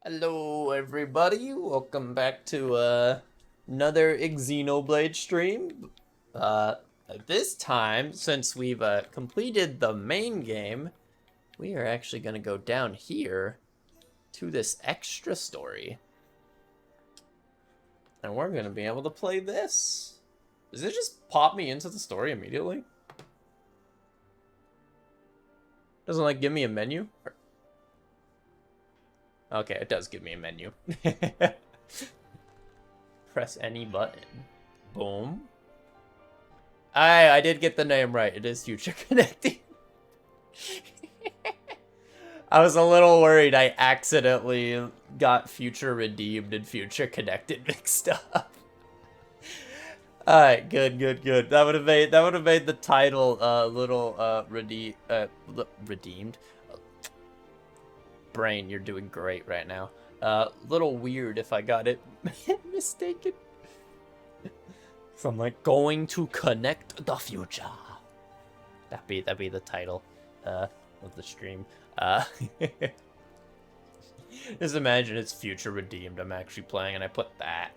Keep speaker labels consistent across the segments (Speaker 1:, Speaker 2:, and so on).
Speaker 1: Hello, everybody. Welcome back to another Xenoblade stream. This time, since we've completed the main game, we are actually going to go down here to this extra story. And we're going to be able to play this. Does it just pop me into the story immediately? Doesn't, like, give me a menu? Okay, it does give me a menu. Press any button. Boom. I did get the name right. It is Future Connecting. I was a little worried I accidentally got Future Redeemed and Future Connected mixed up. Alright, good. That would have made the title redeemed. Brain, you're doing great right now. Little weird if I got it mistaken. From like going to connect the future. That'd be the title of the stream. Just imagine it's Future Redeemed. I'm actually playing, and I put that.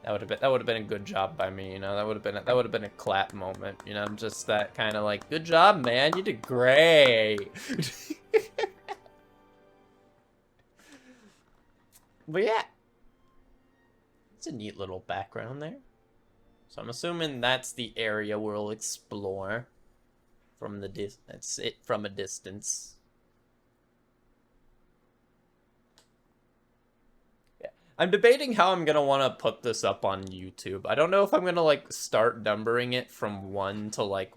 Speaker 1: That would have been a good job by me. You know, that would have been a clap moment. You know, just that kind of like, good job, man. You did great. But yeah, it's a neat little background there. So I'm assuming that's the area we'll explore from the that's it from a distance. Yeah. I'm debating how I'm gonna want to put this up on YouTube. I don't know if I'm gonna like start numbering it from 1 to like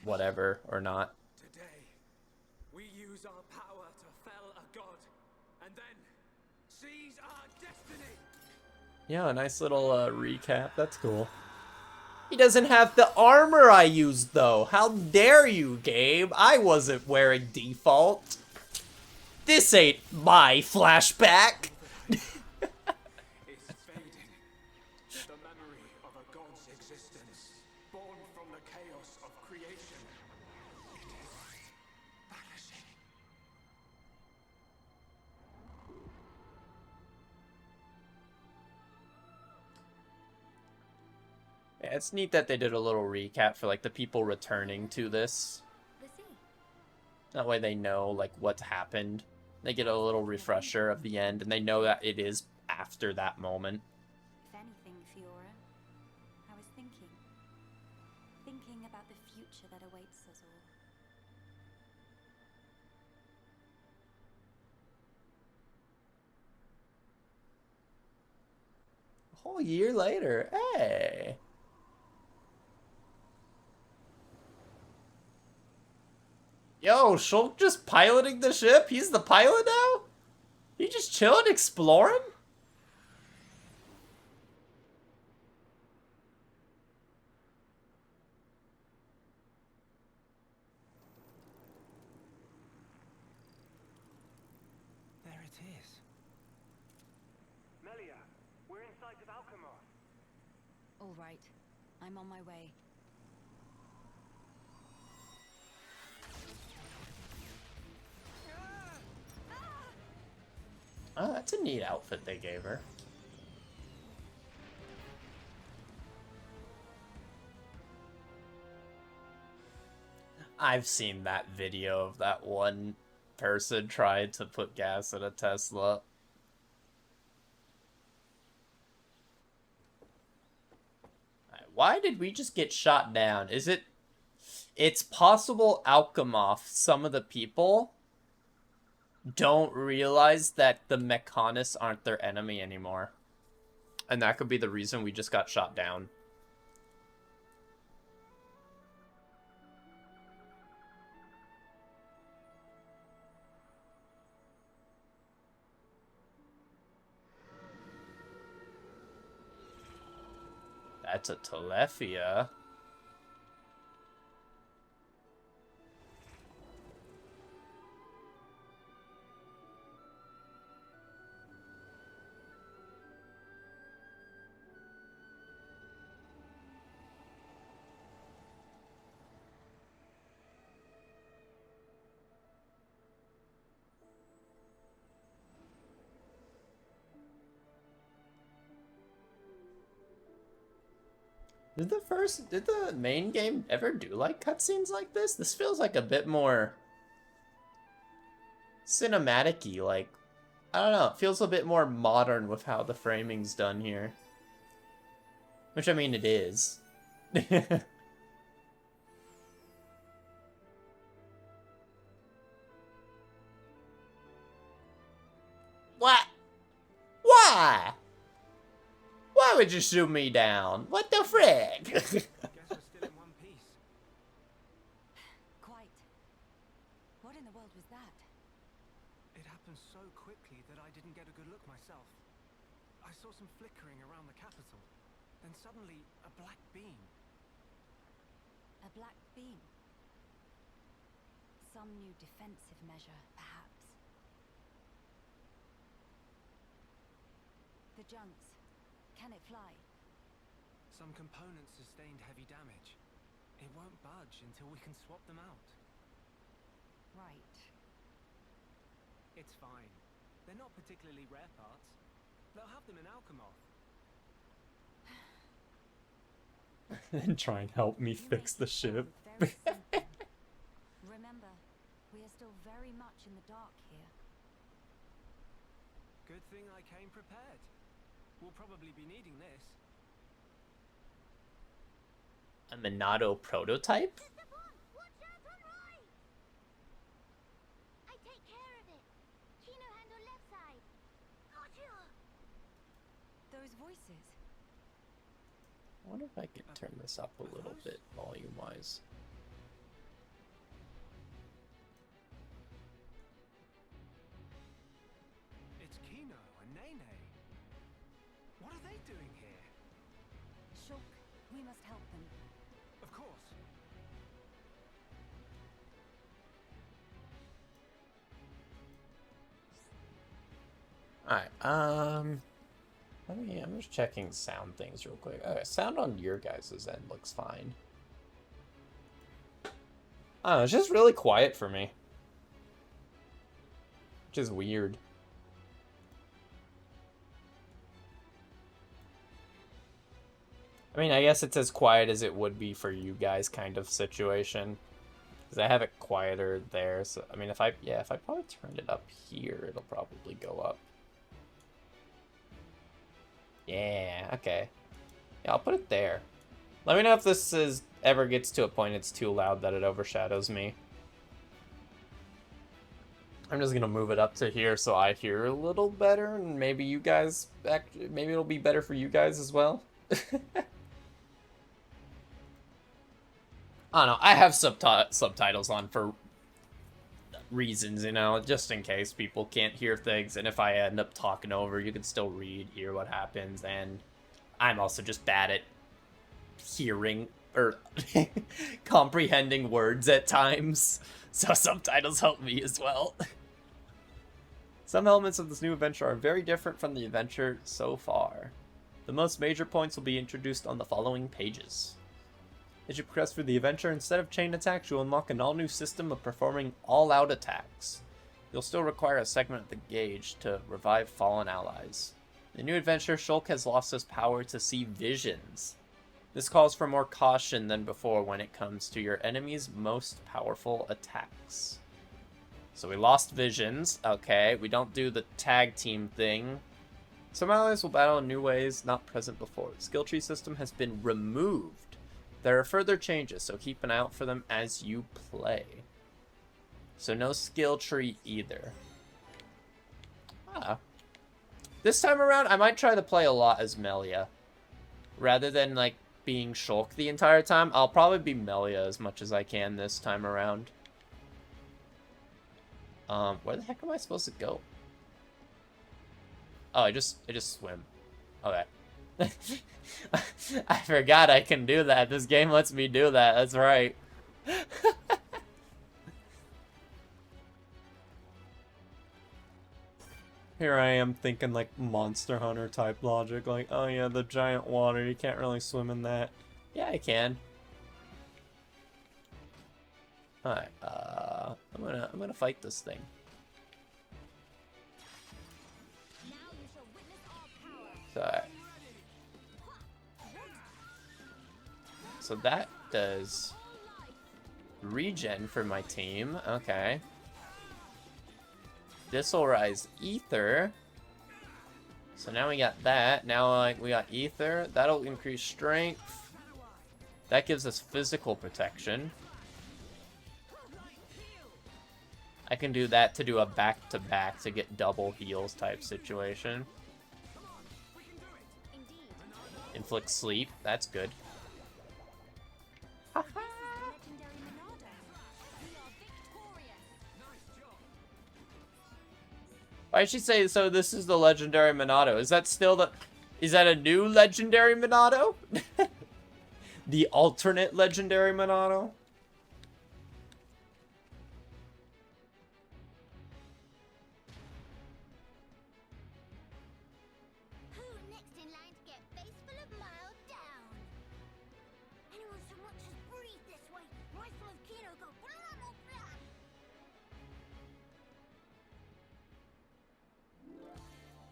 Speaker 1: whatever or not.
Speaker 2: Today, we use our power to fell a god, and then seize our destiny.
Speaker 1: Yeah, a nice little recap. That's cool. He doesn't have the armor I used, though. How dare you, Gabe? I wasn't wearing default. This ain't my flashback.
Speaker 2: Is faded. The memory of a god's existence, born from the chaos of creation. It is vanishing.
Speaker 1: Yeah, it's neat that they did a little recap for like the people returning to this. That way they know like what's happened. They get a little refresher of the end, and they know that it is after that moment.
Speaker 3: If anything, Fiora, I was thinking about the future that awaits us all.
Speaker 1: A whole year later, hey. Yo, Shulk just piloting the ship? He's the pilot now? He just chilling, exploring?
Speaker 2: There it is. Melia, we're in sight of Alcamoth.
Speaker 3: All right, I'm on my way.
Speaker 1: Oh, that's a neat outfit they gave her. I've seen that video of that one person trying to put gas in a Tesla. Why did we just get shot down? Is it... It's possible Alcamoth, some of the people, don't realize that the Mechanists aren't their enemy anymore. And that could be the reason we just got shot down. That's a Telephia. Did the main game ever do like cutscenes like this? This feels like a bit more cinematic-y, like, I don't know, it feels a bit more modern with how the framing's done here. Which, I mean, it is. What? Why? Why would you shoot me down? What the frick?
Speaker 2: Guess we're still in one piece.
Speaker 3: Quite. What in the world was that?
Speaker 2: It happened so quickly that I didn't get a good look myself. I saw some flickering around the capital. Then suddenly, a black beam.
Speaker 3: A black beam. Some new defensive measure, perhaps. The junks. Can it fly?
Speaker 2: Some components sustained heavy damage. It won't budge until we can swap them out.
Speaker 3: Right.
Speaker 2: It's fine. They're not particularly rare parts. They'll have them in Alcamoth.
Speaker 1: And try and help me fix the ship.
Speaker 3: Very simple. Remember, we are still very much in the dark here.
Speaker 2: Good thing I came prepared. We'll probably be needing this.
Speaker 1: A Minato prototype?
Speaker 4: Mr. Bond, watch out on right! I take care of it. Kino handle left side. Gotcha!
Speaker 3: Those voices.
Speaker 1: I wonder if I could turn this up a little bit volume-wise.
Speaker 2: It's Kino and Nene. What are they doing here?
Speaker 3: Shulk, we must help them.
Speaker 2: Of course.
Speaker 1: Alright, I'm just checking sound things real quick. Okay, sound on your guys' end looks fine. I don't know, it's just really quiet for me. Which is weird. I mean, I guess it's as quiet as it would be for you guys kind of situation. Because I have it quieter there, so, I mean, if I probably turned it up here, it'll probably go up. Yeah, okay. Yeah, I'll put it there. Let me know if this ever gets to a point it's too loud that it overshadows me. I'm just gonna move it up to here so I hear a little better, and maybe you guys, maybe it'll be better for you guys as well. I don't know, I have subtitles on for reasons, you know, just in case people can't hear things, and if I end up talking over, you can still read, hear what happens, and I'm also just bad at hearing or comprehending words at times, so subtitles help me as well. Some elements of this new adventure are very different from the adventure so far. The most major points will be introduced on the following pages. As you progress through the adventure, instead of chain attacks, you'll unlock an all-new system of performing all-out attacks. You'll still require a segment of the gauge to revive fallen allies. In the new adventure, Shulk has lost his power to see visions. This calls for more caution than before when it comes to your enemy's most powerful attacks. So we lost visions, okay, we don't do the tag team thing. Some allies will battle in new ways not present before. The skill tree system has been removed. There are further changes, so keep an eye out for them as you play. So no skill tree either. This time around, I might try to play a lot as Melia. Rather than, like, being Shulk the entire time, I'll probably be Melia as much as I can this time around. Where the heck am I supposed to go? Oh, I just swim. Okay. I forgot I can do that. This game lets me do that. That's right. Here I am thinking like Monster Hunter type logic. Like, oh yeah, the giant water. You can't really swim in that. Yeah, I can. Alright, I'm gonna fight this thing.
Speaker 4: Now you shall witness our power.
Speaker 1: So, alright. so that does regen for my team. Okay. This will rise ether. So now we got that. Now we got ether. That'll increase strength. That gives us physical protection. I can do that to do a back-to-back to get double heals type situation. Inflict sleep. That's good. Why did she say, so this is the legendary Monado? Is that still the... Is that a new legendary Monado? The alternate legendary Monado?
Speaker 4: Who next in line to get face full of mild down? Anyone so much as breathe this way, rifle of Kino go blah blah blah.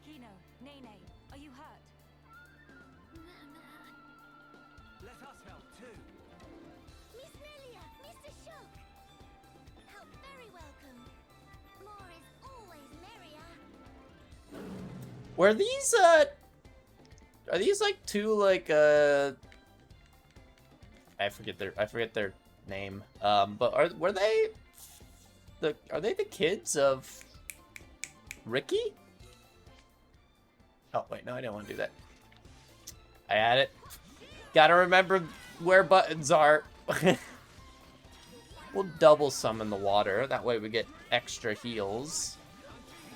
Speaker 3: Kino, Nene, are you hurt?
Speaker 2: Let us help too.
Speaker 4: Miss Melia, Mr. Shock. Help very welcome. More is always merrier.
Speaker 1: Were these, are these like two, like, I forget their name. But are they the kids of Ricky? Oh, wait, no, I didn't want to do that. I had it. Gotta remember where buttons are. We'll double summon the water. That way we get extra heals.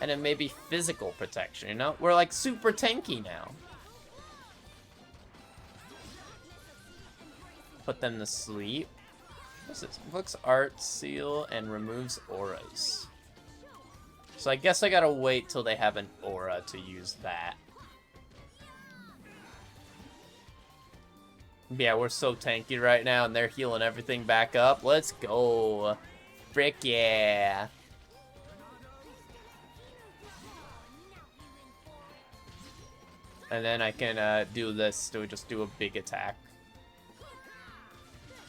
Speaker 1: And then maybe physical protection, you know? We're like super tanky now. Put them to sleep. What's this? Looks art, seal, and removes auras. So I guess I gotta wait till they have an aura to use that. Yeah, we're so tanky right now, and they're healing everything back up. Let's go. Frick yeah. And then I can do this to just do a big attack.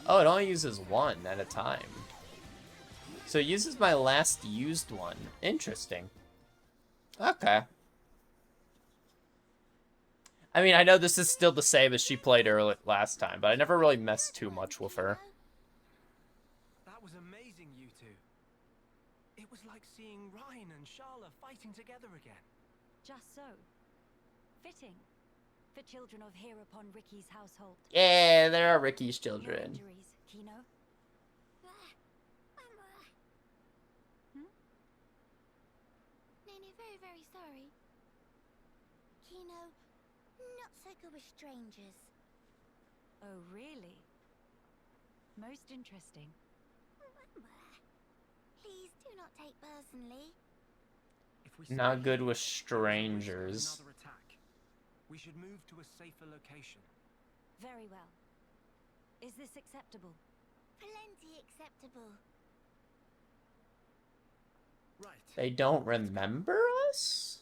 Speaker 1: Oh, it only uses one at a time. So it uses my last used one. Interesting. Okay. I mean, I know this is still the same as she played early last time, but I never really messed too much with her.
Speaker 2: That was amazing, you two. It was like seeing Ryan and Charla fighting together again.
Speaker 3: Just so. Fitting. For children of here upon Ricky's household.
Speaker 1: Yeah, there are Ricky's
Speaker 3: No
Speaker 1: children.
Speaker 3: injuries, Kino?
Speaker 4: Nene, very, very sorry. Kino, not so good with strangers.
Speaker 3: Oh, really? Most interesting.
Speaker 4: Please do not take personally.
Speaker 2: If we
Speaker 1: Not
Speaker 2: stay
Speaker 1: good
Speaker 2: here,
Speaker 1: with
Speaker 2: there's
Speaker 1: strangers.
Speaker 2: another attack. We should move to a safer location.
Speaker 3: Very well. Is this acceptable?
Speaker 4: Plenty acceptable.
Speaker 2: Right.
Speaker 1: They don't remember us?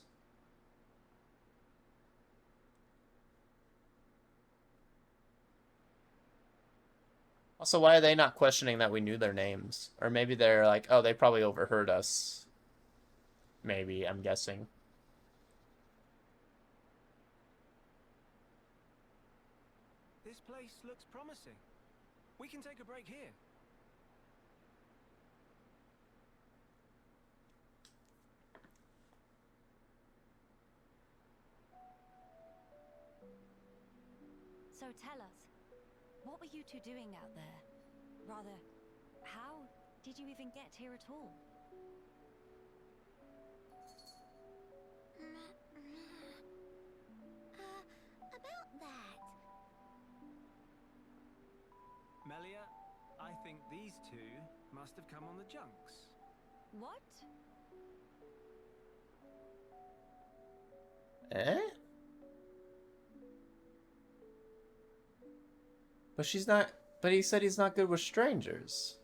Speaker 1: Also, why are they not questioning that we knew their names? Or maybe they're like, oh, they probably overheard us. Maybe, I'm guessing.
Speaker 2: This place looks promising. We can take a break here.
Speaker 3: So tell us, what were you two doing out there? Rather, how did you even get here at all?
Speaker 4: About that.
Speaker 2: Melia, I think these two must have come on the junks.
Speaker 3: What?
Speaker 1: Eh? But she's not... But he said he's not good with strangers.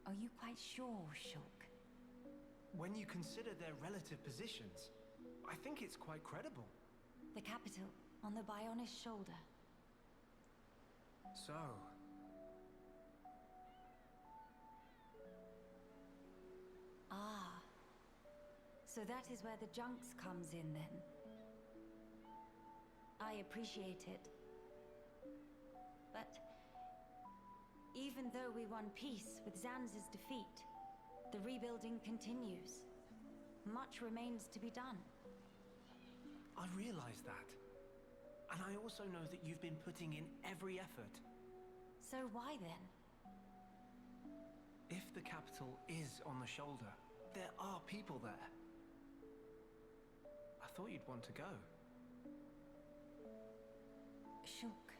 Speaker 3: Are you quite sure, Shock?
Speaker 2: When you consider their relative positions, I think it's quite credible.
Speaker 3: The capital, on the Bionis shoulder.
Speaker 2: So,
Speaker 3: Ah. So that is where the junks comes in then. I appreciate it. But even though we won peace with Zanz's defeat, the rebuilding continues. Much remains to be done.
Speaker 2: I realize that. And I also know that you've been putting in every effort.
Speaker 3: So why then?
Speaker 2: If the capital is on the shoulder, there are people there. I thought you'd want to go.
Speaker 3: Shook.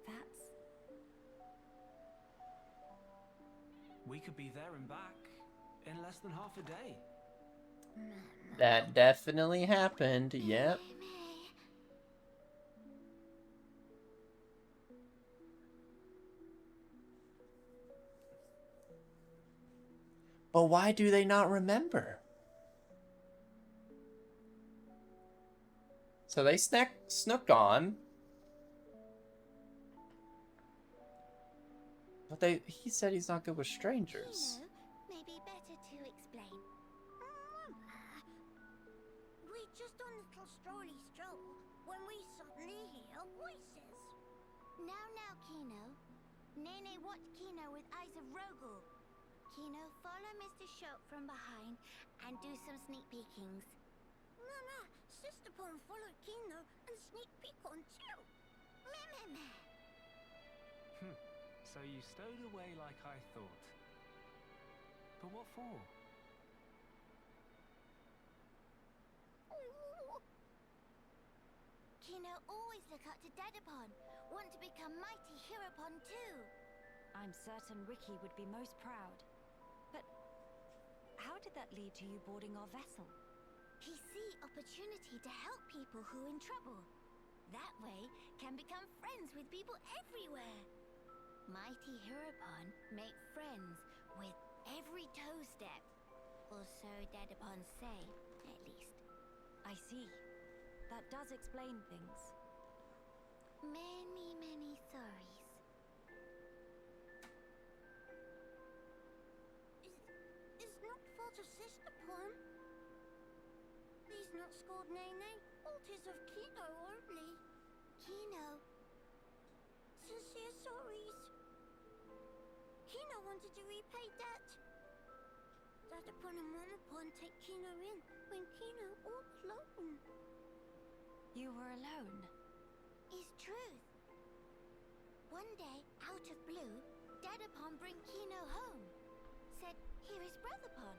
Speaker 3: That's...
Speaker 2: We could be there and back in less than half a day.
Speaker 1: That definitely happened, yep. But why do they not remember? So they snook on. But he said he's not good with strangers.
Speaker 4: Maybe better to explain. We're just on a little strolly stroll when we suddenly hear voices. Now, Kino. Nene watch Kino with eyes of Rogel. Kino, follow Mr. Shote from behind and do some sneak peekings. Nah, Sister Pon followed Kino and sneak peek on too. Meh.
Speaker 2: So you stowed away like I thought. But what for?
Speaker 4: Kino always look up to Dedapon. Want to become mighty Heropon too.
Speaker 3: I'm certain Ricky would be most proud. But how did that lead to you boarding our vessel?
Speaker 4: He see opportunity to help people who in trouble. That way can become friends with people everywhere. Mighty Heropon make friends with every toe step. Or so Dedapon say, at least.
Speaker 3: I see. That does explain things.
Speaker 4: Many sorries. Is not fault of Sister Pon. Please not scold Nene. Fault is of Kino only. Kino. Sincere sorries. Kino wanted to repay debt. Dedapon and Momopon take Kino in when Kino all alone.
Speaker 3: You were alone?
Speaker 4: Is truth. One day, out of blue, Dedapon bring Kino home. Said, here is Brother Pon.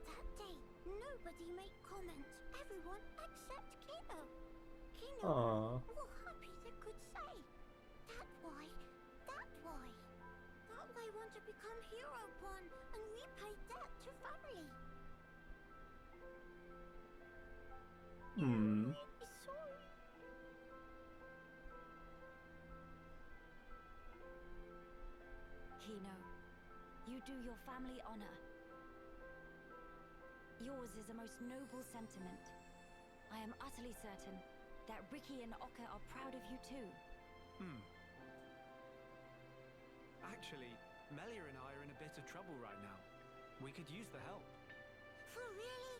Speaker 4: That day, nobody make comment. Everyone except Kino. Kino,
Speaker 1: Aww.
Speaker 4: all happy they could say. That why. That way want to become Heropon and repay debt to family. Sorry.
Speaker 3: Kino, you do your family honor. Yours is a most noble sentiment. I am utterly certain that Ricky and Oka are proud of you too.
Speaker 2: Actually, Melia and I are in a bit of trouble right now. We could use the help.
Speaker 4: For really?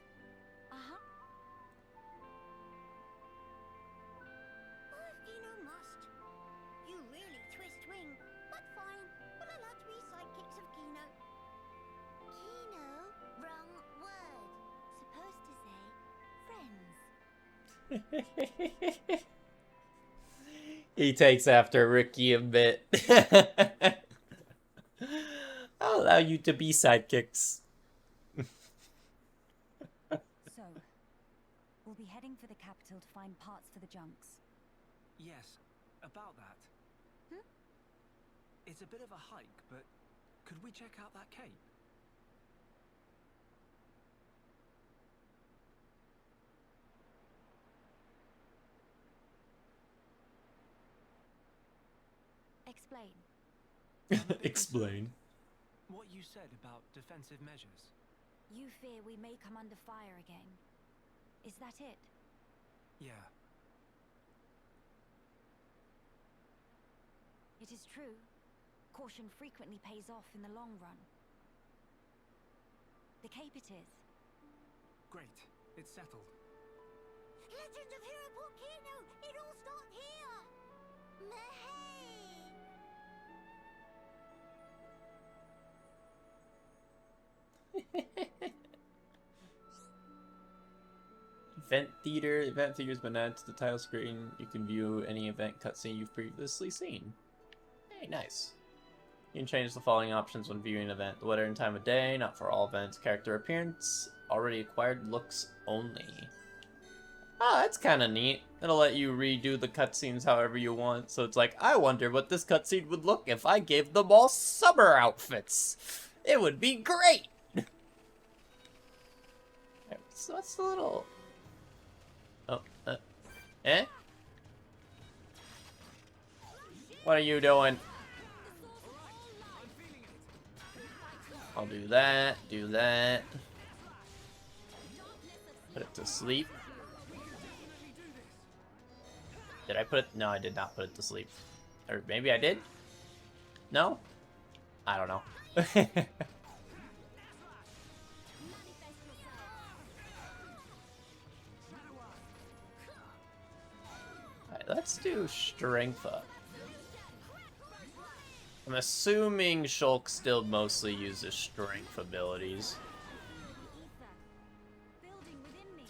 Speaker 3: Uh-huh.
Speaker 4: Oh, Kino must. You really twist wing. But fine, we'll allow to be sidekicks of Kino. Kino? Wrong word. Supposed to say friends.
Speaker 1: He takes after Ricky a bit. I'll allow you to be sidekicks.
Speaker 3: So, we'll be heading for the capital to find parts for the junks.
Speaker 2: Yes, about that. It's a bit of a hike, but could we check out that cape?
Speaker 3: Explain.
Speaker 1: Explain.
Speaker 2: What you said about defensive measures.
Speaker 3: You fear we may come under fire again. Is that it?
Speaker 2: Yeah.
Speaker 3: It is true. Caution frequently pays off in the long run. The cape it is.
Speaker 2: Great. It's settled.
Speaker 4: Legend of Hero Volcano! It all starts here! Mahey!
Speaker 1: Event Theater. Event Theater's been added to the title screen. You can view any event cutscene you've previously seen. Hey, nice. You can change the following options when viewing an event. The weather and time of day, not for all events. Character appearance, already acquired looks only. Oh, that's kind of neat. It'll let you redo the cutscenes however you want. So it's like, I wonder what this cutscene would look if I gave them all summer outfits. It would be great. So what's the little... Oh, eh? What are you doing? I'll do that, do that. Put it to sleep. Did I put it? No, I did not put it to sleep. Or maybe I did? No? I don't know. Alright, let's do strength up. I'm assuming Shulk still mostly uses strength abilities.
Speaker 3: Building within me.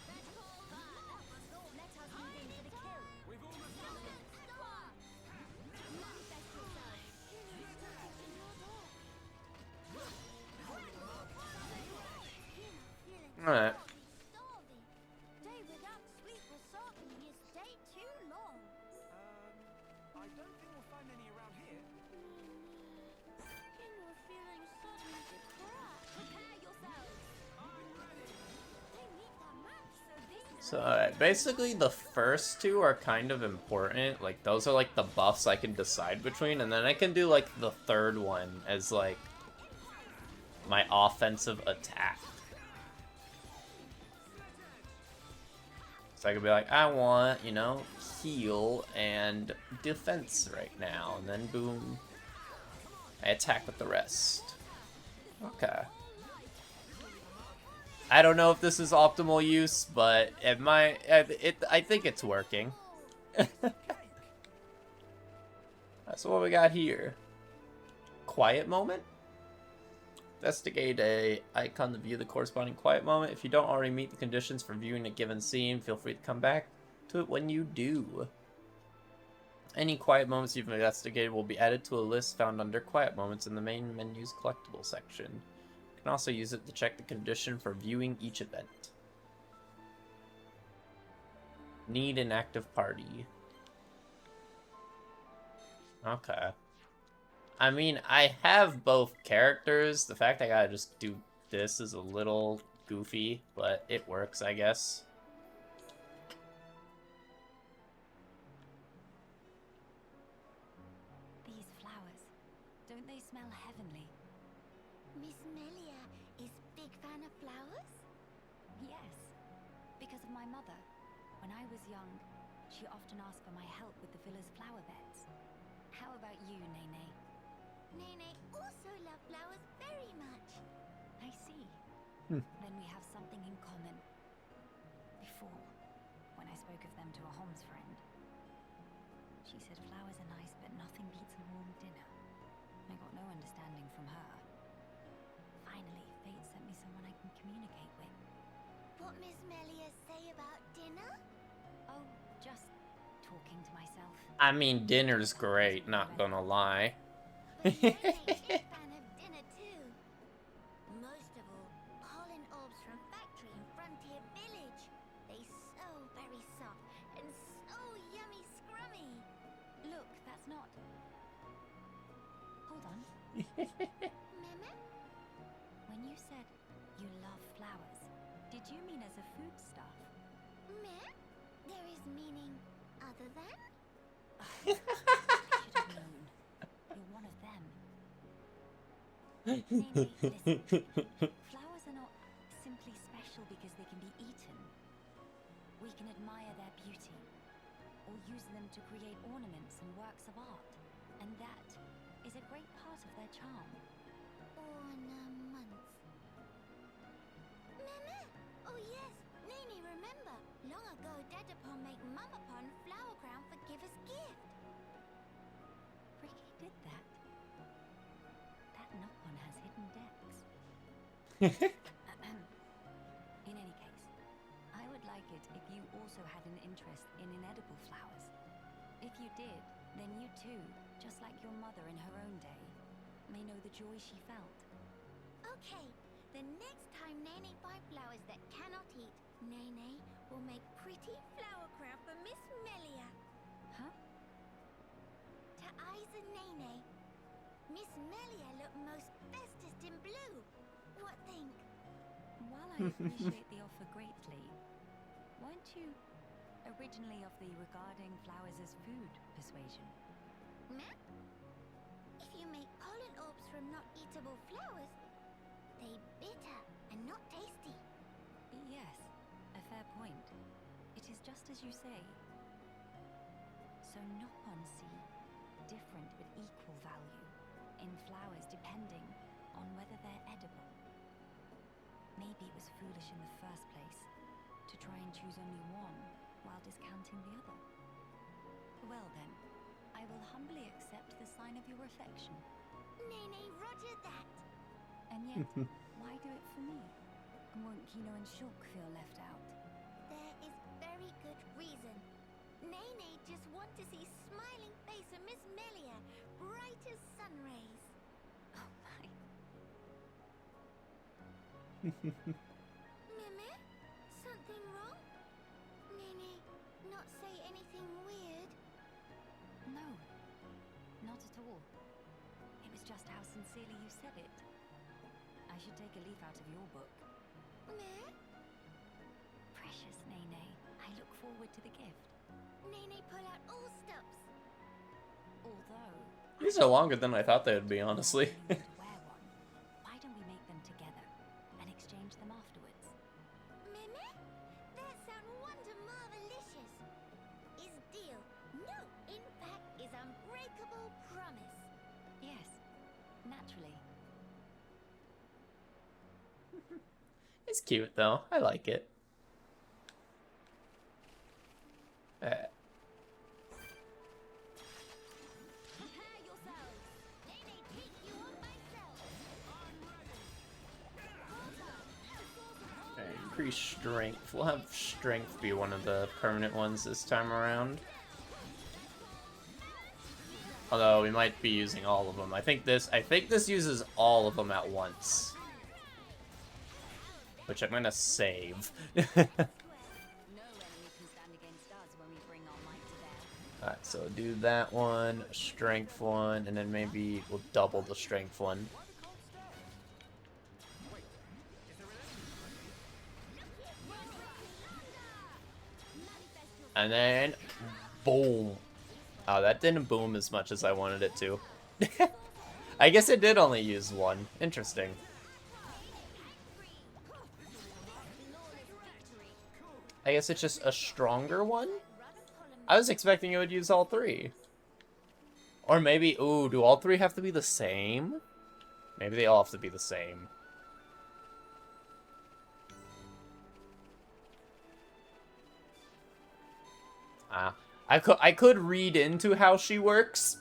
Speaker 3: Let us move in for the kill.
Speaker 2: We've almost done it.
Speaker 1: Alright.
Speaker 4: Starving. Day without sleep was certainly his day too long.
Speaker 2: I don't think we'll find any around here.
Speaker 4: Skin was feeling suddenly depressed.
Speaker 3: Prepare yourselves.
Speaker 4: They need that match, so this
Speaker 1: So, alright, basically the first two are kind of important. Like, those are like the buffs I can decide between, and then I can do like the third one as like my offensive attack. So I could be like, I want, you know, heal and defense right now, and then boom, I attack with the rest. Okay. I don't know if this is optimal use, but I think it's working. So what we got here? Quiet moment? Investigate a icon to view the corresponding quiet moment. If you don't already meet the conditions for viewing a given scene, feel free to come back to it when you do. Any quiet moments you've investigated will be added to a list found under quiet moments in the main menu's collectible section. You can also use it to check the condition for viewing each event. Need an active party. Okay. I mean, I have both characters. The fact I gotta just do this is a little goofy, but it works, I guess.
Speaker 3: These flowers, don't they smell heavenly?
Speaker 4: Miss Melia is big fan of flowers?
Speaker 3: Yes, because of my mother. When I was young, she often asked for my help with the villa's flower beds. How about you, Nene?
Speaker 4: Nene also loves flowers very much.
Speaker 3: I see. Then we have something in common. Before, when I spoke of them to a Homs friend, she said flowers are nice, but nothing beats a warm dinner. I got no understanding from her. Finally, fate sent me someone I can communicate with.
Speaker 4: What Miss Melia say about dinner?
Speaker 3: Oh, just talking to myself.
Speaker 1: I mean, dinner's great, not gonna lie.
Speaker 4: But Nene's a big fan of dinner too. Most of all, pollen orbs from factory in Frontier Village. They so very soft and so yummy scrummy.
Speaker 3: Look, that's not... Hold on.
Speaker 4: Meme?
Speaker 3: When you said you love flowers, did you mean as a foodstuff?
Speaker 4: Meh? There is meaning other than?
Speaker 3: I should have known. You're one of them. Nene, listen. Flowers are not simply special because they can be eaten. We can admire their beauty, or use them to create ornaments and works of art. And that is a great part of their charm.
Speaker 4: Ornaments. Mama! Oh yes, Nene, remember? Long ago, Dadapon make Mamapon flower crown for Giver's gift.
Speaker 3: Ricky did that. That Nopon has hidden depths. In any case, I would like it if you also had an interest in inedible flowers. If you did, then you too, just like your mother in her own day, may know the joy she felt.
Speaker 4: Okay, the next time Nene buy flowers that cannot eat, Nene will make pretty flower crown for Miss Melia.
Speaker 3: Huh?
Speaker 4: To eyes and Nene, Miss Melia look most bestest in blue. What think?
Speaker 3: While I appreciate the offer greatly, weren't you originally of the regarding flowers as food persuasion?
Speaker 4: Meh? If you make pollen orbs from not eatable flowers, they bitter and not tasty.
Speaker 3: Yes, a fair point. It is just as you say. So Nopon see different but equal value in flowers depending on whether they're edible. Maybe it was foolish in the first place to try and choose only one while discounting the other. Well then, I will humbly accept the sign of your affection.
Speaker 4: Nene, roger that.
Speaker 3: And yet, why do it for me? Won't Kino and Shulk feel left out?
Speaker 4: There is very good reason. Nene just want to see smiling face of Miss Melia, bright as sun rays.
Speaker 3: Oh my.
Speaker 4: Meme? Something wrong? Nene, not say anything weird.
Speaker 3: No, not at all. It was just how sincerely you said it. I should take a leaf out of your book.
Speaker 4: Meh?
Speaker 3: Precious Nene, I look forward to the gift.
Speaker 4: Nene pull out all stops.
Speaker 3: Although...
Speaker 1: These are longer than I thought they would be, honestly.
Speaker 3: wear one. Why don't we make them together and exchange them afterwards?
Speaker 4: Meme? That sound wonder marvelicious. Is deal. No, in fact, is unbreakable promise.
Speaker 3: Yes, naturally.
Speaker 1: It's cute, though. I like it.
Speaker 4: Prepare yourselves. Nene, take you on myself. I'm ready.
Speaker 1: Increase strength. We'll have strength be one of the permanent ones this time around. Although we might be using all of them. I think this uses all of them at once. Which I'm gonna save.
Speaker 3: No enemy can stand against us when we bring our might to bear.
Speaker 1: Alright, so do that one, strength one, and then maybe we'll double the strength one. And then, boom. Oh, that didn't boom as much as I wanted it to. I guess it did only use one. Interesting. I guess it's just a stronger one? I was expecting it would use all three. Or maybe, ooh, do all three have to be the same? Maybe they all have to be the same. I could read into how she works.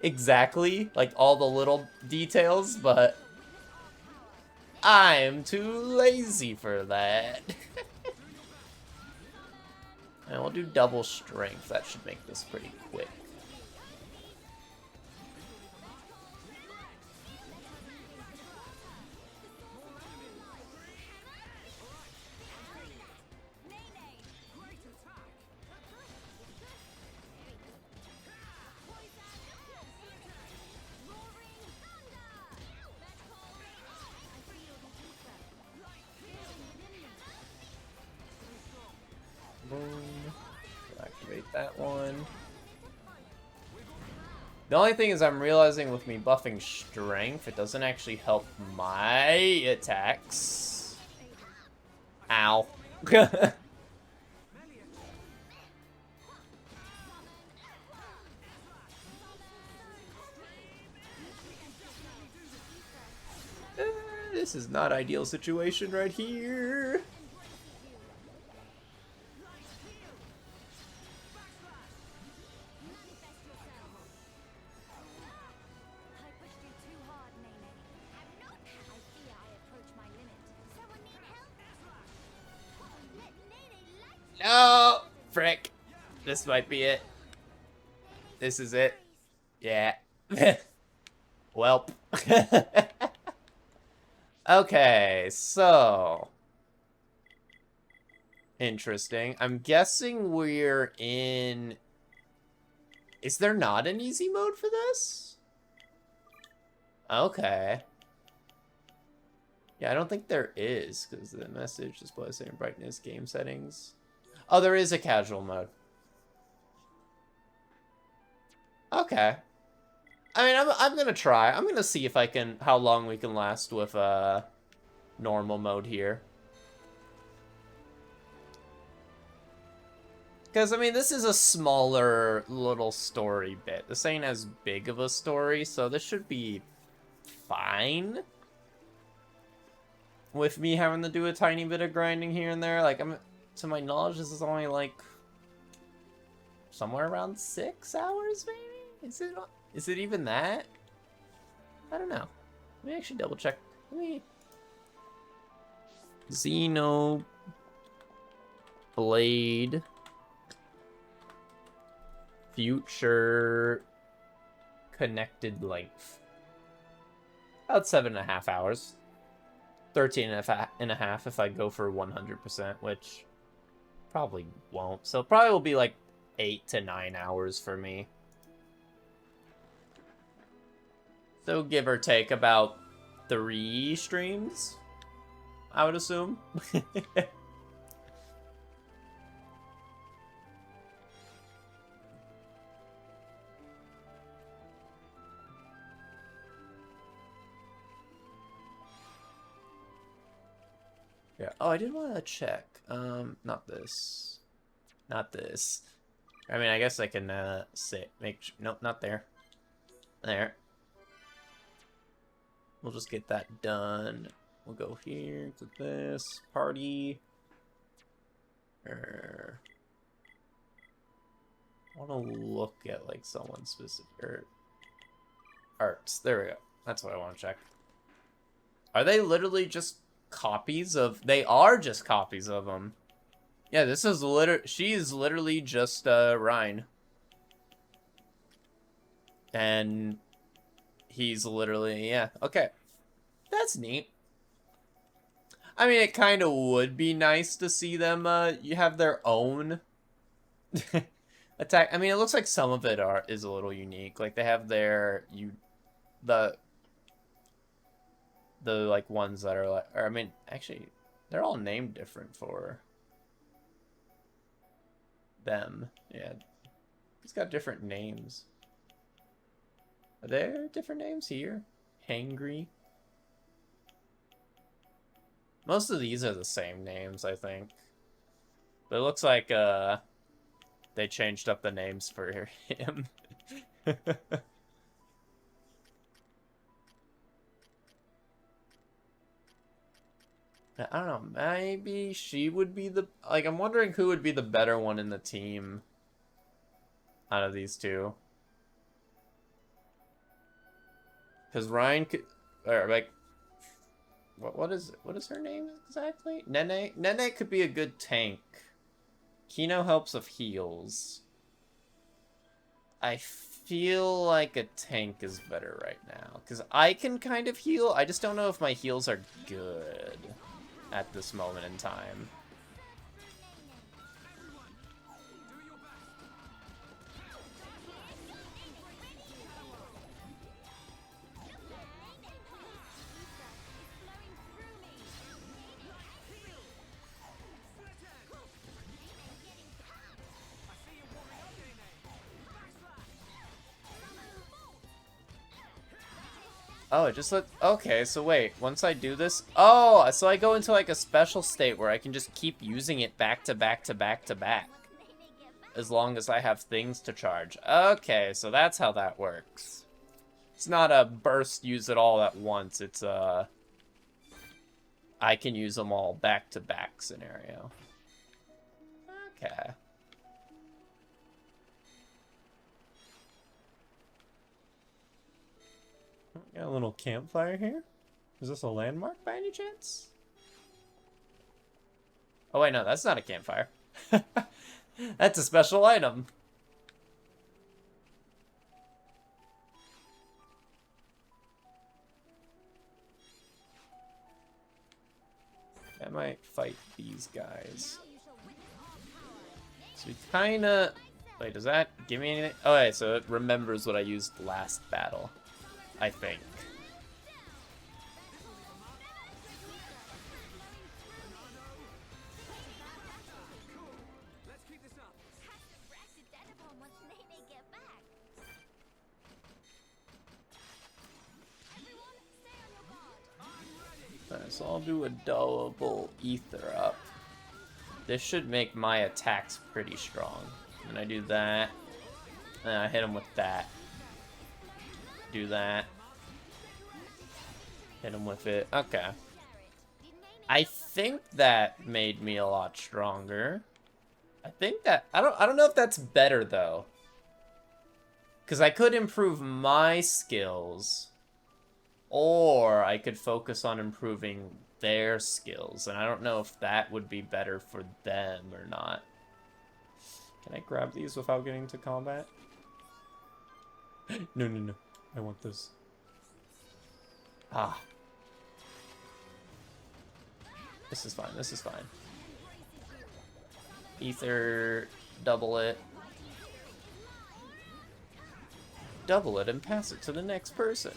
Speaker 1: Exactly, like all the little details, but I'm too lazy for that. And we'll do double strength. That should make this pretty quick. Boom. Activate that one. The only thing is I'm realizing with me buffing strength, it doesn't actually help my attacks. Ow. This is not ideal situation right here.
Speaker 3: I pushed you too hard, Nene. I fear I approach my limit.
Speaker 4: Someone need help? Let Nene light
Speaker 1: No! Frick. This might be it. This is it. Yeah. Welp. Okay, so... Interesting. I'm guessing we're in... Is there not an easy mode for this? Okay. Yeah, I don't think there is, because the message displays same brightness, game settings. Oh, there is a casual mode. Okay. I mean, I'm gonna try. I'm gonna see if I can, how long we can last with normal mode here. Because, I mean, this is a smaller little story bit. This ain't as big of a story, so this should be fine. With me having to do a tiny bit of grinding here and there. Like, to my knowledge, this is only, like, somewhere around 6 hours, maybe? Is it even that? I don't know. Let me actually double check. Xenoblade future connected length. About 7.5 hours. 13.5 if I go for 100%, which probably won't. So probably will be like 8 to 9 hours for me. So give or take about 3 streams, I would assume. Yeah. Oh, I did want to check. Not this. Not this. I mean, I guess I can nope, not there. There. We'll just get that done. We'll go here, click this, party. I want to look at like someone specific or arts. There we go. That's what I want to check. Are they literally just copies of? They are just copies of them. Yeah, this is she is literally just Rhine. And he's literally, yeah, okay. That's neat. I mean, it kind of would be nice to see them, you have their own attack. I mean, it looks like some of it is a little unique. Like, they have their, the like, ones that are, like, or, I mean, actually, they're all named different for them. Yeah. It's got different names. Are there different names here? Hangry. Most of these are the same names, I think. But it looks like they changed up the names for him. I don't know, maybe she would be the... Like, I'm wondering who would be the better one in the team out of these two. Because Ryan could... Or, like... What is her name exactly? Nene? Nene could be a good tank. Kino helps with heals. I feel like a tank is better right now. Because I can kind of heal. I just don't know if my heals are good at this moment in time. Oh, it just okay, so wait, once I do this... Oh, so I go into, like, a special state where I can just keep using it back to back to back to back. As long as I have things to charge. Okay, so that's how that works. It's not a burst use it all at once, it's, I can use them all back-to-back scenario. Okay. Got a little campfire here. Is this a landmark by any chance? Oh wait, no, that's not a campfire. That's a special item. I might fight these guys. So we kinda... Wait, does that give me anything? Oh wait, so it remembers what I used last battle. I think. Alright, so I'll do a double ether up. This should make my attacks pretty strong. And I do that. And I hit him with that. Do that. Hit him with it. Okay. I think that made me a lot stronger. I think that... I don't know if that's better, though. Because I could improve my skills. Or I could focus on improving their skills. And I don't know if that would be better for them or not. Can I grab these without getting to combat? No, no, no. I want this. Ah. This is fine. This is fine. Ether. Double it. Double it and pass it to the next person.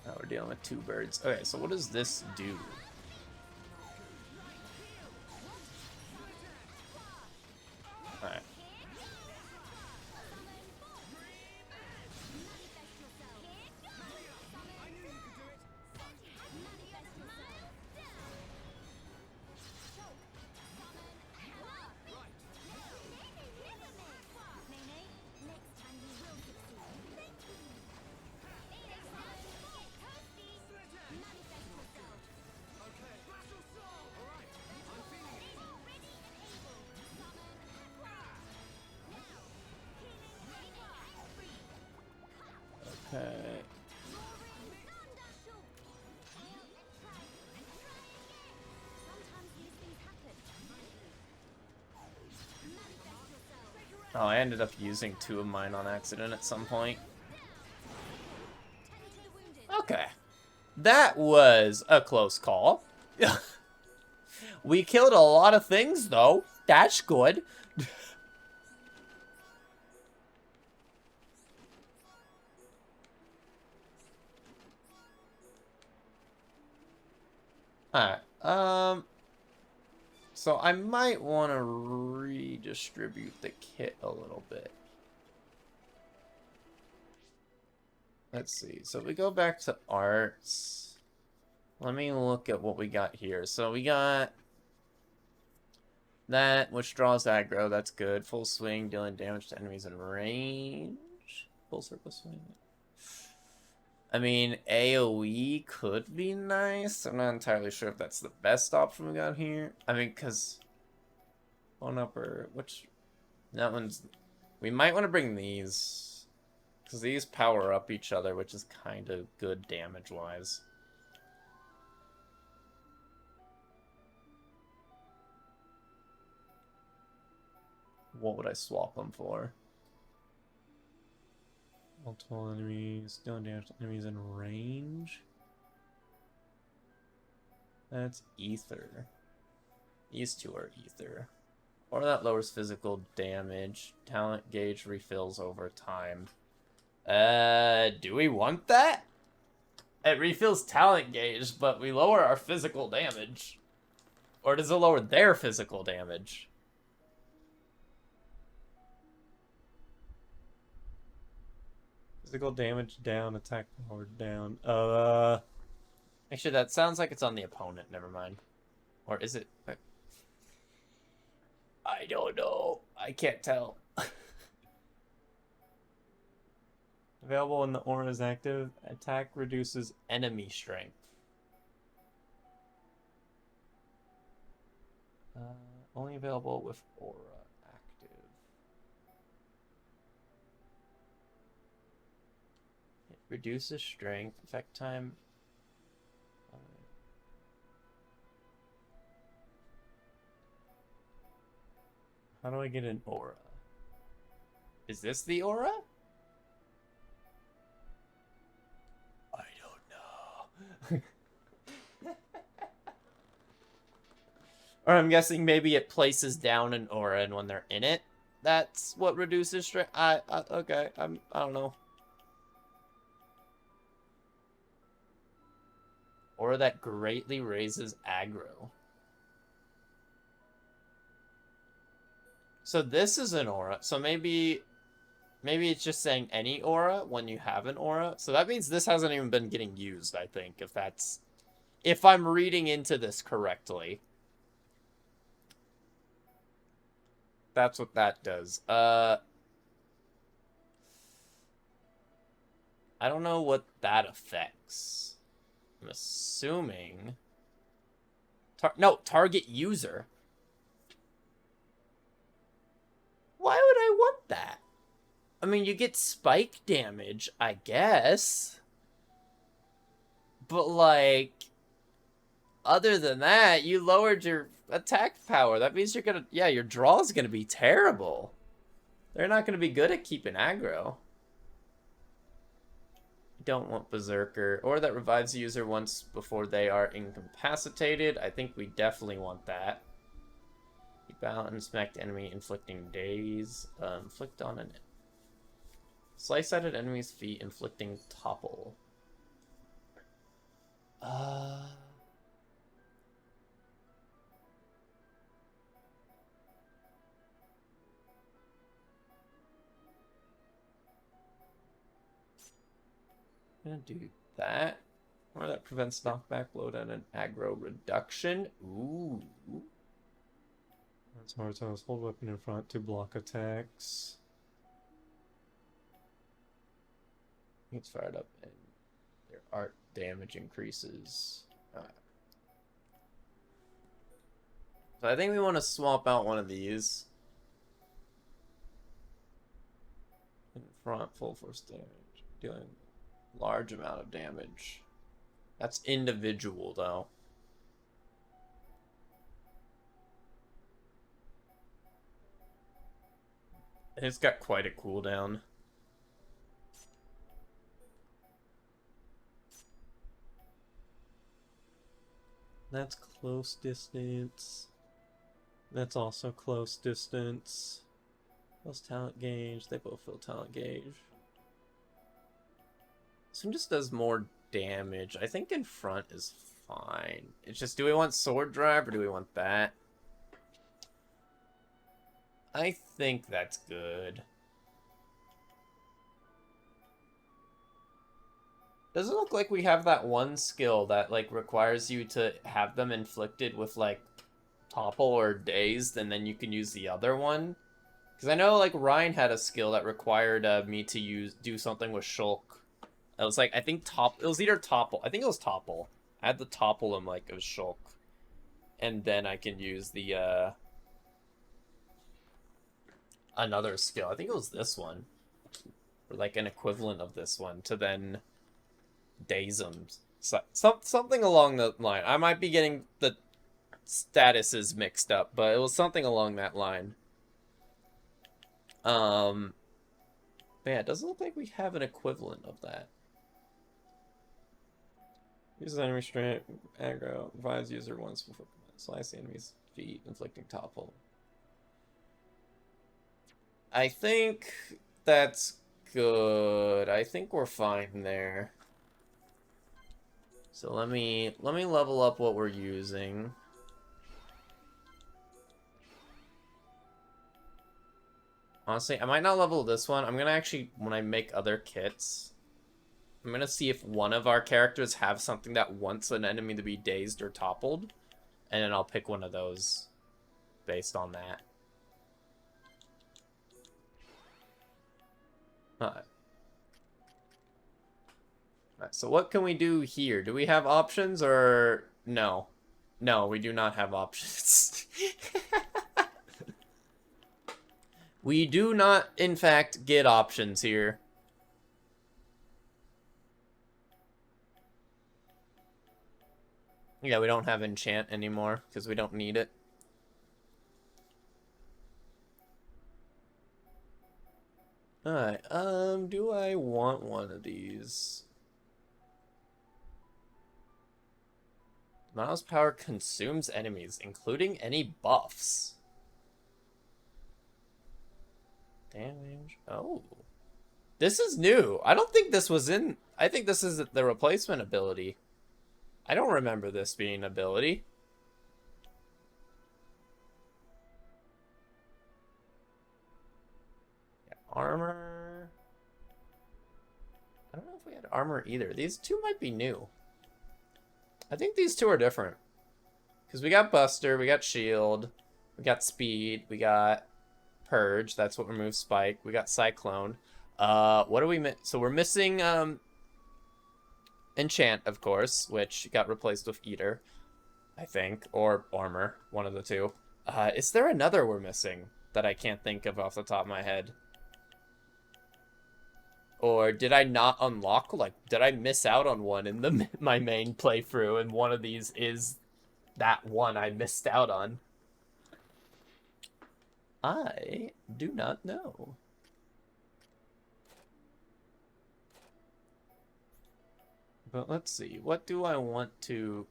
Speaker 1: Now we're dealing with two birds. Okay, so what does this do? Alright. Okay. Oh, I ended up using two of mine on accident at some point. Okay. That was a close call. We killed a lot of things, though. That's good. Alright, so I might want to redistribute the kit a little bit. Let's see, so we go back to arts. Let me look at what we got here. So we got that, which draws aggro, that's good. Full swing, dealing damage to enemies in range. Full circle swing. I mean, AoE could be nice. I'm not entirely sure if that's the best option we got here. I mean, because... One upper... Which... That one's... We might want to bring these. Because these power up each other, which is kind of good damage-wise. What would I swap them for? Multiple enemies, dealing damage to enemies in range. That's ether. These two are ether. Or that lowers physical damage. Talent gauge refills over time. Do we want that? It refills talent gauge, but we lower our physical damage. Or does it lower their physical damage? Physical damage down, attack power down. Actually, that sounds like it's on the opponent. Never mind. Or is it? I don't know. I can't tell. Available when the aura is active. Attack reduces enemy strength. Only available with aura active. It reduces strength. Effect time. How do I get an aura? Is this the aura? I don't know. Or I'm guessing maybe it places down an aura, and when they're in it, that's what reduces strength. Okay, I don't know. Aura that greatly raises aggro. So this is an aura. So maybe it's just saying any aura when you have an aura. So that means this hasn't even been getting used, I think, if I'm reading into this correctly. That's what that does. I don't know what that affects. I'm assuming no, target user. Why would I want that? I mean, you get spike damage, I guess. But, like, other than that, you lowered your attack power. That means you're gonna... Yeah, your draw is gonna be terrible. They're not gonna be good at keeping aggro. Don't want Berserker. Or that revives the user once before they are incapacitated. I think we definitely want that. Keep out and smack the enemy, inflicting daze. Inflict on an... Slice at an enemy's feet, inflicting topple. I'm gonna do that. Or that prevents knockback, loadout, and aggro reduction. Ooh.
Speaker 5: That's hard. So hold weapon in front to block attacks.
Speaker 1: It's fired up and their art damage increases. So I think we want to swap out one of these. In front, full force damage. Dealing large amount of damage. That's individual though. It's got quite a cooldown.
Speaker 5: That's close distance. That's also close distance.
Speaker 1: Those talent gauge. They both fill talent gauge. This one just does more damage. I think in front is fine. It's just, do we want sword drive or do we want that? I think that's good. Doesn't look like we have that one skill that, like, requires you to have them inflicted with, like, topple or dazed, and then you can use the other one. Because I know, like, Ryan had a skill that required me to do something with Shulk. It was, like, I think it was either topple. I think it was topple. I had to topple him, like, it was Shulk. And then I can use the, another skill. I think it was this one. Or, like, an equivalent of this one to then... daze them. Something along that line. I might be getting the statuses mixed up, but it was something along that line. But yeah, it doesn't look like we have an equivalent of that. Uses enemy strength, aggro, revives user once before command. Slice the enemy's feet, inflicting topple. I think that's good. I think we're fine there. So let me level up what we're using. Honestly, I might not level this one. I'm gonna actually, when I make other kits, I'm gonna see if one of our characters have something that wants an enemy to be dazed or toppled, and then I'll pick one of those based on that. Alright. Alright, so what can we do here? Do we have options or no? No, we do not have options. We do not, in fact, get options here. Yeah, we don't have enchant anymore because we don't need it. Alright, do I want one of these? Mouse power consumes enemies, including any buffs. Damage. Oh. This is new. I don't think this was in... I think this is the replacement ability. I don't remember this being an ability. Yeah, armor. I don't know if we had armor either. These two might be new. I think these two are different. Because we got Buster, we got Shield, we got Speed, we got Purge. That's what removes Spike. We got Cyclone. What do we miss? So we're missing Enchant, of course, which got replaced with Eater, I think, or Armor, one of the two. Is there another we're missing that I can't think of off the top of my head? Or did I not unlock, like, did I miss out on one in my main playthrough, and one of these is that one I missed out on? I do not know. But let's see, what do I want to...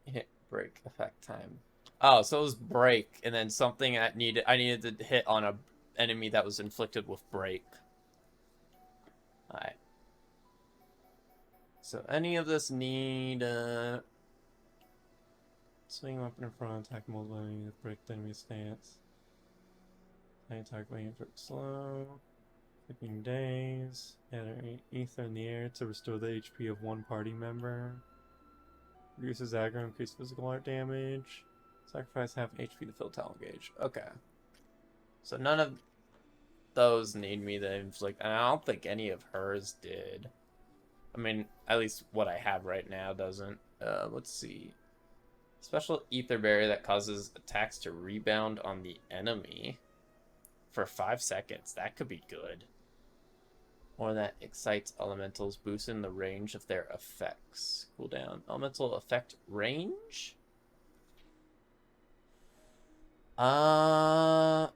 Speaker 1: hit break effect time. Oh, so it was break, and then something I needed to hit on a enemy that was inflicted with break. Alright. So any of this need
Speaker 5: Swing weapon in front, attack multiple enemies, break the enemy stance. Attack waiting for slow. Clicking days. Add an ether in the air to restore the HP of one party member. Reduces aggro, increase physical art damage.
Speaker 1: Sacrifice half HP to fill talent gauge. Okay. So none of those need me to inflict, and I don't think any of hers did. I mean, at least what I have right now doesn't. Let's see. Special ether barrier that causes attacks to rebound on the enemy for 5 seconds. That could be good. Or that excites elementals, boosting the range of their effects. Cooldown. Elemental effect range? I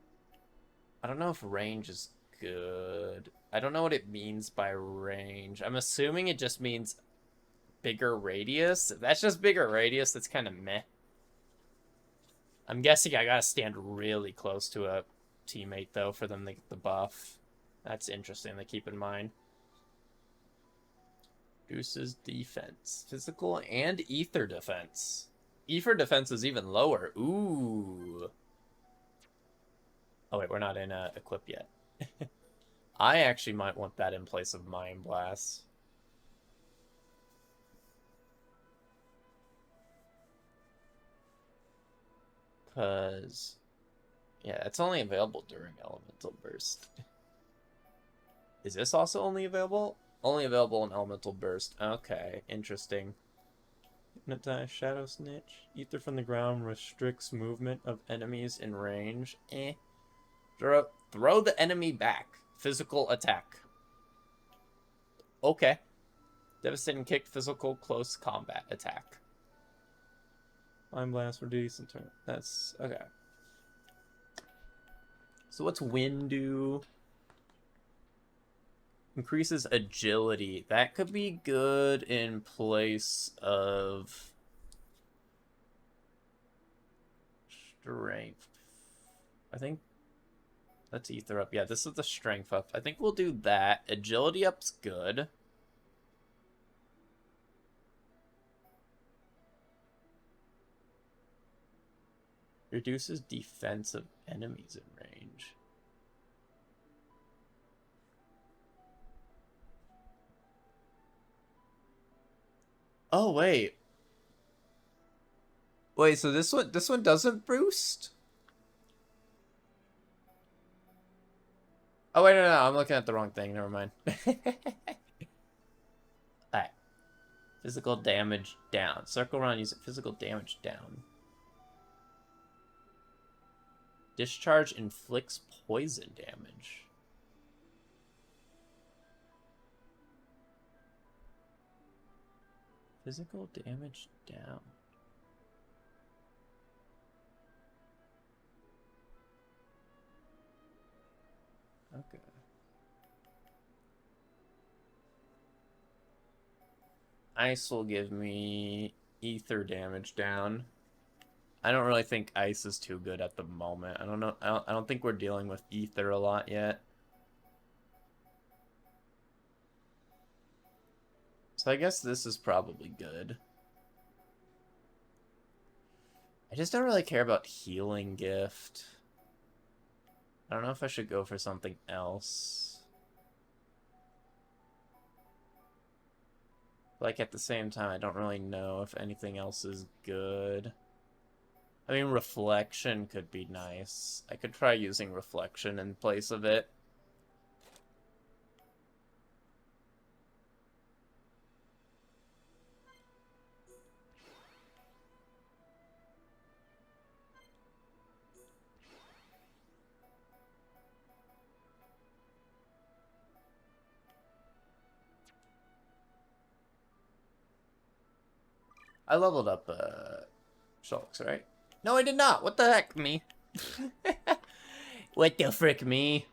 Speaker 1: don't know if range is good. I don't know what it means by range. I'm assuming it just means bigger radius. If that's just bigger radius, that's kind of meh. I'm guessing I gotta stand really close to a teammate, though, for them to get the buff. That's interesting to keep in mind. Reduces defense. Physical and ether defense. Ether defense is even lower. Ooh. Oh, wait, we're not in equip yet. I actually might want that in place of Mind Blast. Because, yeah, it's only available during Elemental Burst. Is this also only available? Only available in Elemental Burst. Okay, interesting.
Speaker 5: Hypnotize, Shadow Snitch. Ether from the ground restricts movement of enemies
Speaker 1: In range. Throw the enemy back. Physical attack. Okay. Devastating kick, physical close combat attack.
Speaker 5: Mind Blast for decent turn. That's okay.
Speaker 1: So what's Wind do? Increases agility. That could be good in place of strength. I think that's ether up. Yeah, this is the strength up. I think we'll do that. Agility up's good. Reduces defense of enemies in range. Oh, wait. Wait, so this one doesn't boost? Oh, wait, no, I'm looking at the wrong thing. Never mind. Alright. Physical damage down. Circle around using physical damage down. Discharge inflicts poison damage. Physical damage down. Okay. Ice will give me ether damage down. I don't really think ice is too good at the moment. I don't know. I don't think we're dealing with ether a lot yet. So I guess this is probably good. I just don't really care about healing gift. I don't know if I should go for something else. Like, at the same time, I don't really know if anything else is good. I mean, reflection could be nice. I could try using reflection in place of it. I leveled up, Shulks, right? No, I did not. What the heck, me? What the frick, me?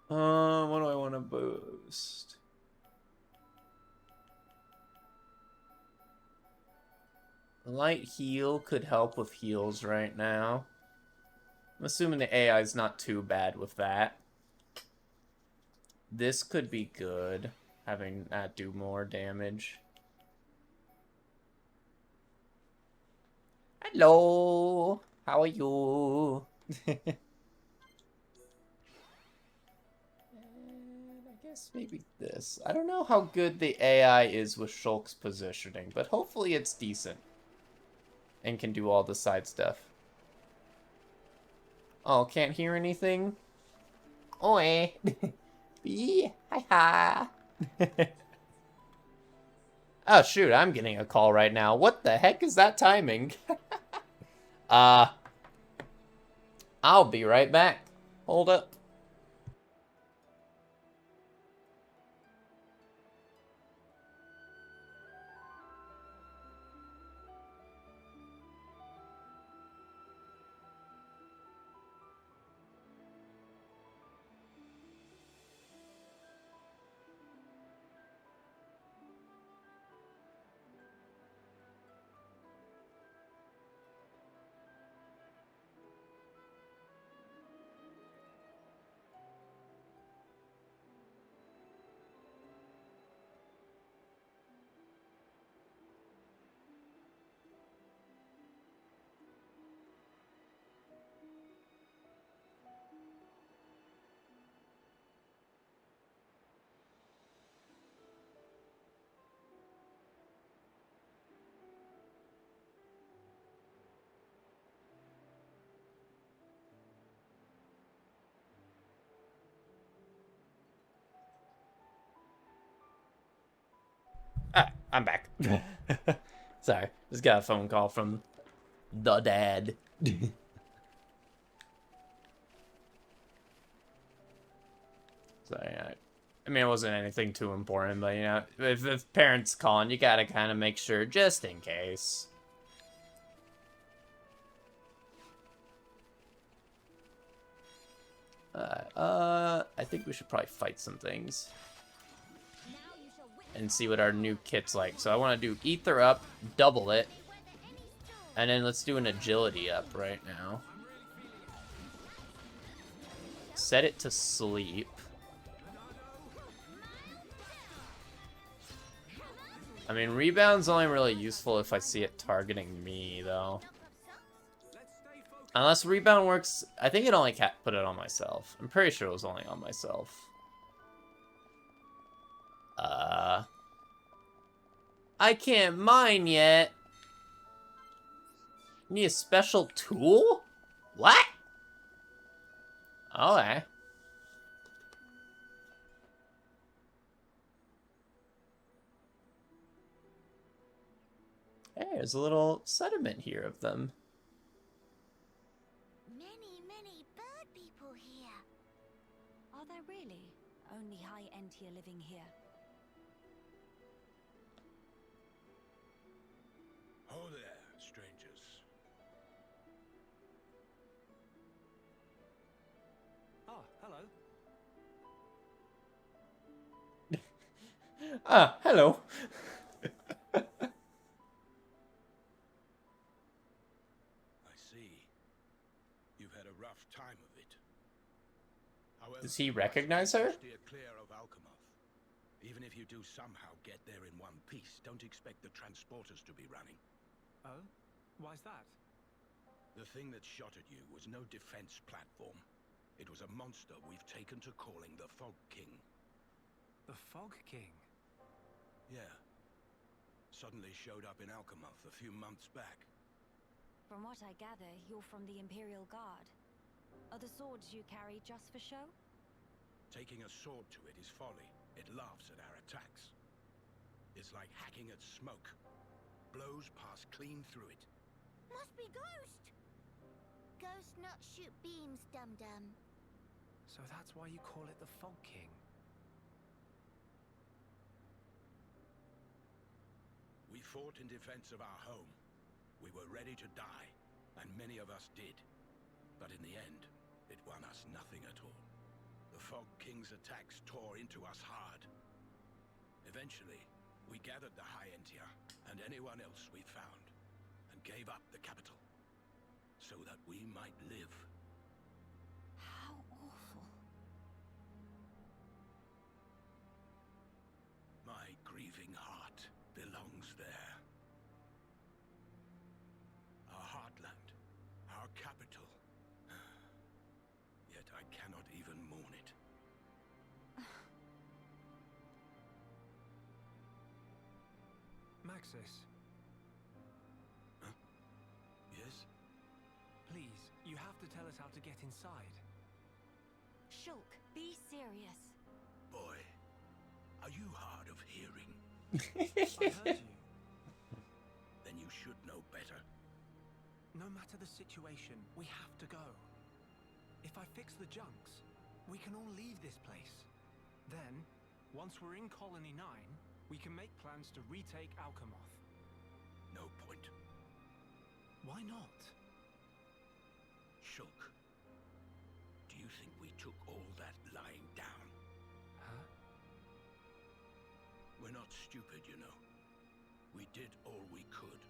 Speaker 1: What do I want to boost? Light heal could help with heals right now. I'm assuming the AI is not too bad with that. This could be good, having that do more damage. Hello, how are you? And I guess maybe this. I don't know how good the AI is with Shulk's positioning, but hopefully it's decent. And can do all the side stuff. Oh, can't hear anything? Oi. Bee. Hi ha. Oh, shoot, I'm getting a call right now. What the heck is that timing? I'll be right back. Hold up. Ah, I'm back. Sorry, just got a phone call from the dad. Sorry, I mean, it wasn't anything too important, but, you know, if parents calling, you gotta kind of make sure, just in case. I think we should probably fight some things. And see what our new kit's like. So I want to do ether up, double it. And then let's do an agility up right now. Set it to sleep. I mean, rebound's only really useful if I see it targeting me, though. Unless rebound works, I think it only put it on myself. I'm pretty sure it was only on myself. I can't mine yet. Need a special tool? What? Okay. Hey, there's a little sediment here of them.
Speaker 4: Many bird people here.
Speaker 3: Are there really only high Entier living here?
Speaker 2: Oh there, strangers.
Speaker 6: Ah, hello.
Speaker 1: Ah, hello.
Speaker 2: I see. You've had a rough time of it. However,
Speaker 1: Does he recognize her?
Speaker 2: steer clear of Alcamoth. Even if you do somehow get there in one piece, don't expect the transporters to be running.
Speaker 6: Oh? Why's that?
Speaker 2: The thing that shot at you was no defense platform. It was a monster we've taken to calling the Fog King.
Speaker 6: The Fog King?
Speaker 2: Yeah. Suddenly showed up in Alcamoth a few months back.
Speaker 3: From what I gather, you're from the Imperial Guard. Are the swords you carry just for show?
Speaker 2: Taking a sword to it is folly. It laughs at our attacks. It's like hacking at smoke. Blows pass clean through it.
Speaker 4: Must be Ghost. Ghost not shoot beams, dum-dum.
Speaker 6: So that's why you call it the Fog King?
Speaker 2: We fought in defense of our home. We were ready to die, and many of us did. But in the end, it won us nothing at all. The Fog King's attacks tore into us hard. Eventually, we gathered the High Entier and anyone else we found, and gave up the capital, so that we might live.
Speaker 3: How awful.
Speaker 2: My grieving heart belongs there. Our heartland, our capital. Yet I cannot even mourn it.
Speaker 6: Maxis,
Speaker 2: Huh? Yes?
Speaker 6: please, you have to tell us how to get inside.
Speaker 3: Shulk, be serious.
Speaker 2: Boy, are you hard of hearing?
Speaker 6: I heard you.
Speaker 2: Then you should know better.
Speaker 6: No matter the situation, we have to go. If I fix the junks, we can all leave this place. Then, once we're in Colony 9, we can make plans to retake Alcamoth.
Speaker 2: No point.
Speaker 6: Why not?
Speaker 2: Shulk, do you think we took all that lying down?
Speaker 6: Huh?
Speaker 2: We're not stupid, you know. We did all we could.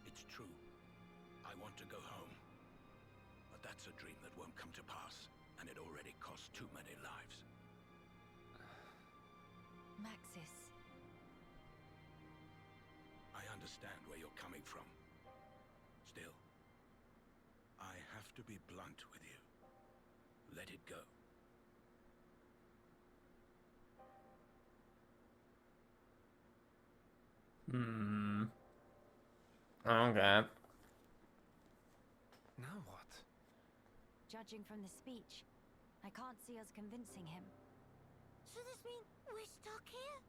Speaker 2: It's true. I want to go home. But that's a dream that won't come to pass, and it already cost too many lives.
Speaker 3: Maxis.
Speaker 2: I understand where you're coming from. Still, I have to be blunt with you. Let it go.
Speaker 1: Okay.
Speaker 6: Now what?
Speaker 3: Judging from the speech, I can't see us convincing him.
Speaker 4: So this means we're stuck here?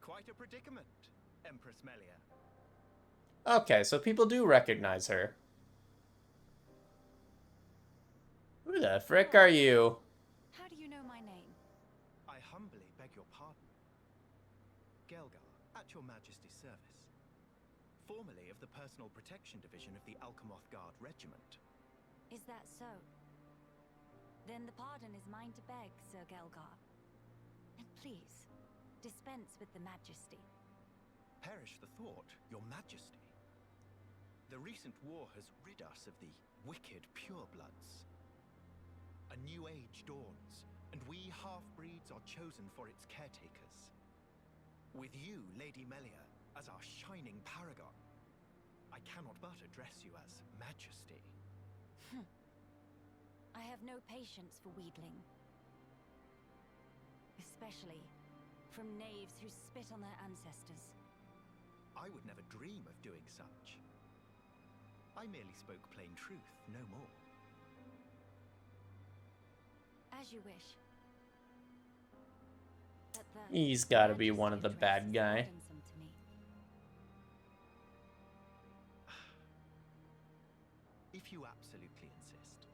Speaker 7: Quite a predicament, Empress Melia.
Speaker 1: Okay, so people do recognize her. Who the frick are you?
Speaker 3: How do you know my name?
Speaker 7: I humbly beg your pardon. Gelgar, at your Majesty's service. Formerly of the Personal Protection Division of the Alcamoth Guard Regiment.
Speaker 3: Is that so? Then the pardon is mine to beg, Sir Gelgar. And please, dispense with the Majesty.
Speaker 7: Perish the thought, your Majesty. The recent war has rid us of the wicked purebloods. A new age dawns, and we half-breeds are chosen for its caretakers. With you, Lady Melia, as our shining paragon, I cannot but address you as Majesty.
Speaker 3: I have no patience for wheedling. Especially from knaves who spit on their ancestors.
Speaker 7: I would never dream of doing such. I merely spoke plain truth, no more.
Speaker 3: As you wish. But the
Speaker 1: He's got to be
Speaker 3: Majesty
Speaker 1: one of the
Speaker 3: address
Speaker 1: bad
Speaker 3: is
Speaker 1: guy.
Speaker 3: burdensome to me.
Speaker 7: If you absolutely insist.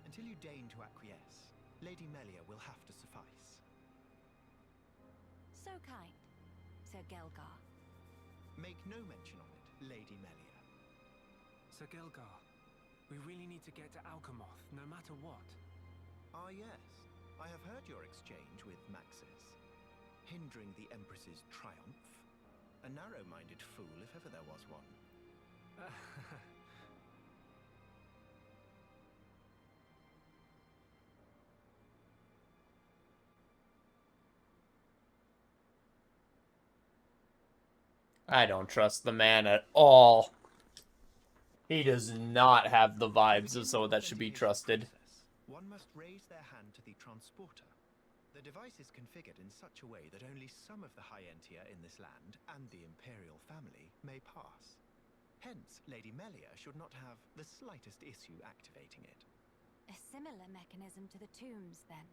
Speaker 7: Until you deign to acquiesce, Lady Melia will have to suffice.
Speaker 3: So kind, Sir Gelgar.
Speaker 7: Make no mention of it, Lady Melia.
Speaker 6: Sir Gelgar, we really need to get to Alcamoth, no matter what.
Speaker 7: Ah, yes. I have heard your exchange with Maxis. Hindering the Empress's triumph. A narrow-minded fool, if ever there was one.
Speaker 1: I don't trust the man at all. He does not have the vibes of someone that should be trusted.
Speaker 7: One must raise their hand to the transporter. The device is configured in such a way that only some of the High-Entia in this land and the Imperial family may pass. Hence, Lady Melia should not have the slightest issue activating it.
Speaker 3: A similar mechanism to the tombs, then.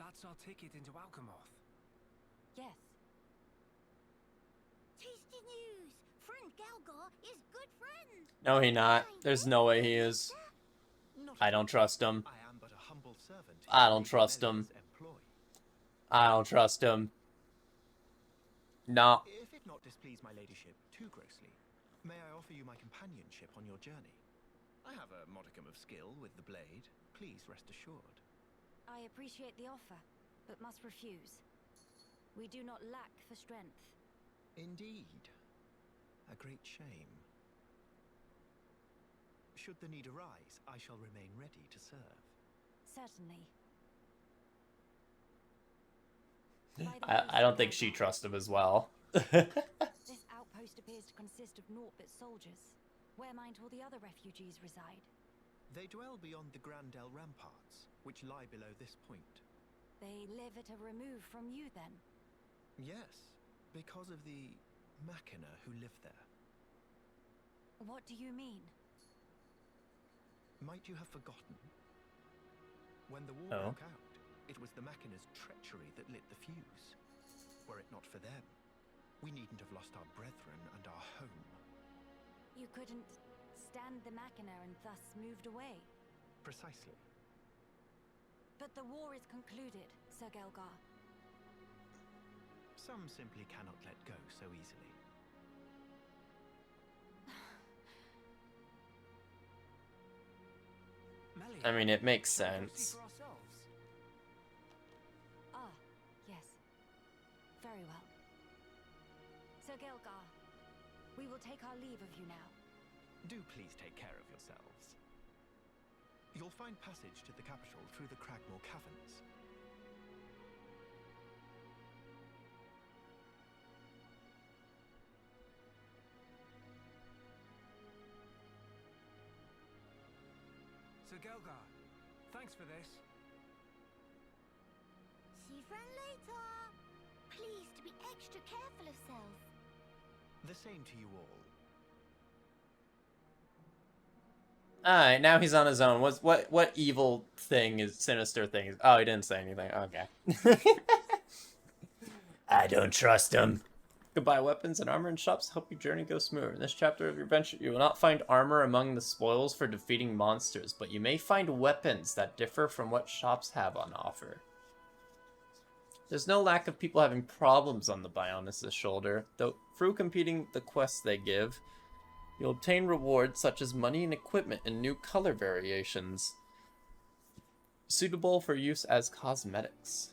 Speaker 6: That's our ticket into Alcamoth.
Speaker 3: Yes.
Speaker 4: Tasty news! Friend Gelgar is good friend!
Speaker 1: No, he not. There's no way he is.
Speaker 7: Not
Speaker 1: I don't trust him.
Speaker 7: I am but a humble servant.
Speaker 1: I
Speaker 7: in
Speaker 1: don't
Speaker 7: Lady
Speaker 1: trust him.
Speaker 7: Melia's employ.
Speaker 1: I don't trust him. No.
Speaker 7: If it not displease my ladyship too grossly, may I offer you my companionship on your journey? I have a modicum of skill with the blade. Please rest assured.
Speaker 3: I appreciate the offer, but must refuse. We do not lack for strength.
Speaker 7: Indeed. A great shame. Should the need arise, I shall remain ready to serve.
Speaker 3: Certainly.
Speaker 1: I don't think she trusts him as well.
Speaker 3: This outpost appears to consist of naught but soldiers. Where might all the other refugees reside?
Speaker 7: They dwell beyond the Grandel ramparts, which lie below this point.
Speaker 3: They live at a remove from you, then?
Speaker 7: Yes, because of the Machina who live there.
Speaker 3: What do you mean?
Speaker 7: Might you have forgotten? When the war
Speaker 1: Oh.
Speaker 7: broke out, it was the Machina's treachery that lit the fuse. Were it not for them, we needn't have lost our brethren and our home.
Speaker 3: You couldn't stand the Machina and thus moved away.
Speaker 7: Precisely.
Speaker 3: But the war is concluded, Sir Gelgar.
Speaker 7: Some simply cannot let go so easily.
Speaker 6: Melia,
Speaker 1: I mean, it makes
Speaker 6: shall we go see
Speaker 1: sense.
Speaker 6: for ourselves?
Speaker 3: Ah, yes. Very well. Sir Gelgar, we will take our leave of you now.
Speaker 7: Do please take care of yourselves. You'll find passage to the capital through the Cragmore Caverns.
Speaker 6: Sir Gelgar, thanks for this.
Speaker 4: See you friend later! Please to be extra careful of self.
Speaker 7: The same to you all.
Speaker 1: Alright, now he's on his own. What evil thing is sinister thing is oh, he didn't say anything. Okay. I don't trust him. Goodbye, weapons and armor in shops. Help your journey go smooth. In this chapter of your adventure, you will not find armor among the spoils for defeating monsters, but you may find weapons that differ from what shops have on offer. There's no lack of people having problems on the Bionis' shoulder, though through completing the quests they give, you'll obtain rewards such as money and equipment in new color variations, suitable for use as cosmetics.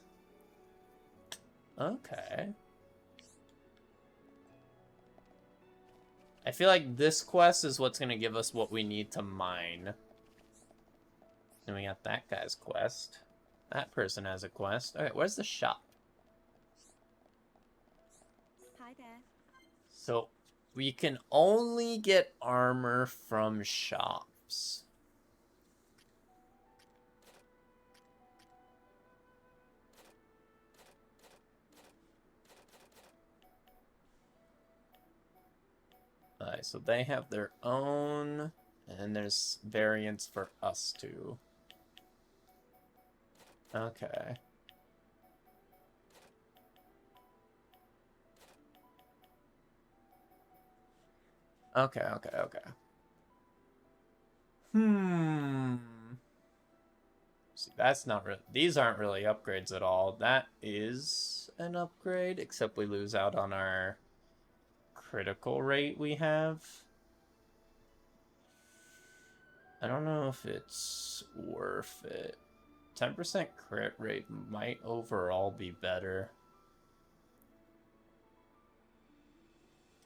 Speaker 1: Okay. I feel like this quest is what's going to give us what we need to mine. Then we got that guy's quest. That person has a quest. Okay, where's the shop?
Speaker 3: Hi there.
Speaker 1: So, we can only get armor from shops. Alright, so they have their own, and there's variants for us too. Okay. Okay. See, that's not really... These aren't really upgrades at all. That is an upgrade, except we lose out on our critical rate we have. I don't know if it's worth it. 10% crit rate might overall be better.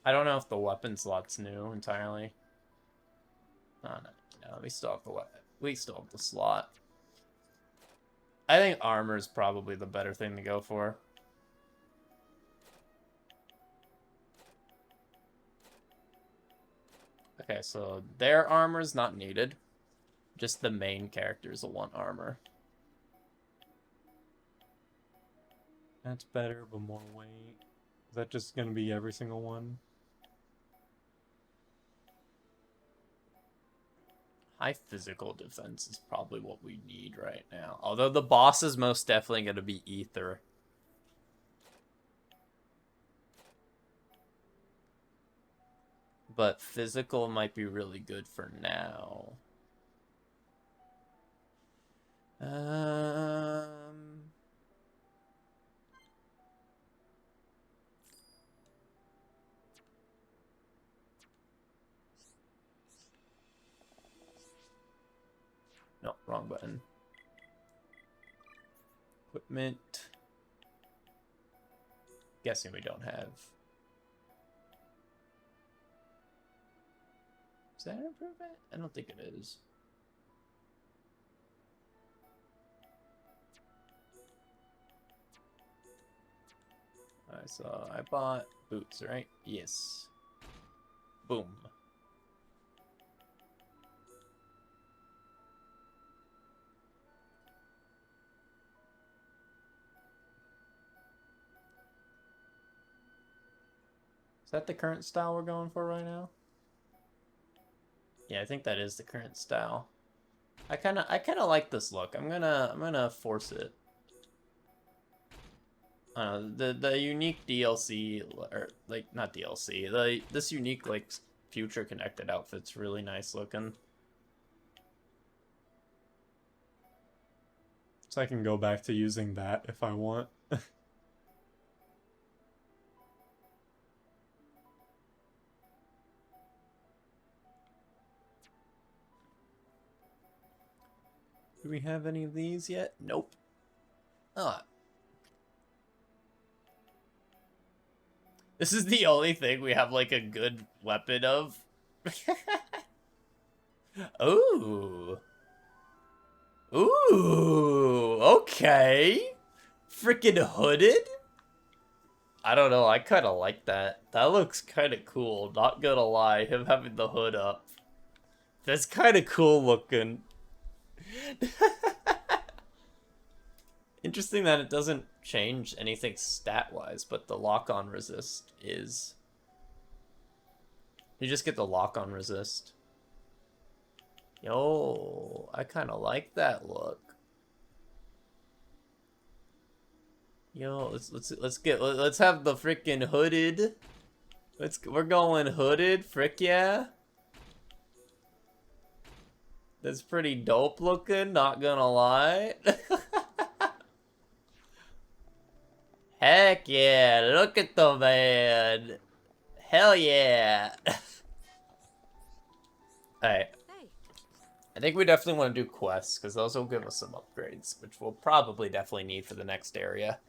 Speaker 1: I don't know if the weapon slot's new entirely. Oh, no, we still have the weapon. We still have the slot. I think armor is probably the better thing to go for. Okay, so their armor is not needed. Just the main characters will want armor.
Speaker 5: That's better, but more weight. Is that just gonna be every single one?
Speaker 1: High physical defense is probably what we need right now. Although the boss is most definitely going to be Ether. But physical might be really good for now. No, wrong button. Equipment. Guessing we don't have. Is that an improvement? I don't think it is. Alright, so I bought boots, right? Yes. Boom. Is that the current style we're going for right now? Yeah, I think that is the current style. I kind of like this look. I'm gonna force it. The unique DLC, or like not DLC, this unique like future connected outfit's really nice looking.
Speaker 5: So I can go back to using that if I want.
Speaker 1: Do we have any of these yet? Nope. Ah. This is the only thing we have like a good weapon of. Ooh. Ooh. Okay. Freaking hooded? I don't know. I kind of like that. That looks kind of cool. Not gonna lie. Him having the hood up. That's kind of cool looking. Interesting that it doesn't change anything stat-wise, but the lock-on resist is. You just get the lock-on resist. Yo, I kind of like that look. Yo, let's have the freaking hooded. We're going hooded, frick yeah. That's pretty dope looking, not gonna lie. Heck yeah, look at the man. Hell yeah. Alright. I think we definitely want to do quests, because those will give us some upgrades, which we'll probably definitely need for the next area.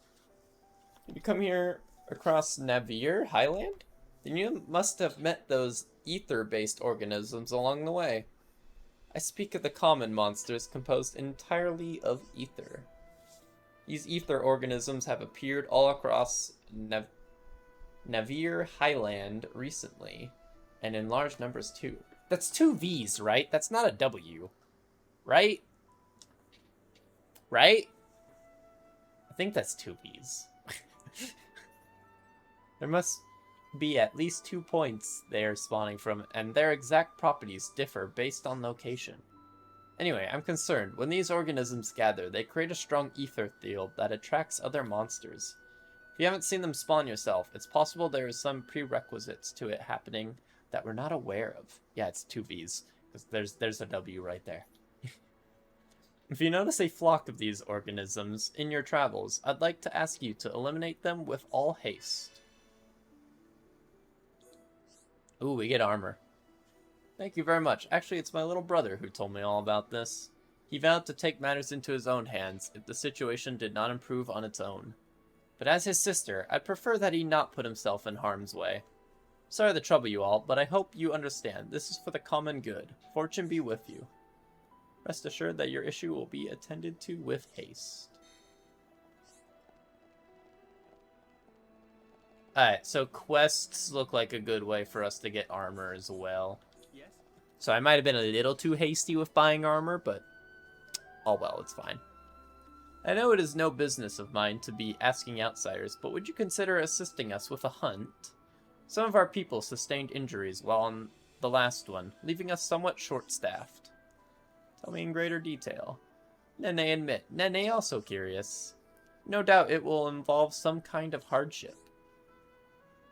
Speaker 1: Did you come here across Navir Highland? Then you must have met those ether-based organisms along the way. I speak of the common monsters composed entirely of ether. These ether organisms have appeared all across Navir Highland recently, and in large numbers too. That's 2 V's, right? That's not a W. Right? Right? I think that's 2 V's. There must... be at least 2 points they are spawning from, and their exact properties differ based on location. Anyway, I'm concerned. When these organisms gather, they create a strong ether field that attracts other monsters. If you haven't seen them spawn yourself, it's possible there is some prerequisites to it happening that we're not aware of. Yeah, it's 2 V's, because there's a W right there. If you notice a flock of these organisms in your travels, I'd like to ask you to eliminate them with all haste. Ooh, we get armor. Thank you very much. Actually, it's my little brother who told me all about this. He vowed to take matters into his own hands if the situation did not improve on its own. But as his sister, I'd prefer that he not put himself in harm's way. Sorry to trouble you all, but I hope you understand. This is for the common good. Fortune be with you. Rest assured that your issue will be attended to with haste. Alright, so quests look like a good way for us to get armor as well.
Speaker 6: Yes?
Speaker 1: So I might have been a little too hasty with buying armor, but oh well, it's fine. I know it is no business of mine to be asking outsiders, but would you consider assisting us with a hunt? Some of our people sustained injuries while on the last one, leaving us somewhat short-staffed. Tell me in greater detail. Nene admit, Nene also curious. No doubt it will involve some kind of hardship.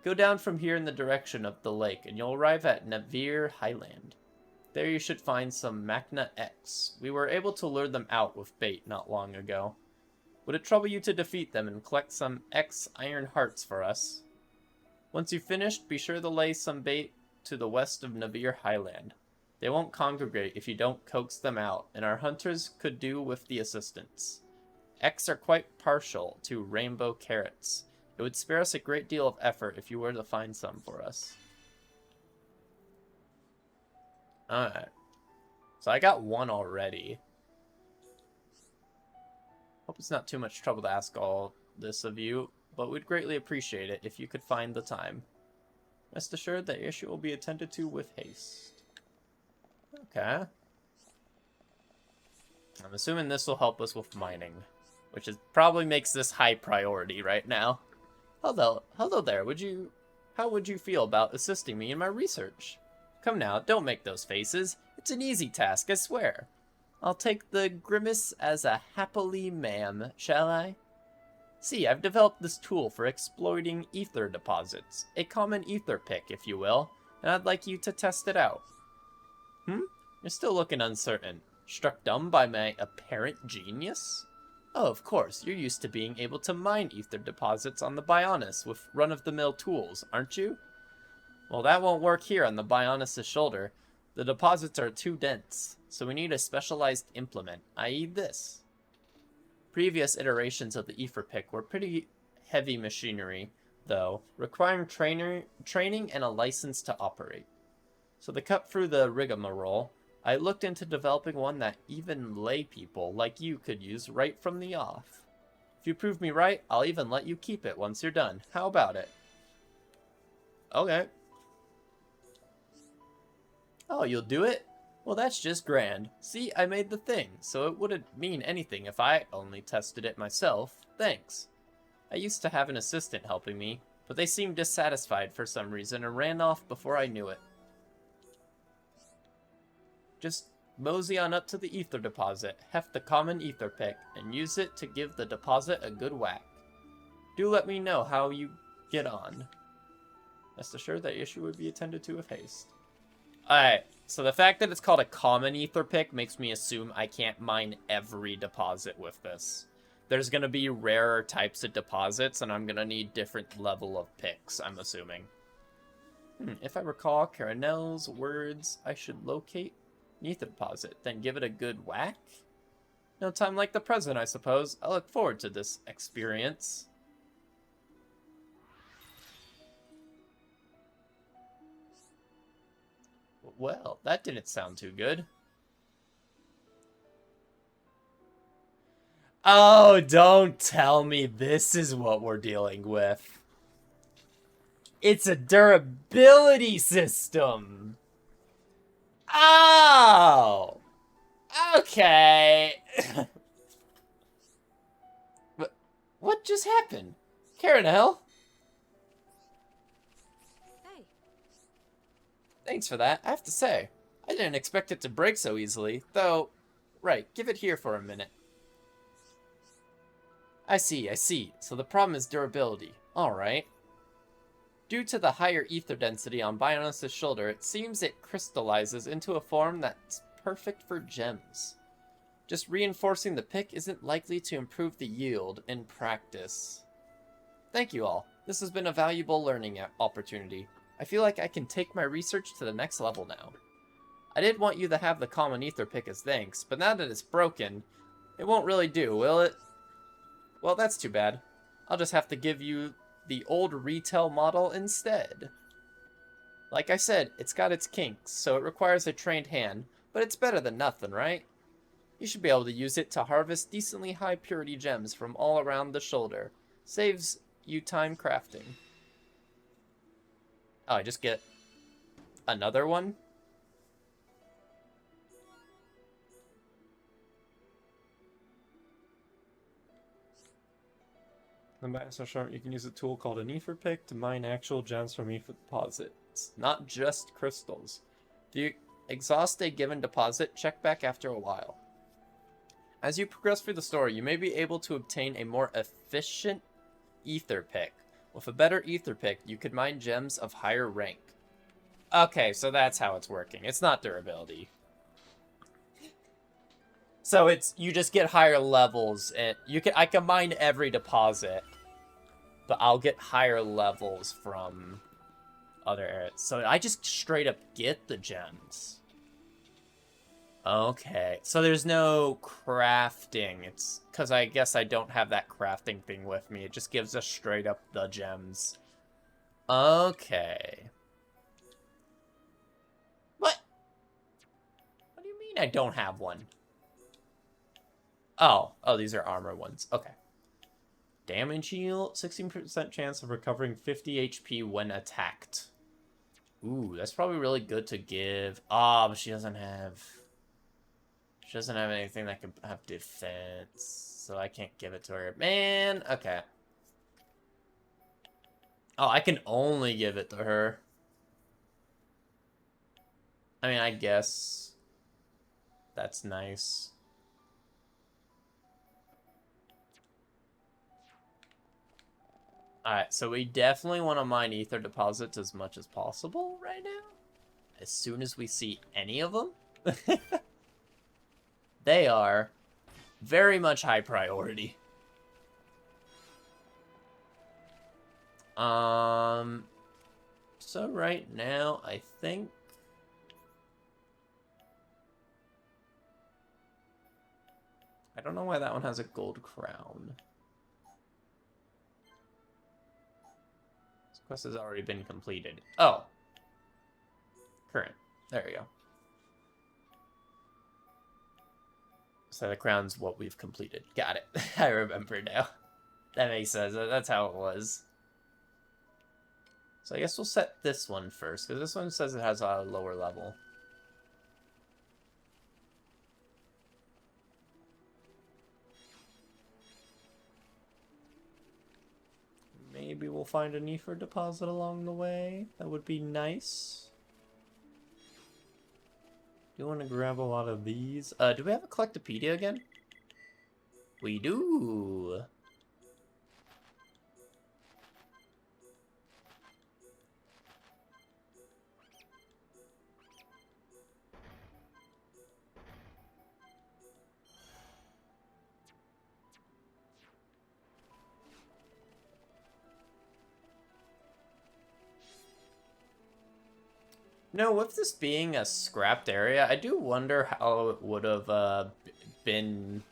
Speaker 1: Go down from here in the direction of the lake, and you'll arrive at Navir Highland. There you should find some Machna X. We were able to lure them out with bait not long ago. Would it trouble you to defeat them and collect some X iron hearts for us? Once you've finished, be sure to lay some bait to the west of Navir Highland. They won't congregate if you don't coax them out, and our hunters could do with the assistance. X are quite partial to rainbow carrots. It would spare us a great deal of effort if you were to find some for us. Alright. So I got one already. Hope it's not too much trouble to ask all this of you, but we'd greatly appreciate it if you could find the time. Rest assured that your issue will be attended to with haste. Okay. I'm assuming this will help us with mining, which probably makes this high priority right now. Hello there. How would you feel about assisting me in my research? Come now, don't make those faces. It's an easy task, I swear. I'll take the grimace as a happily ma'am, shall I? See, I've developed this tool for exploiting ether deposits. A common ether pick, if you will, and I'd like you to test it out. You're still looking uncertain. Struck dumb by my apparent genius? Oh, of course, you're used to being able to mine ether deposits on the Bionis with run-of-the-mill tools, aren't you? Well, that won't work here on the Bionis' shoulder. The deposits are too dense, so we need a specialized implement, i.e. this. Previous iterations of the ether pick were pretty heavy machinery, though, requiring training and a license to operate. So to cut through the rigmarole, I looked into developing one that even lay people like you could use right from the off. If you prove me right, I'll even let you keep it once you're done. How about it? Okay. Oh, you'll do it? Well, that's just grand. See, I made the thing, so it wouldn't mean anything if I only tested it myself. Thanks. I used to have an assistant helping me, but they seemed dissatisfied for some reason and ran off before I knew it. Just mosey on up to the ether deposit, heft the common ether pick, and use it to give the deposit a good whack. Do let me know how you get on. Rest assured that issue would be attended to with haste. Alright, so the fact that it's called a common ether pick makes me assume I can't mine every deposit with this. There's going to be rarer types of deposits, and I'm going to need different level of picks, I'm assuming. If I recall Caranel's words, I should locate an ether deposit, then give it a good whack? No time like the present, I suppose. I look forward to this experience. Well, that didn't sound too good. Oh, don't tell me this is what we're dealing with. It's a durability system. Oh! Okay. What just happened? Caranel? Thanks for that. I have to say, I didn't expect it to break so easily, though. Right, give it here for a minute. I see. So the problem is durability. Alright. Due to the higher ether density on Bionis' shoulder, it seems it crystallizes into a form that's perfect for gems. Just reinforcing the pick isn't likely to improve the yield in practice. Thank you all. This has been a valuable learning opportunity. I feel like I can take my research to the next level now. I did want you to have the common ether pick as thanks, but now that it's broken, it won't really do, will it? Well, that's too bad. I'll just have to give you the old retail model instead. Like I said, it's got its kinks, so it requires a trained hand, but it's better than nothing, right? You should be able to use it to harvest decently high purity gems from all around the shoulder. Saves you time crafting. Oh, I just get another one?
Speaker 5: The Master Sharp, you can use a tool called an ether pick to mine actual gems from ether deposits,
Speaker 1: not just crystals. If you exhaust a given deposit, check back after a while. As you progress through the story, you may be able to obtain a more efficient ether pick. With a better ether pick, you could mine gems of higher rank. Okay, so that's how it's working. It's not durability. So it's you just get higher levels, and I can mine every deposit, but I'll get higher levels from other areas. So I just straight up get the gems. Okay, so there's no crafting. It's because I guess I don't have that crafting thing with me. It just gives us straight up the gems. Okay. What? What do you mean I don't have one? Oh, these are armor ones. Okay. Damage heal, 16% chance of recovering 50 HP when attacked. Ooh, that's probably really good to give. Ah, but she doesn't have anything that can have defense, so I can't give it to her. Man, okay. Oh, I can only give it to her. I mean, I guess that's nice. Alright, so we definitely want to mine ether deposits as much as possible right now. As soon as we see any of them. They are very much high priority. So right now, I think I don't know why that one has a gold crown. This quest has already been completed. Oh. Current. There we go. So the crown's what we've completed. Got it. I remember now. That makes sense. That's how it was. So I guess we'll set this one first, because this one says it has a lower level. Maybe we'll find a Nefer deposit along the way. That would be nice. Do you want to grab a lot of these? Do we have a Collectopedia again? We do. No, with this being a scrapped area, I do wonder how it would have been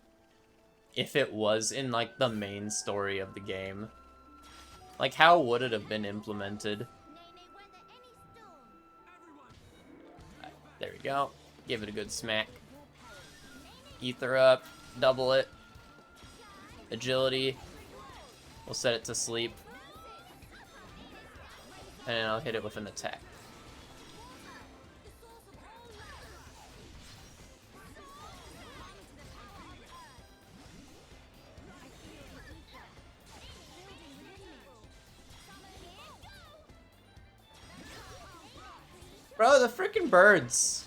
Speaker 1: if it was in, like, the main story of the game. Like, how would it have been implemented? Right, there we go. Give it a good smack. Ether up. Double it. Agility. We'll set it to sleep. And then I'll hit it with an attack. Bro, the freaking birds.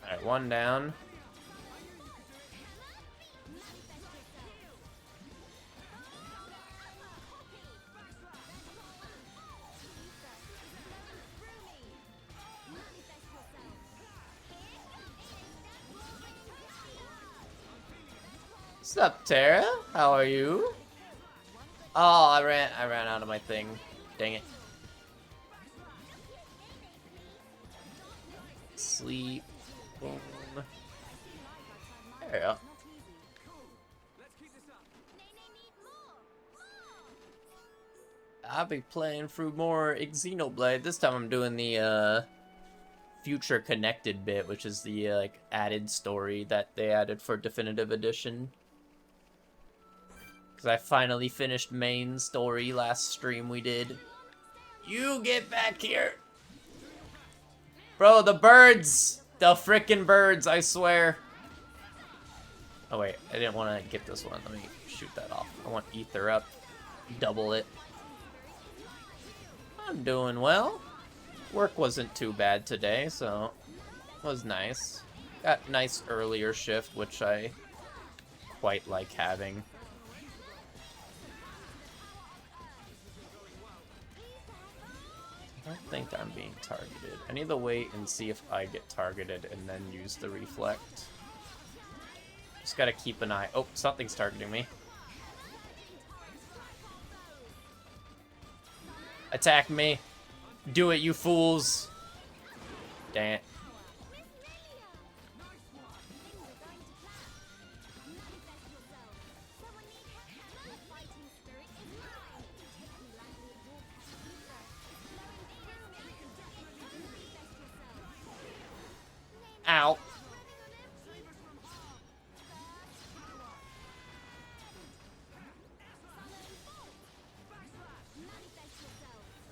Speaker 1: Alright, one down. What's up, Tara? How are you? Oh, I ran out of my thing. Dang it. Sleep. Boom. There we go. I'll be playing through more Xenoblade. This time I'm doing the future connected bit, which is the like added story that they added for Definitive Edition. Because I finally finished main story last stream we did. You get back here! Bro, the birds! The frickin' birds, I swear. Oh wait, I didn't want to get this one. Let me shoot that off. I want ether up. Double it. I'm doing well. Work wasn't too bad today, so it was nice. Got nice earlier shift, which I quite like having. I don't think I'm being targeted. I need to wait and see if I get targeted and then use the reflect. Just gotta keep an eye. Oh, something's targeting me. Attack me. Do it, you fools. Dang it. Ow.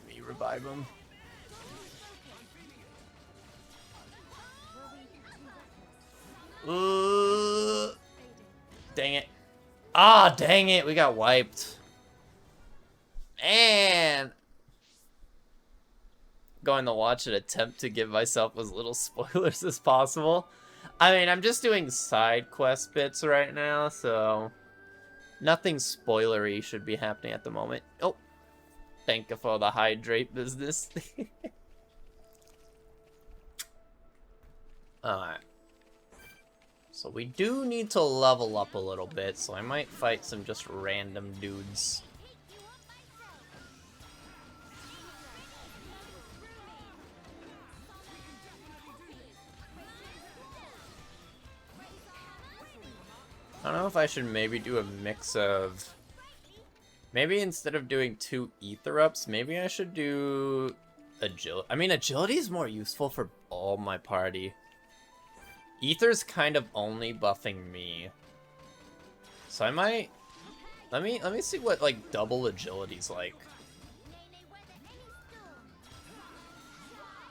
Speaker 1: Let me revive him. Dang it. Ah, dang it. We got wiped. And going to watch an attempt to give myself as little spoilers as possible. I mean, I'm just doing side quest bits right now, so nothing spoilery should be happening at the moment. Oh, thank you for the hydrate business. Alright. So we do need to level up a little bit, so I might fight some just random dudes. I don't know if I should maybe do a mix of... Maybe instead of doing 2 ether ups, maybe I should do agility. I mean, agility is more useful for all my party. Ether's kind of only buffing me. So I might... Let me see what, like, double agility's like.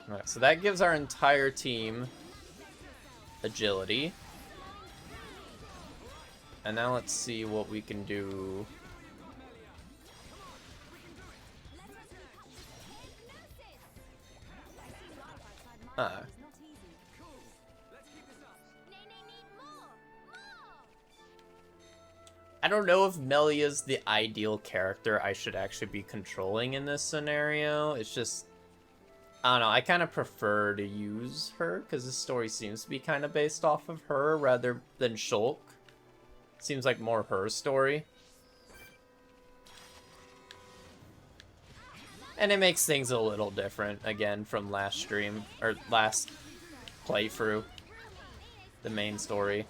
Speaker 1: Alright, so that gives our entire team agility. And now let's see what we can do. I don't know if Melia's the ideal character I should actually be controlling in this scenario. It's just, I don't know, I kind of prefer to use her because this story seems to be kind of based off of her rather than Shulk. Seems like more her story. And it makes things a little different, again, from last stream, or last playthrough. The main story.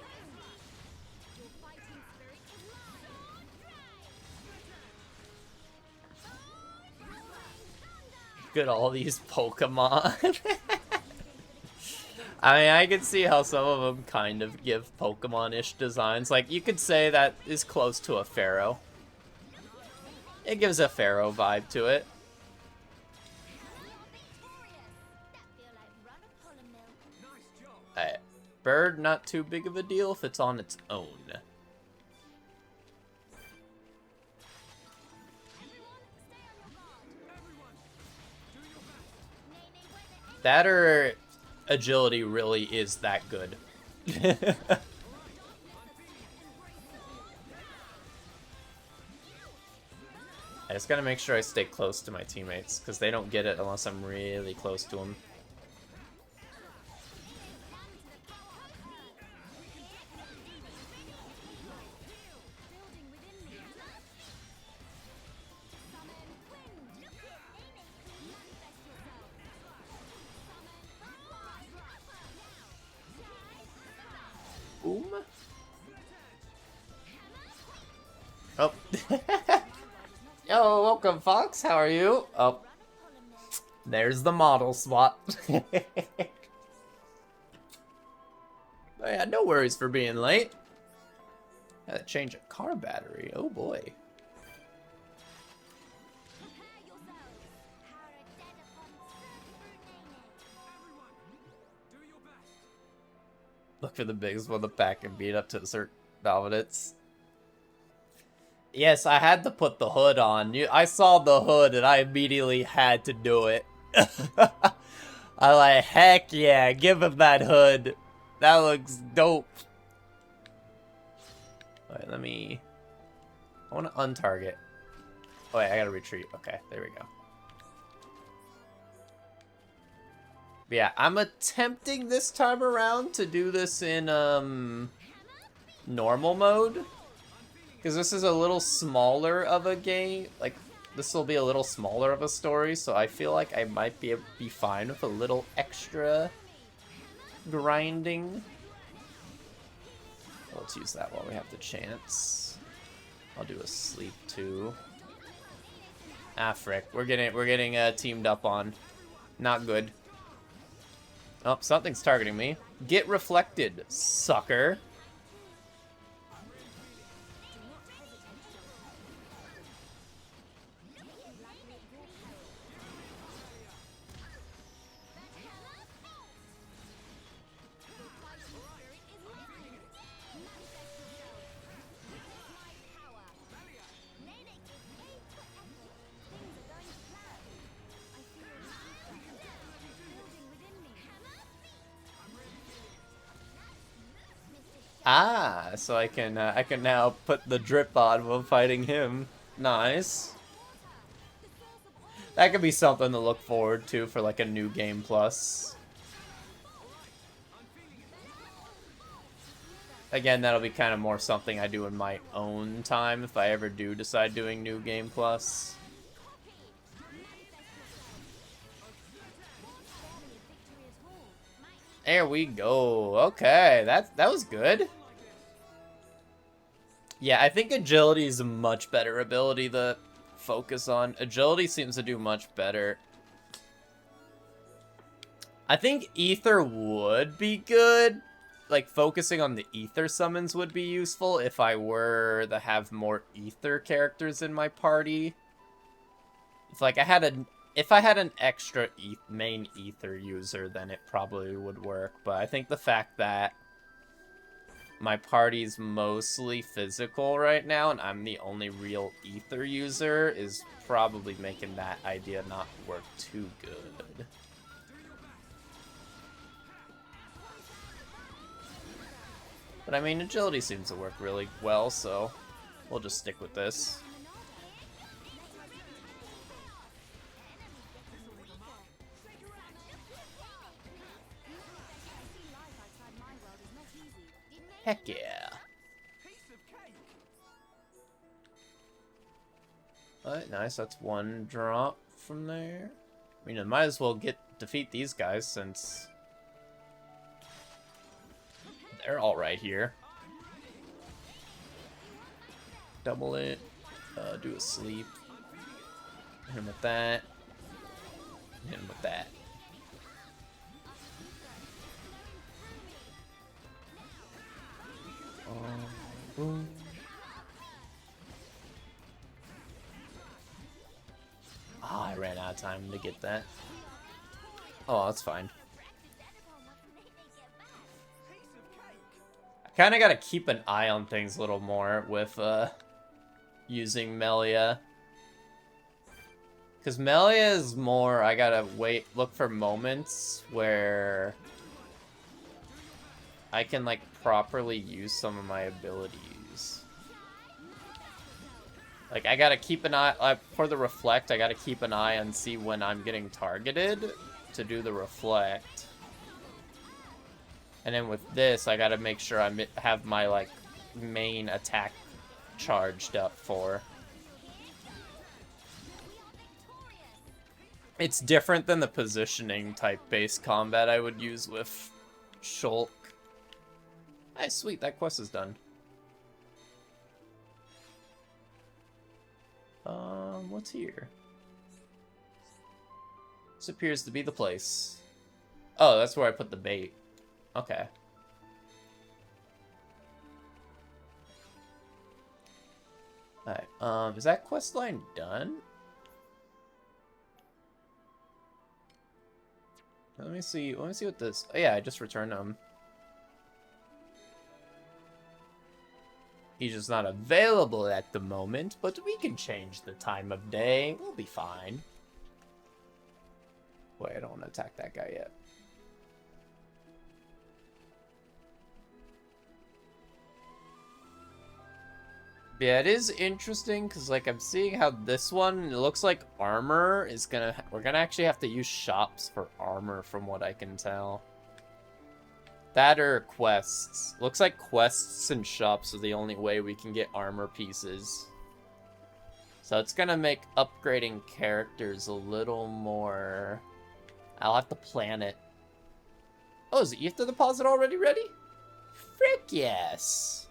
Speaker 1: Look at all these Pokemon. I mean, I can see how some of them kind of give Pokemon-ish designs. Like, you could say that is close to a Pharaoh. It gives a Pharaoh vibe to it. Alright. bird, not too big of a deal if it's on its own. That or agility really is that good. I just gotta make sure I stay close to my teammates, because they don't get it unless I'm really close to them. Boom. Oh. Yo, welcome, Fox. How are you? Oh. There's the model swap. Oh, yeah, no worries for being late. Gotta change a car battery. Oh, boy. Look for the biggest one of the pack and beat up to certain dominance. Yes, I had to put the hood on. I saw the hood and I immediately had to do it. I like, heck yeah, give him that hood. That looks dope. Alright, let me... I want to untarget. Oh, wait, I gotta retreat. Okay, there we go. But yeah, I'm attempting this time around to do this in, normal mode. Because this is a little smaller of a game. Like, this will be a little smaller of a story, so I feel like I might be fine with a little extra grinding. Let's use that while we have the chance. I'll do a sleep too. Ah, frick. We're getting teamed up on. Not good. Oh, something's targeting me. Get reflected, sucker. Ah, so I can now put the drip on while fighting him. Nice. That could be something to look forward to for like a new game plus. Again, that'll be kind of more something I do in my own time if I ever do decide doing new game plus. There we go. Okay, that was good. Yeah, I think agility is a much better ability to focus on. Agility seems to do much better. I think Ether would be good. Like, focusing on the Ether summons would be useful if I were to have more Ether characters in my party. If, like, if I had an extra main Ether user, then it probably would work. But I think the fact that my party's mostly physical right now, and I'm the only real Ether user, is probably making that idea not work too good. But I mean, agility seems to work really well, so we'll just stick with this. Heck yeah. Alright, nice. That's one drop from there. I mean, I might as well defeat these guys since they're all right here. Double it. Do a sleep. Hit him with that. Hit him with that. Boom. Ah, I ran out of time to get that. Oh, that's fine. Kind of got to keep an eye on things a little more with using Melia. Because Melia is more, I gotta look for moments where I can, like, properly use some of my abilities. Like, I gotta keep an eye, for the reflect, I gotta keep an eye and see when I'm getting targeted to do the reflect. And then with this, I gotta make sure I have my, like, main attack charged up for. It's different than the positioning type based combat I would use with Shulk. Hey, sweet, that quest is done. What's here? This appears to be the place. Oh, that's where I put the bait. Okay. Alright, is that quest line done? Let me see what this... Oh, yeah, I just returned him. He's just not available at the moment, but we can change the time of day. We'll be fine. Wait, I don't want to attack that guy yet. Yeah, it is interesting because, like, I'm seeing how this one, it looks like armor is gonna... We're gonna actually have to use shops for armor from what I can tell. That or quests. Looks like quests and shops are the only way we can get armor pieces. So it's gonna make upgrading characters a little more... I'll have to plan it. Oh, is the Ether deposit already ready? Frick yes!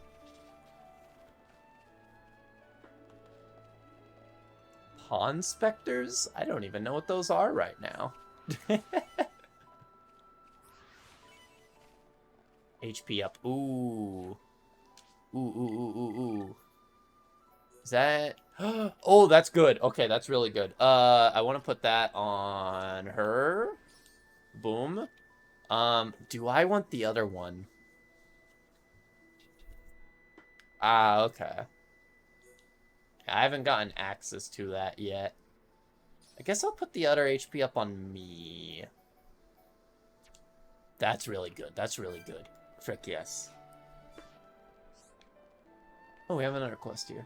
Speaker 1: Pawn Specters? I don't even know what those are right now. HP up. Ooh. Ooh. Is that... Oh, that's good. Okay, that's really good. I want to put that on her. Boom. Do I want the other one? Ah, okay. I haven't gotten access to that yet. I guess I'll put the other HP up on me. That's really good. That's really good. Frick yes. Oh, we have another quest here.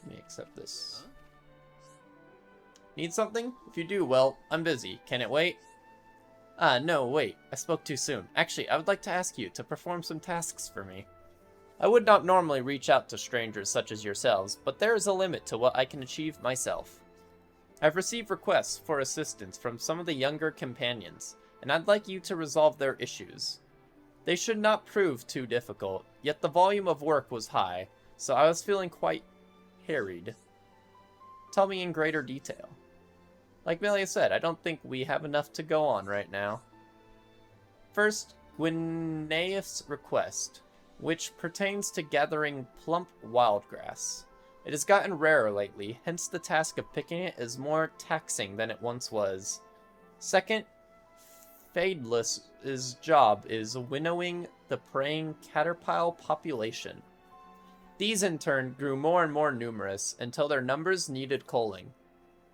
Speaker 1: Let me accept this. Need something? If you do, well, I'm busy. Can it wait? No, wait. I spoke too soon. Actually, I would like to ask you to perform some tasks for me. I would not normally reach out to strangers such as yourselves, but there is a limit to what I can achieve myself. I've received requests for assistance from some of the younger companions, and I'd like you to resolve their issues. They should not prove too difficult, yet the volume of work was high, so I was feeling quite harried. Tell me in greater detail. Like Melia said, I don't think we have enough to go on right now. First, Gwynneif's request, which pertains to gathering plump wildgrass. It has gotten rarer lately, hence the task of picking it is more taxing than it once was. Second, Fadeless's job is winnowing the preying caterpillar population. These in turn grew more and more numerous until their numbers needed culling.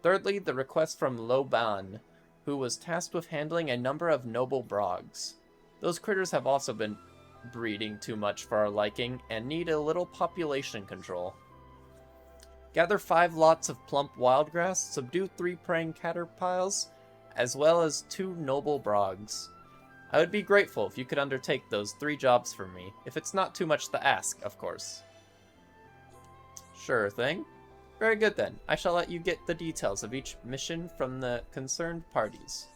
Speaker 1: Thirdly, the request from Loban, who was tasked with handling a number of noble brogs. Those critters have also been breeding too much for our liking and need a little population control. Gather 5 lots of plump wildgrass, subdue 3 preying caterpillars, as well as 2 noble brogs. I would be grateful if you could undertake those 3 jobs for me, if it's not too much to ask, of course. Sure thing. Very good then. I shall let you get the details of each mission from the concerned parties.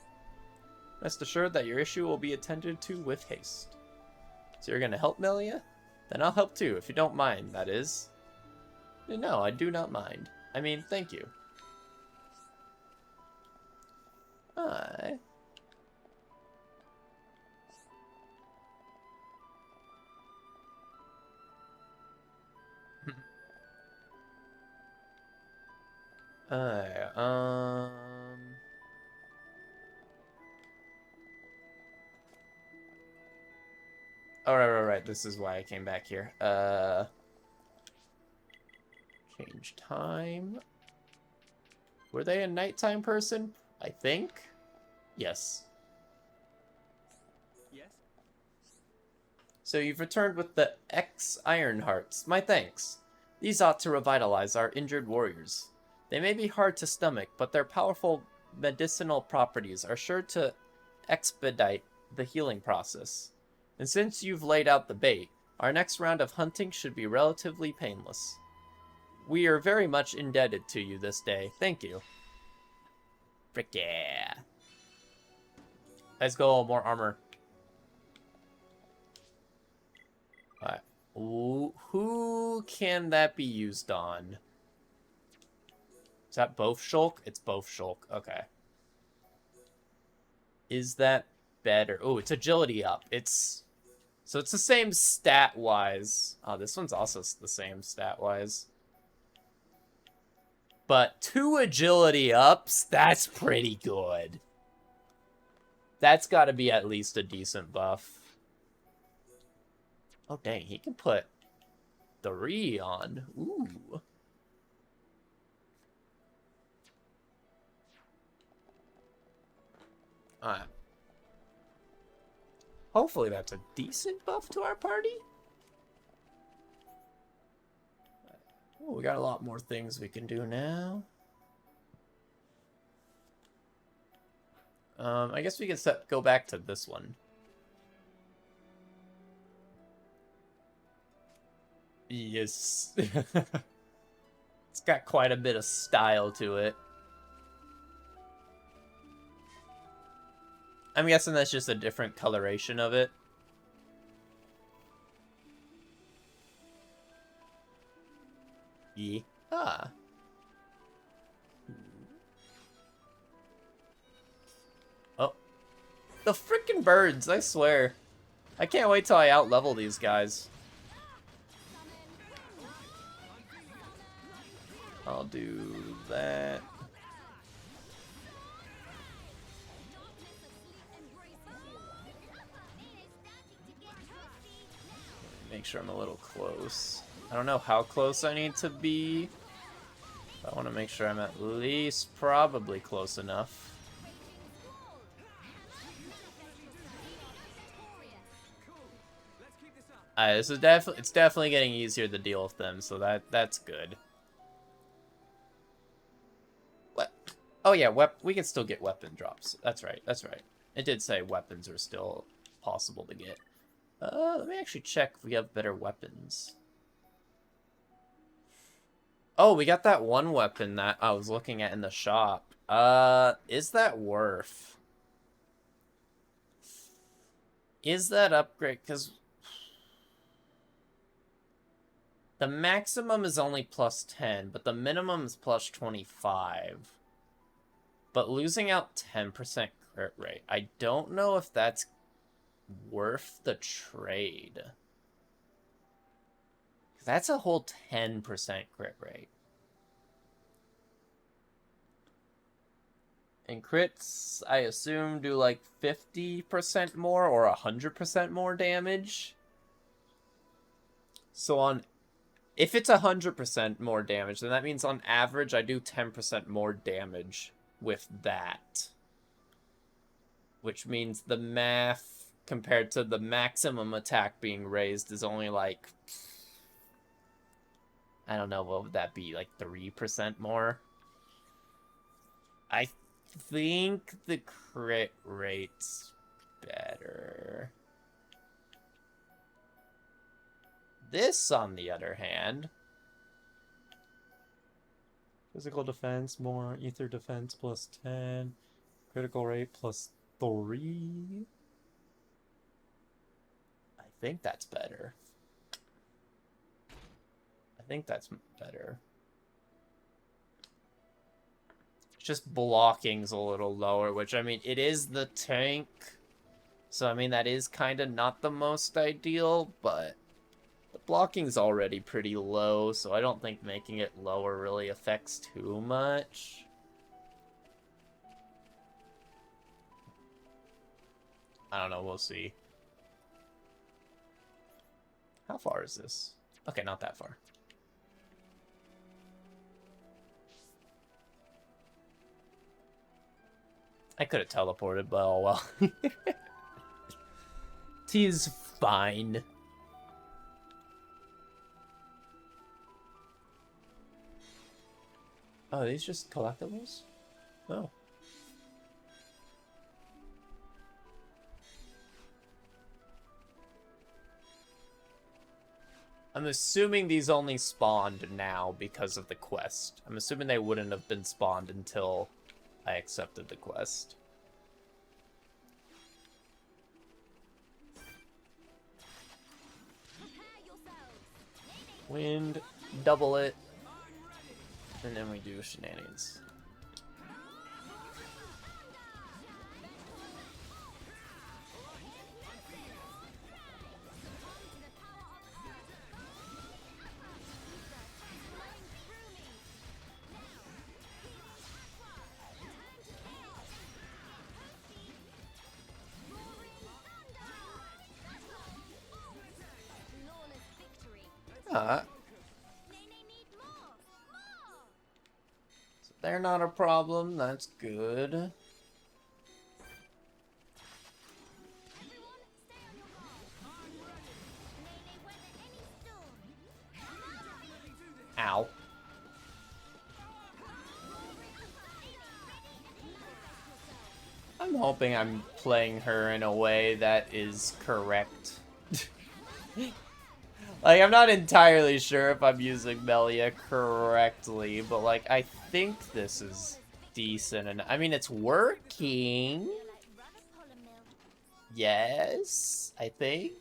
Speaker 1: Rest assured that your issue will be attended to with haste. So you're gonna help Melia? Then I'll help too, if you don't mind, that is. No, I do not mind. I mean, thank you. Hi. Alright, Oh, right. This is why I came back here. Change time. Were they a nighttime person? I think. Yes.
Speaker 6: Yes?
Speaker 1: So you've returned with the X Iron Hearts. My thanks. These ought to revitalize our injured warriors. They may be hard to stomach, but their powerful medicinal properties are sure to expedite the healing process. And since you've laid out the bait, our next round of hunting should be relatively painless. We are very much indebted to you this day. Thank you. Frick yeah. Let's go, more armor. Alright. Who can that be used on? Is that both Shulk? It's both Shulk. Okay. Is that better? Oh, it's agility up. So it's the same stat-wise. Oh, this one's also the same stat-wise. But 2 agility ups, that's pretty good. That's got to be at least a decent buff. Oh, dang, he can put 3 on. Ooh. Alright. Hopefully that's a decent buff to our party. Oh, we got a lot more things we can do now. I guess we can go back to this one. Yes. It's got quite a bit of style to it. I'm guessing that's just a different coloration of it. Yeah. Ah. Oh. The frickin' birds, I swear. I can't wait till I outlevel these guys. I'll do that. Make sure I'm a little close. I don't know how close I need to be. I want to make sure I'm at least probably close enough. This is it's definitely getting easier to deal with them, so that's good. What? Oh yeah, we can still get weapon drops. That's right. It did say weapons are still possible to get. Let me actually check if we have better weapons. Oh, we got that one weapon that I was looking at in the shop. Is that worth? Is that upgrade? Because the maximum is only plus 10, but the minimum is plus 25. But losing out 10% crit rate, I don't know if that's worth the trade. That's a whole 10% crit rate. And crits, I assume, do like 50% more or 100% more damage. So if it's 100% more damage, then that means on average I do 10% more damage with that. Which means the math compared to the maximum attack being raised is only like, I don't know, what would that be? Like 3% more? I think the crit rate's better. This, on the other hand...
Speaker 5: Physical defense, more ether defense plus 10. Critical rate plus 3.
Speaker 1: I think that's better. I think that's better. Just blocking's a little lower, which, I mean, it is the tank. So, I mean, that is kind of not the most ideal, but the blocking's already pretty low, so I don't think making it lower really affects too much. I don't know, we'll see. How far is this? Okay, not that far. I could have teleported, but oh well. Tis fine. Oh, are these just collectibles? Oh. I'm assuming these only spawned now because of the quest. I'm assuming they wouldn't have been spawned until I accepted the quest. Wind, double it, and then we do shenanigans. So they're not a problem. That's good. Ow. I'm hoping I'm playing her in a way that is correct. Like, I'm not entirely sure if I'm using Melia correctly, but, like, I think this is decent. And I mean, it's working. Yes, I think.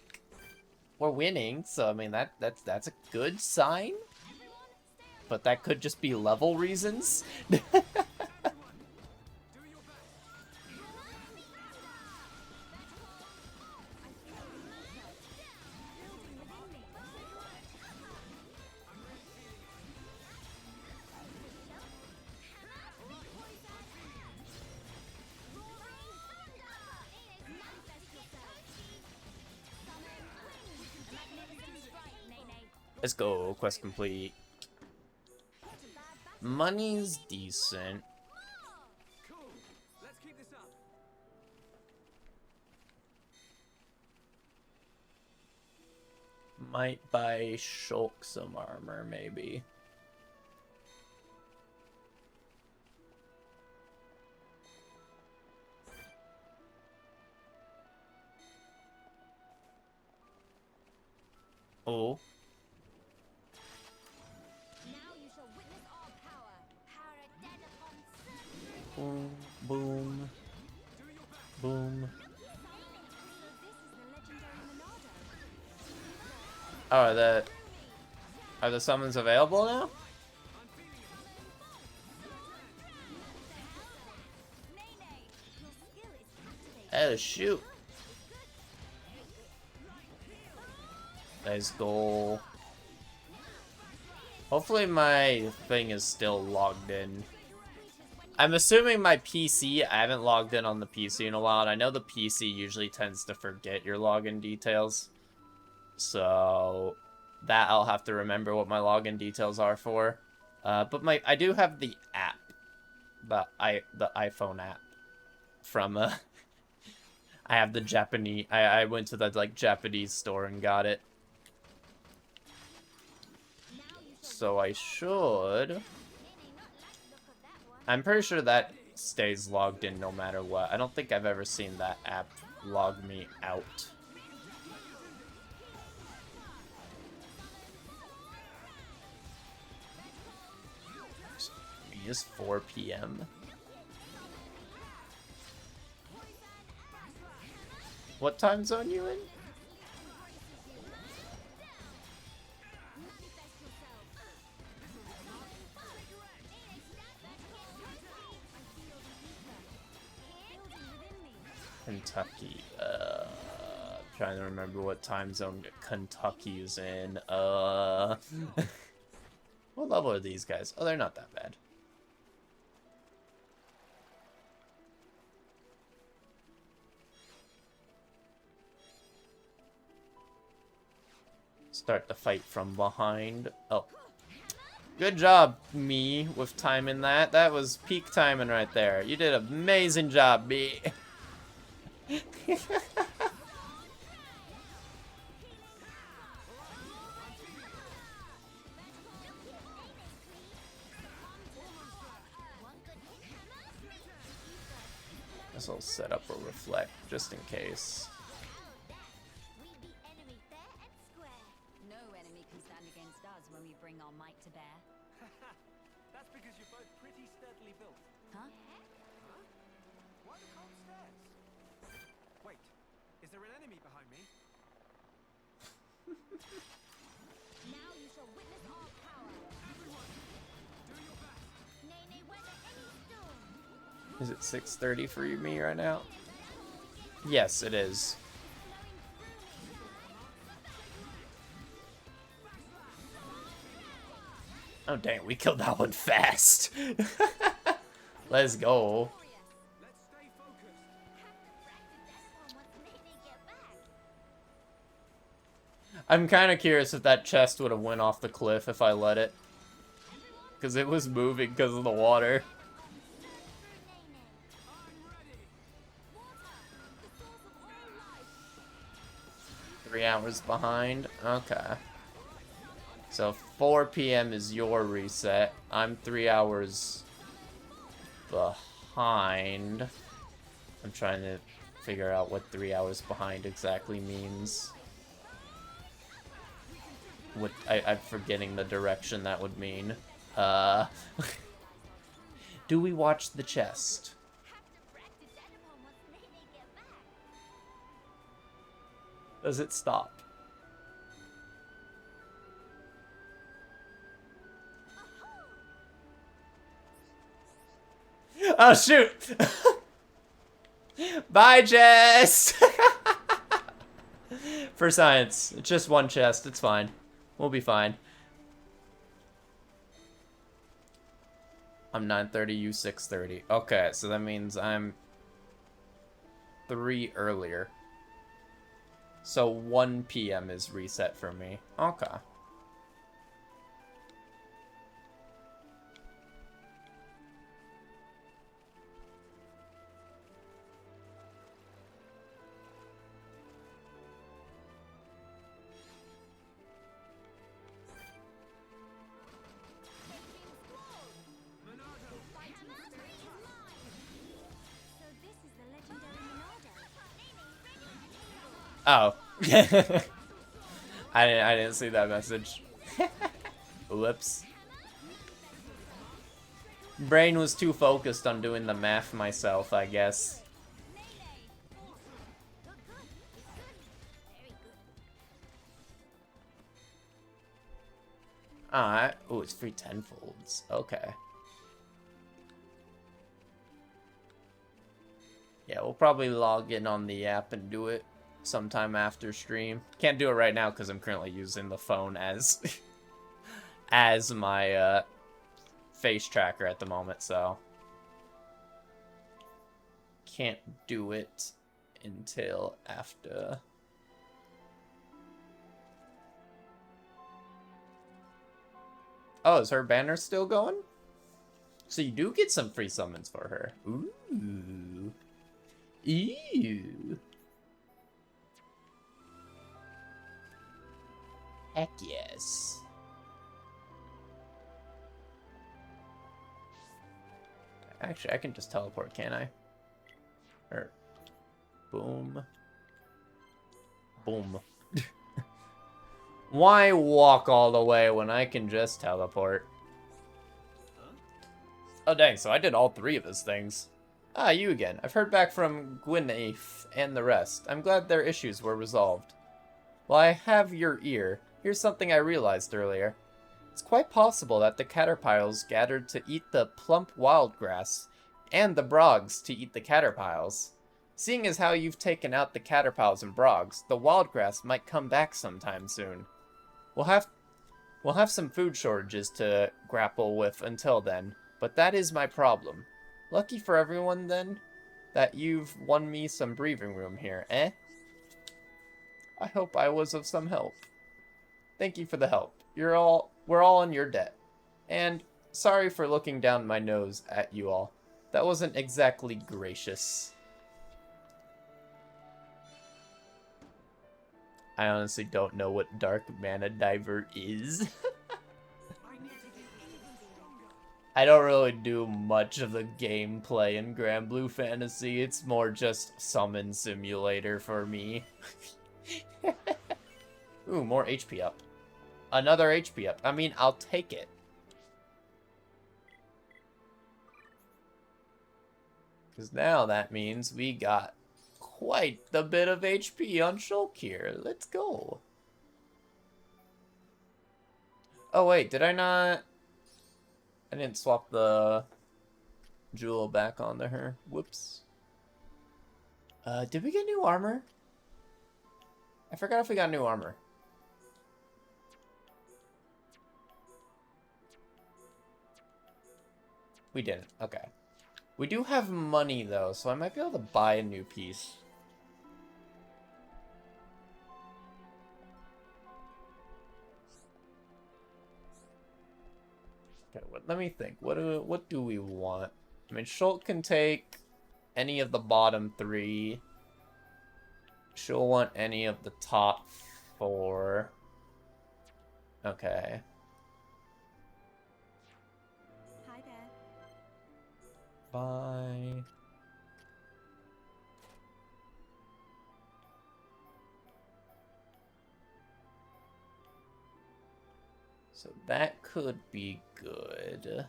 Speaker 1: We're winning, so, I mean, that's a good sign. But that could just be level reasons. Let's go, quest complete. Money's decent.
Speaker 6: Cool. Let's keep this up.
Speaker 1: Might buy Shulk some armor, maybe. Oh. Boom, boom, boom. Oh, are the summons available now? Oh shoot! Let's go. Hopefully my thing is still logged in. I'm assuming my PC, I haven't logged in on the PC in a while, and I know the PC usually tends to forget your login details. So that I'll have to remember what my login details are for. But I do have the app, the iPhone app from I have the Japanese. I went to the like Japanese store and got it. So I should. I'm pretty sure that stays logged in no matter what. I don't think I've ever seen that app log me out. It is 4 p.m. What time zone you in? Kentucky. Trying to remember what time zone Kentucky is in. What level are these guys? Oh, they're not that bad. Start the fight from behind. Oh. Good job, me, with timing that. That was peak timing right there. You did an amazing job, me. This will set up a reflect, just in case.
Speaker 4: We beat enemy fair and square.
Speaker 3: No enemy can stand against us when we bring our might to bear.
Speaker 6: That's because you're both pretty sturdily built.
Speaker 3: Huh?
Speaker 6: Why the cold stairs? Wait, is there an enemy behind me?
Speaker 4: Now you shall witness our power.
Speaker 6: Everyone, do your best.
Speaker 4: Nay, nay, weather any storm.
Speaker 1: Is it 6:30 for me right now? Yes, it is. Oh dang, we killed that one fast. Let's go.
Speaker 6: Let's stay focused.
Speaker 1: I'm kind of curious if that chest would have went off the cliff if I let it. Because it was moving because of the water.
Speaker 4: Water, the source of all life.
Speaker 1: 3 hours behind. Okay. So 4 p.m. is your reset. I'm 3 hours behind. I'm trying to figure out what 3 hours behind exactly means. What I'm forgetting the direction that would mean. Do we watch the chest?
Speaker 4: Have to practice that upon once Nene get back.
Speaker 1: Does it stop? Oh shoot! Bye, chest! For science, it's just one chest. It's fine. We'll be fine. I'm 9:30, you 6:30. Okay, so that means I'm 3 earlier. So 1 p.m. is reset for me. Okay.
Speaker 4: So this is the legendary Monado.
Speaker 1: Oh. I didn't see that message. Whoops. Brain was too focused on doing the math myself, I guess. Alright. Oh, it's free tenfolds. Okay. Yeah, we'll probably log in on the app and do it sometime after stream. Can't do it right now because I'm currently using the phone as as my face tracker at the moment, so can't do it until after. Oh, is her banner still going? So you do get some free summons for her. Ooh. Ew. Heck yes. Actually, I can just teleport, can't I? Or, boom. Boom. Why walk all the way when I can just teleport? Oh dang, so I did all 3 of his things. Ah, you again. I've heard back from Gwyneth and the rest. I'm glad their issues were resolved. Well, I have your ear. Here's something I realized earlier. It's quite possible that the caterpillars gathered to eat the plump wild grass, and the brogs to eat the caterpillars. Seeing as how you've taken out the caterpillars and brogs, the wild grass might come back sometime soon. We'll have some food shortages to grapple with until then, but that is my problem. Lucky for everyone, then, that you've won me some breathing room here, eh? I hope I was of some help. Thank you for the help. We're all in your debt. And sorry for looking down my nose at you all. That wasn't exactly gracious. I honestly don't know what Dark Mana Diver is. I don't really do much of the gameplay in Grand Blue Fantasy. It's more just summon simulator for me. Ooh, more HP up. Another HP up. I mean, I'll take it. Because now that means we got quite the bit of HP on Shulk here. Let's go. Oh, wait, did I not... I didn't swap the jewel back onto her. Whoops. Did we get new armor? I forgot if we got new armor. We didn't. Okay. We do have money, though, so I might be able to buy a new piece. Okay, let me think. What do we want? I mean, Shulk can take any of the bottom 3. She'll want any of the top 4. Okay.
Speaker 3: Hi there.
Speaker 1: Bye. So that could be good.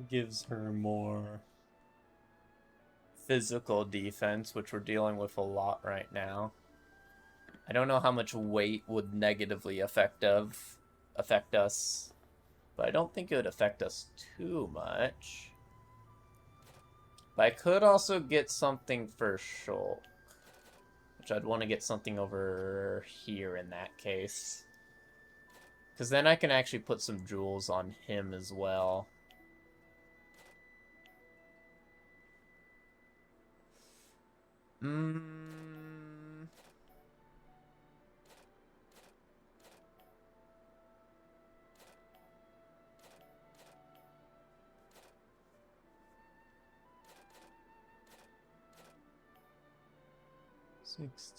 Speaker 1: Gives her more physical defense, which we're dealing with a lot right now. I don't know how much weight would negatively affect us, but I don't think it would affect us too much. But I could also get something for Shulk, which I'd want to get something over here in that case. Because then I can actually put some jewels on him as well. Hmm.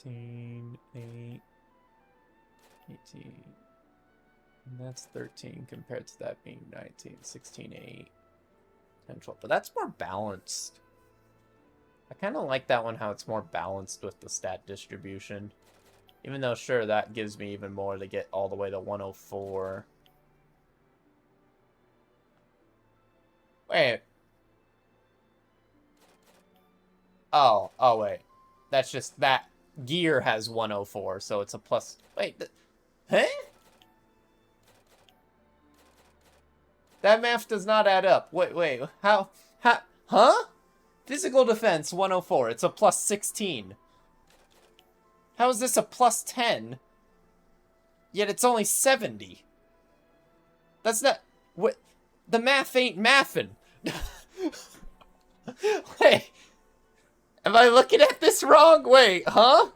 Speaker 1: $16, $8, $18. And that's 13 compared to that being 19, 16, 8, 10, 12. But that's more balanced. I kind of like that one, how it's more balanced with the stat distribution. Even though, sure, that gives me even more to get all the way to 104. Wait. Oh, wait. That's just that gear has 104, so it's a plus. Wait, huh? That math does not add up. Wait, how, huh? Physical defense, 104. It's a plus 16. How is this a plus 10? Yet it's only 70. That's not... What? The math ain't mathin'. Wait. Am I looking at this wrong? Wait, huh?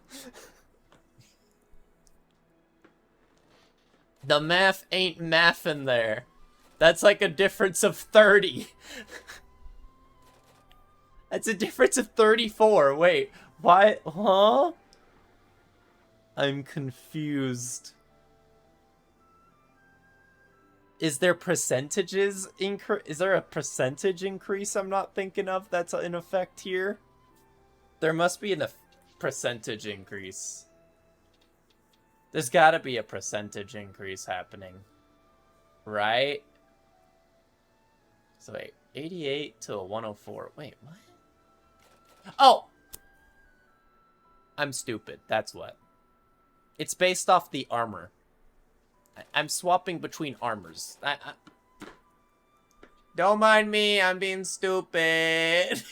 Speaker 1: The math ain't mathin' there. That's like a difference of 30. That's a difference of 34. Wait, why? Huh? I'm confused. Is there percentages is there a percentage increase I'm not thinking of that's in effect here? There must be a percentage increase. There's gotta be a percentage increase happening. Right? So wait, 88 to a 104. Wait, what? Oh! I'm stupid, that's what. It's based off the armor. I'm swapping between armors. Don't mind me, I'm being stupid.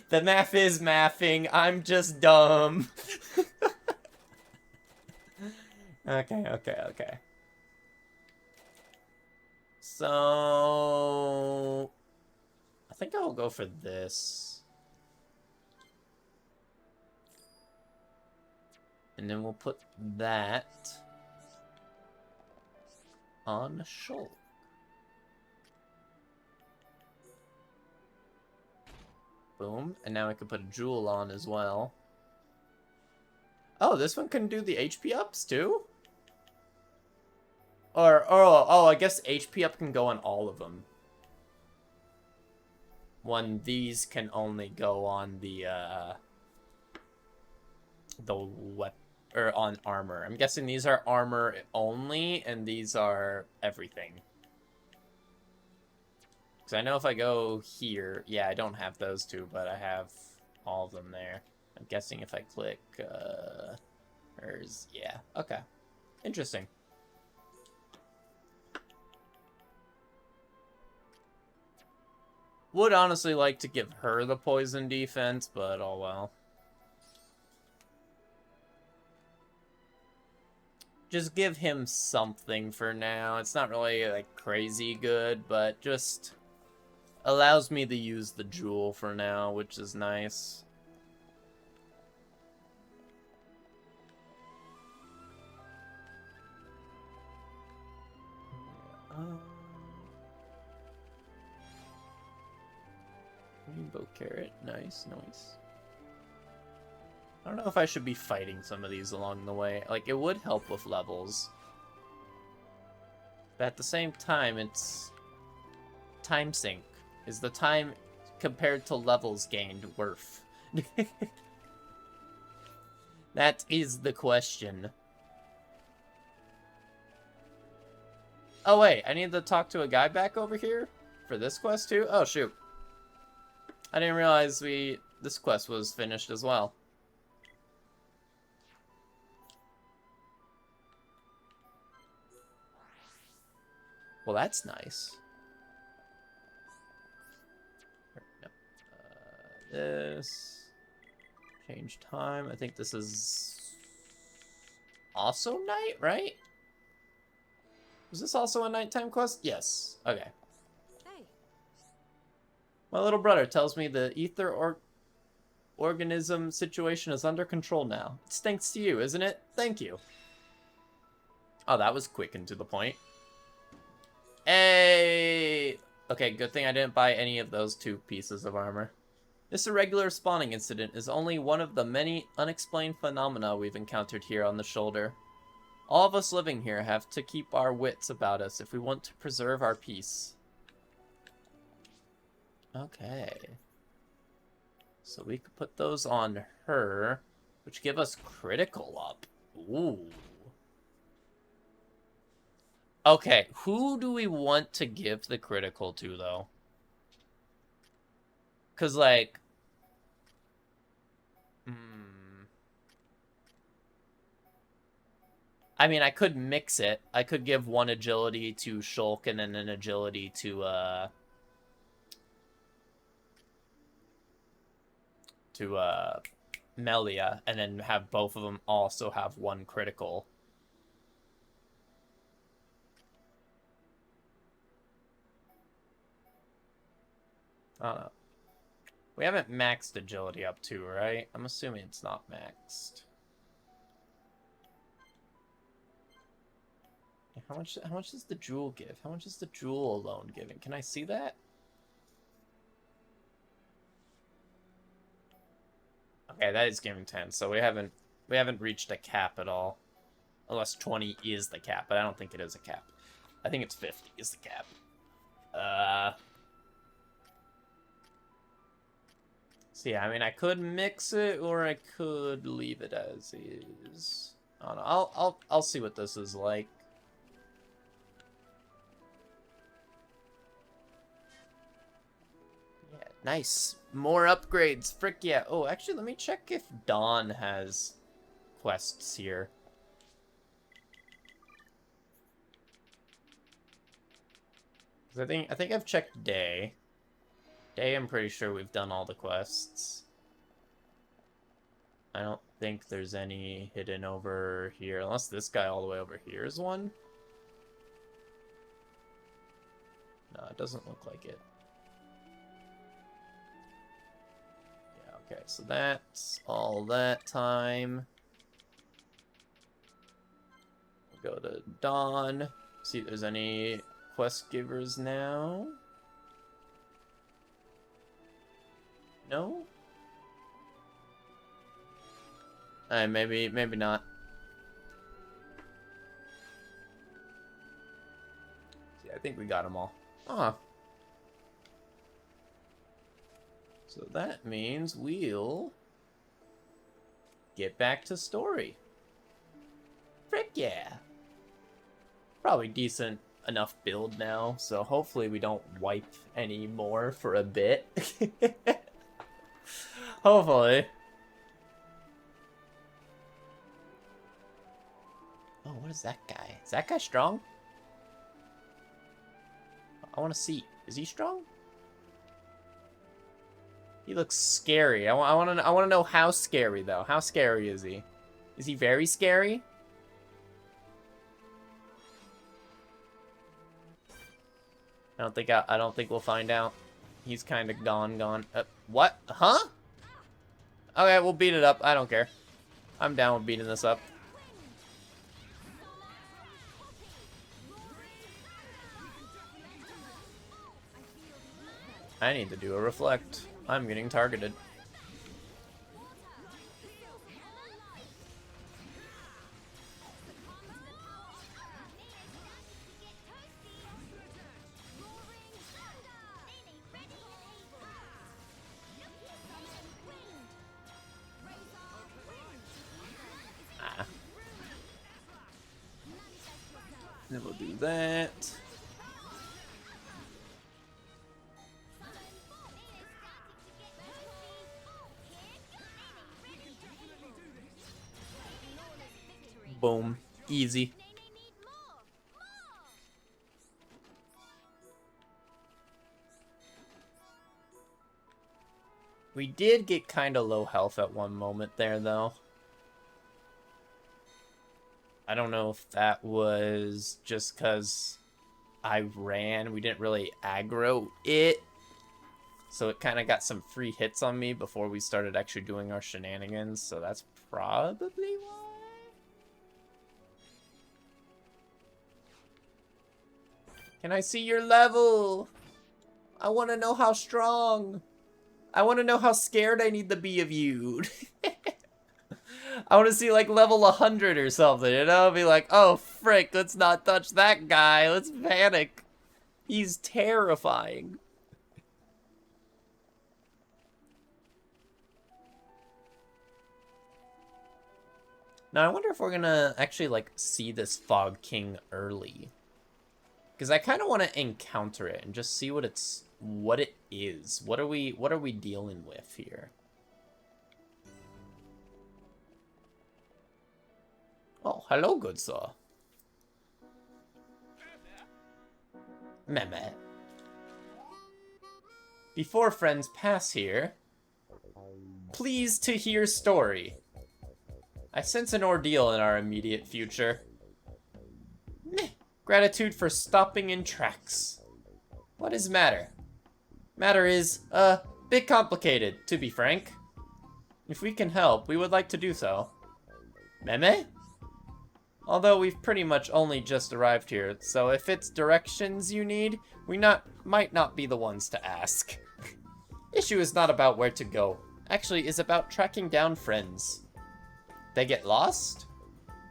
Speaker 1: The math is mathing, I'm just dumb. Okay. So... I think I'll go for this. And then we'll put that on Shulk. Boom. And now we can put a jewel on as well. Oh, this one can do the HP ups too? Oh, I guess HP up can go on all of them. When these can only go on the weapon, or on armor. I'm guessing these are armor only, and these are everything. Because I know if I go here, yeah, I don't have those two, but I have all of them there. I'm guessing if I click, hers, yeah, okay. Interesting. Would honestly like to give her the poison defense, but oh well. Just give him something for now. It's not really, like, crazy good, but just allows me to use the jewel for now, which is nice. Rainbow carrot, nice. I don't know if I should be fighting some of these along the way. Like, it would help with levels. But at the same time, it's time sink. Is the time compared to levels gained worth? That is the question. Oh wait, I need to talk to a guy back over here for this quest too? Oh shoot. I didn't realize this quest was finished as well. Well, that's nice. This. Change time. I think this is also night, right? Was this also a nighttime quest? Yes. Okay.
Speaker 3: Hey.
Speaker 1: My little brother tells me the ether organism situation is under control now. It's thanks to you, isn't it? Thank you. Oh, that was quick and to the point. Hey! Okay, good thing I didn't buy any of those 2 pieces of armor. This irregular spawning incident is only one of the many unexplained phenomena we've encountered here on the shoulder. All of us living here have to keep our wits about us if we want to preserve our peace. Okay. So we could put those on her, which give us critical up. Ooh. Okay, who do we want to give the critical to, though? Because, like... I mean, I could mix it. I could give one agility to Shulk and then an agility to Melia, and then have both of them also have 1 critical. I don't know. We haven't maxed agility up to, right? I'm assuming it's not maxed. How much does the jewel give? How much is the jewel alone giving? Can I see that? Okay, that is giving 10, so we haven't reached a cap at all. Unless 20 is the cap, but I don't think it is a cap. I think it's 50 is the cap. So yeah, I mean, I could mix it, or I could leave it as is. I don't know. I'll see what this is like. Yeah, nice. More upgrades. Frick yeah. Oh, actually, let me check if Dawn has quests here. I think I've checked Day. Day, I'm pretty sure we've done all the quests. I don't think there's any hidden over here, unless this guy all the way over here is one. No, it doesn't look like it. Yeah, okay, so that's all that time. at dawn. See if there's any quest givers now. No? Alright, maybe not. See, I think we got them all. So that means we'll get back to story. Frick yeah. Probably decent enough build now, so hopefully we don't wipe any more for a bit. Hopefully. Oh, what is that guy? Is that guy strong? I want to see. Is he strong? He looks scary. I want to know how scary though. How scary is he? Is he very scary? I don't think we'll find out. He's kind of gone. What? Huh? Okay, we'll beat it up. I don't care. I'm down with beating this up. I need to do a reflect. I'm getting targeted. Then we'll do that. Boom. Easy. We did get kind of low health at one moment there, though. I don't know if that was just because I ran. We didn't really aggro it. So it kind of got some free hits on me before we started actually doing our shenanigans. So that's probably why. Can I see your level? I want to know how strong. I want to know how scared I need to be of you. I want to see like level 100 or something, you know? Be like, oh frick, let's not touch that guy. Let's panic. He's terrifying. Now I wonder if we're gonna actually like see this Fog King early. Because I kind of want to encounter it and just see what it is. What are we dealing with here? Oh, hello, good sir. Meme. Before friends pass here, pleased to hear story. I sense an ordeal in our immediate future. Meh. Gratitude for stopping in tracks. What is matter? Matter is, bit complicated, to be frank. If we can help, we would like to do so. Meme? Although we've pretty much only just arrived here, so if it's directions you need, we might not be the ones to ask. Issue is not about where to go. Actually, is about tracking down friends. They get lost?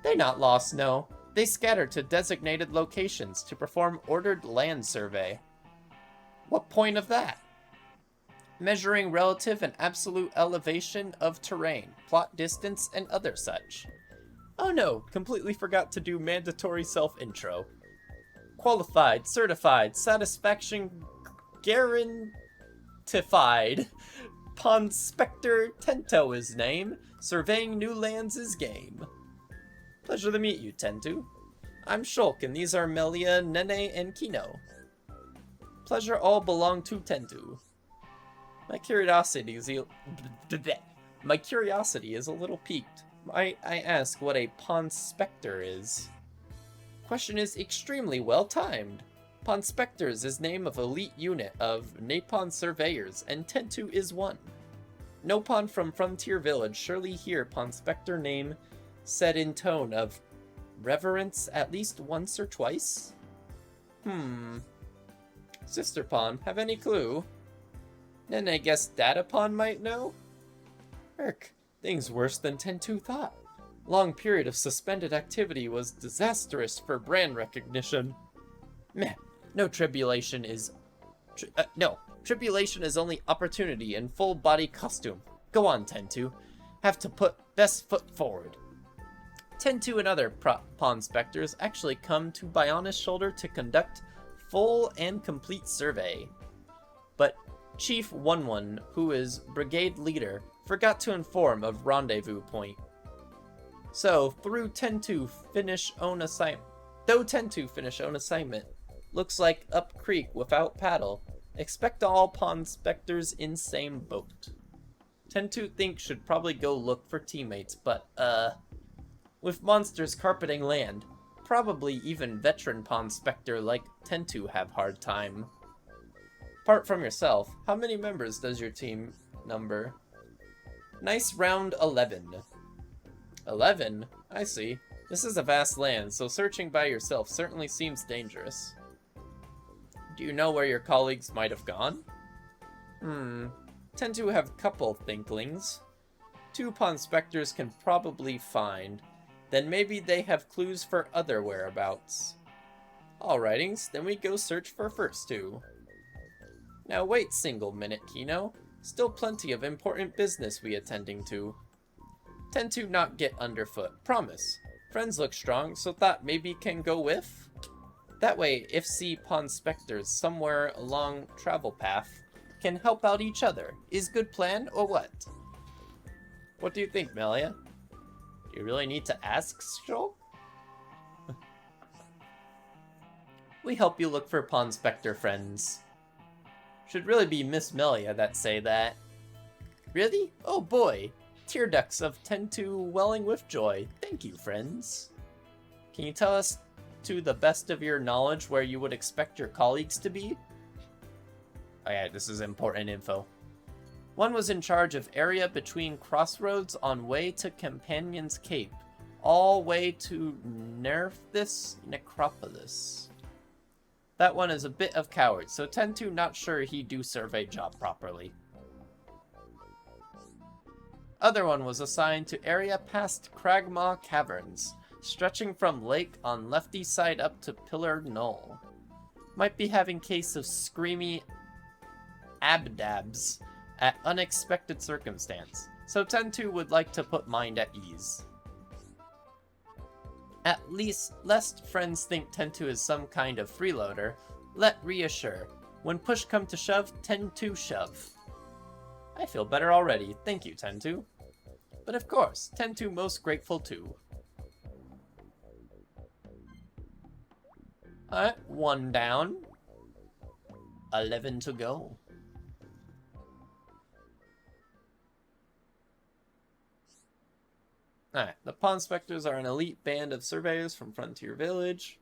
Speaker 1: They're not lost, no. They scatter to designated locations to perform ordered land survey. What point of that? Measuring relative and absolute elevation of terrain, plot distance, and other such. Oh no, completely forgot to do mandatory self-intro. Qualified, certified, satisfaction guarantified. Ponspector Tento is name, surveying new lands is game. Pleasure to meet you, Tentu. I'm Shulk, and these are Melia, Nene, and Kino. Pleasure all belong to Tentu. My curiosity is a little piqued. I ask what a Ponspector is. Question is extremely well timed. Ponspectors is name of elite unit of Napon surveyors, and Tentu is one. Nopon from Frontier Village surely hear Ponspector name said in tone of reverence at least once or twice? Sister Pawn, have any clue? Then I guess Data Pawn might know? Erk, things worse than Tentu thought. Long period of suspended activity was disastrous for brand recognition. Meh, no tribulation is... tribulation is only opportunity in full body costume. Go on, Tentu. Have to put best foot forward. Tentu and other pawn specters actually come to Biona's shoulder to conduct full and complete survey. But Chief 11, who is brigade leader, forgot to inform of rendezvous point. So, though Tentu finish own assignment, looks like up creek without paddle. Expect all pawn specters in same boat. Tentu think should probably go look for teammates, but with monsters carpeting land, probably even veteran pawn specter like Tentu have hard time. Apart from yourself, how many members does your team number? Nice round 11. 11? I see. This is a vast land, so searching by yourself certainly seems dangerous. Do you know where your colleagues might have gone? Tend to have couple thinklings. 2 pawn specters can probably find. Then maybe they have clues for other whereabouts. Alrighties, then we go search for first 2. Now wait single minute, Kino. Still plenty of important business we attending to. Tend to not get underfoot, promise. Friends look strong, so thought maybe can go with? That way, if see pawn specters somewhere along travel path, can help out each other. Is good plan, or what? What do you think, Melia? Do you really need to ask, Stroll? We help you look for pawn specter friends. Should really be Miss Melia that say that. Really? Oh boy. Tear ducts of Tentu welling with joy. Thank you, friends. Can you tell us, to the best of your knowledge, where you would expect your colleagues to be? Oh yeah, this is important info. One was in charge of area between crossroads on way to Companion's Cape, all way to Nerfthis Necropolis. That one is a bit of coward, so Tentu not sure he do survey job properly. Other one was assigned to area past Cragmaw Caverns, stretching from lake on lefty side up to Pillar Knoll. Might be having case of screamy abdabs at unexpected circumstance, so Tentu would like to put mind at ease. At least, lest friends think Tentu is some kind of freeloader, let reassure. When push come to shove, Tentu shove. I feel better already, thank you, Tentu. But of course, Tentu most grateful too. Alright, 1 down. 11 to go. Alright, the Pawn Specters are an elite band of surveyors from Frontier Village,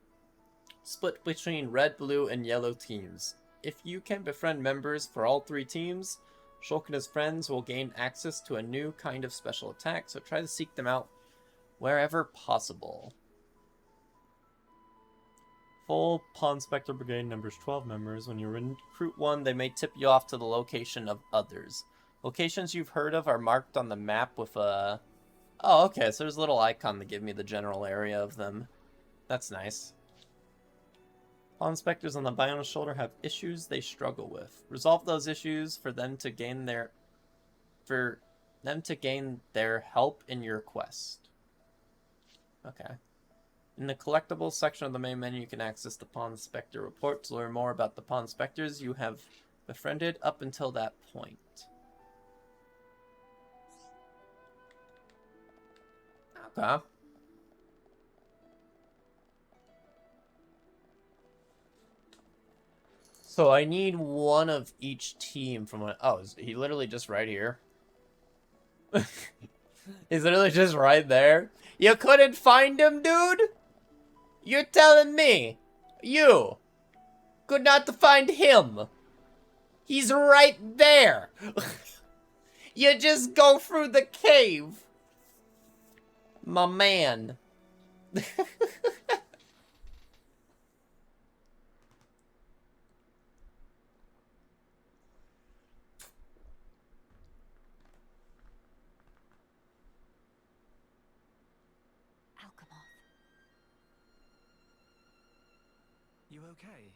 Speaker 1: split between red, blue, and yellow teams. If you can befriend members for all 3 teams, Shulk and his friends will gain access to a new kind of special attack, so try to seek them out wherever possible.
Speaker 5: Full Pawn Spectre Brigade numbers 12 members. When you recruit one,
Speaker 1: They may tip you off to the location of others. Locations you've heard of are marked on the map with a... Oh, okay, so there's a little icon to give me the general area of them. That's nice. Pawn Specters on the Biona's shoulder have issues they struggle with. Resolve those issues for them to gain their help in your quest. Okay. In the collectibles section of the main menu, you can access the Pawn Spectre report to learn more about the Pawn Specters you have befriended up until that point. Okay. So I need one of each team from a... Oh, is he literally just right here? He's literally just right there? You couldn't find him, dude? You're telling me you could not find him? He's right there. You just go through the cave. My man.
Speaker 3: Alcamoth.
Speaker 6: You okay?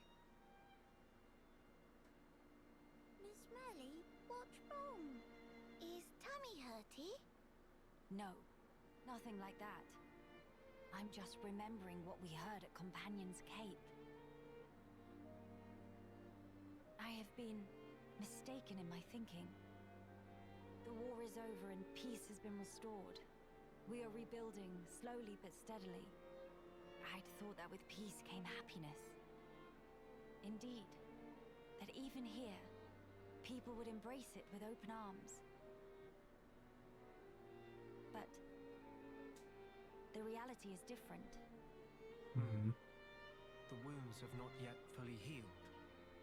Speaker 4: Miss Melly, what's wrong? Is tummy hurty?
Speaker 3: No, nothing like that. I'm just remembering what we heard at Companion's Cape. I have been mistaken in my thinking. The war is over and peace has been restored. We are rebuilding, slowly but steadily. I'd thought that with peace came happiness. Indeed, that even here, people would embrace it with open arms. But the reality is different.
Speaker 5: Hmm.
Speaker 6: The wounds have not yet fully healed.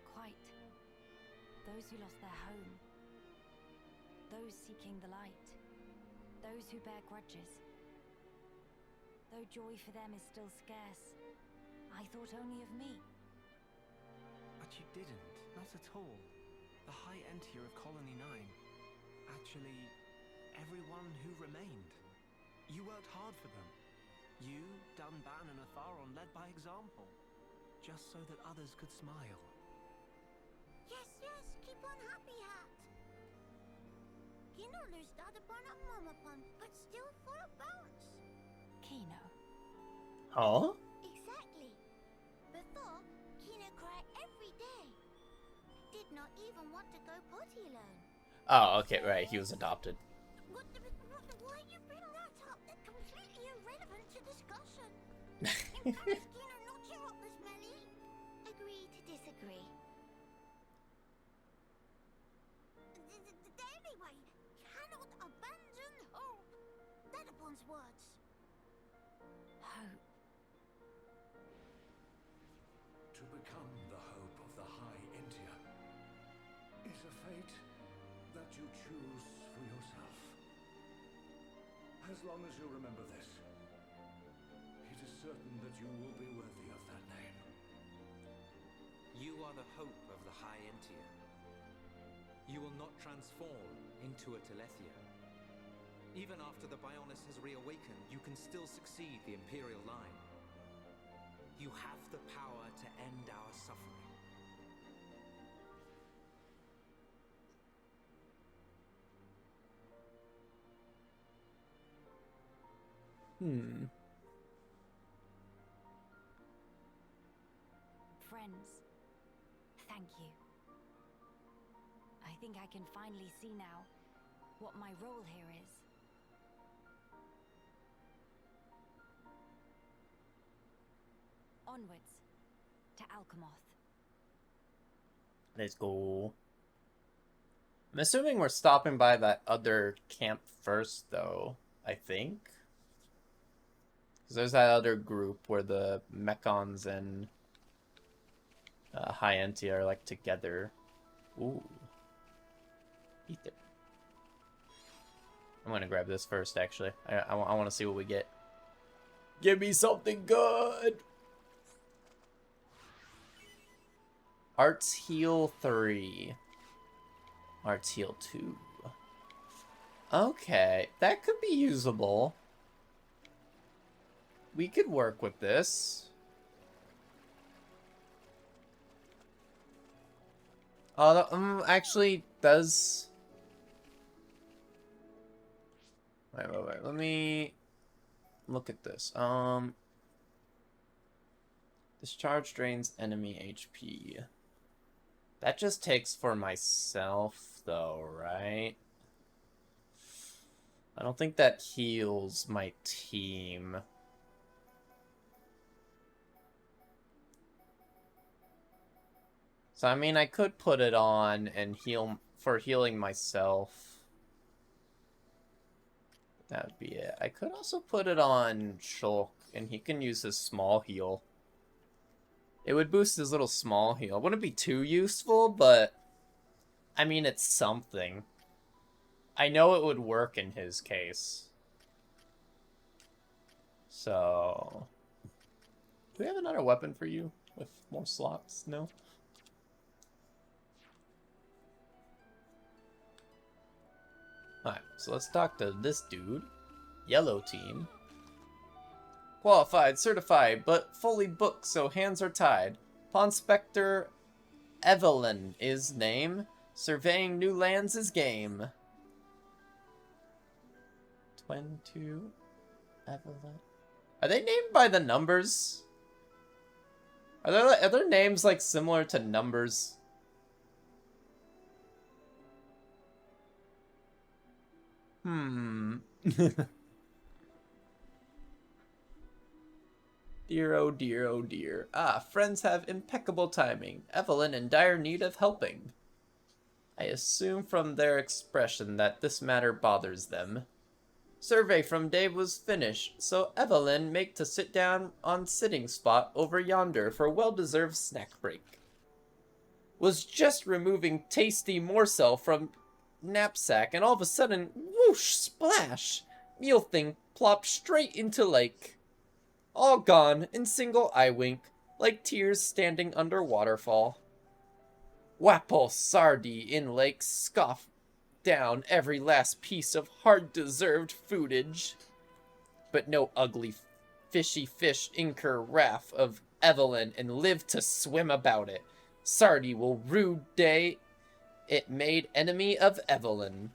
Speaker 3: Quite. Those who lost their home. Those seeking the light. Those who bear grudges. Though joy for them is still scarce, I thought only of me.
Speaker 6: But you didn't, not at all. The High Entier of Colony 9. Actually, everyone who remained. You worked hard for them. You, Dunban and Atharon led by example. Just so that others could smile.
Speaker 4: Yes, keep on happy hat. Kino lose the other upon a mama pun, but still full of bones.
Speaker 3: Kino.
Speaker 1: Huh?
Speaker 4: Exactly. Before, Kino cried every day. Did not even want to go potty alone.
Speaker 1: Oh, okay, right. He was adopted.
Speaker 4: Why you bring that up? That's completely irrelevant to discussion. Encourage Kino not cheer up, Miss Melly. Agree to disagree. Anyway, cannot abandon hope. That upon's words.
Speaker 3: Hope.
Speaker 2: To become the hope of the High Entier is a fate that you choose for yourself. As long as you remember this, it is certain that you will be worthy of that name.
Speaker 8: You are the hope of the High Entier. You will not transform into a Telethia. Even after the Bionis has reawakened, you can still succeed the Imperial line. You have the power to end our suffering.
Speaker 3: Friends, thank you. I think I can finally see now what my role here is. Onwards to Alcamoth.
Speaker 1: Let's go. I'm assuming we're stopping by that other camp first, though. I think. Because there's that other group where the Mechons and High Entier are like together. Ooh. Ether. I'm gonna grab this first, actually. I want to see what we get. Give me something good! Arts Heal 3. Arts Heal 2. Okay, that could be usable. We could work with this. Actually, does... Wait. Let me look at this. Discharge drains enemy HP. That just takes for myself, though, right? I don't think that heals my team. So, I mean, I could put it on and heal for healing myself. That would be it. I could also put it on Shulk, and he can use his small heal. It would boost his little small heal. It wouldn't be too useful, but... I mean, it's something. I know it would work in his case. So, do we have another weapon for you with more slots? No? Alright, so let's talk to this dude. Yellow team. Qualified, certified, but fully booked, so hands are tied. Ponspector Evelyn is name. Surveying new lands is game. 22 Evelyn. Are they named by the numbers? Are there names like similar to numbers? Dear, oh dear, oh dear. Ah, friends have impeccable timing. Evelyn in dire need of helping. I assume from their expression that this matter bothers them. Survey from Dave was finished, so Evelyn make to sit down on sitting spot over yonder for well-deserved snack break. Was just removing tasty morsel from knapsack, and all of a sudden, whoosh, splash! Meal thing plopped straight into lake. All gone in single eye wink, like tears standing under waterfall. Wapple Sardi in lake scoff down every last piece of hard-deserved foodage. But no ugly fishy fish incur wrath of Evelyn and live to swim about it. Sardi will rude day it made enemy of Evelyn.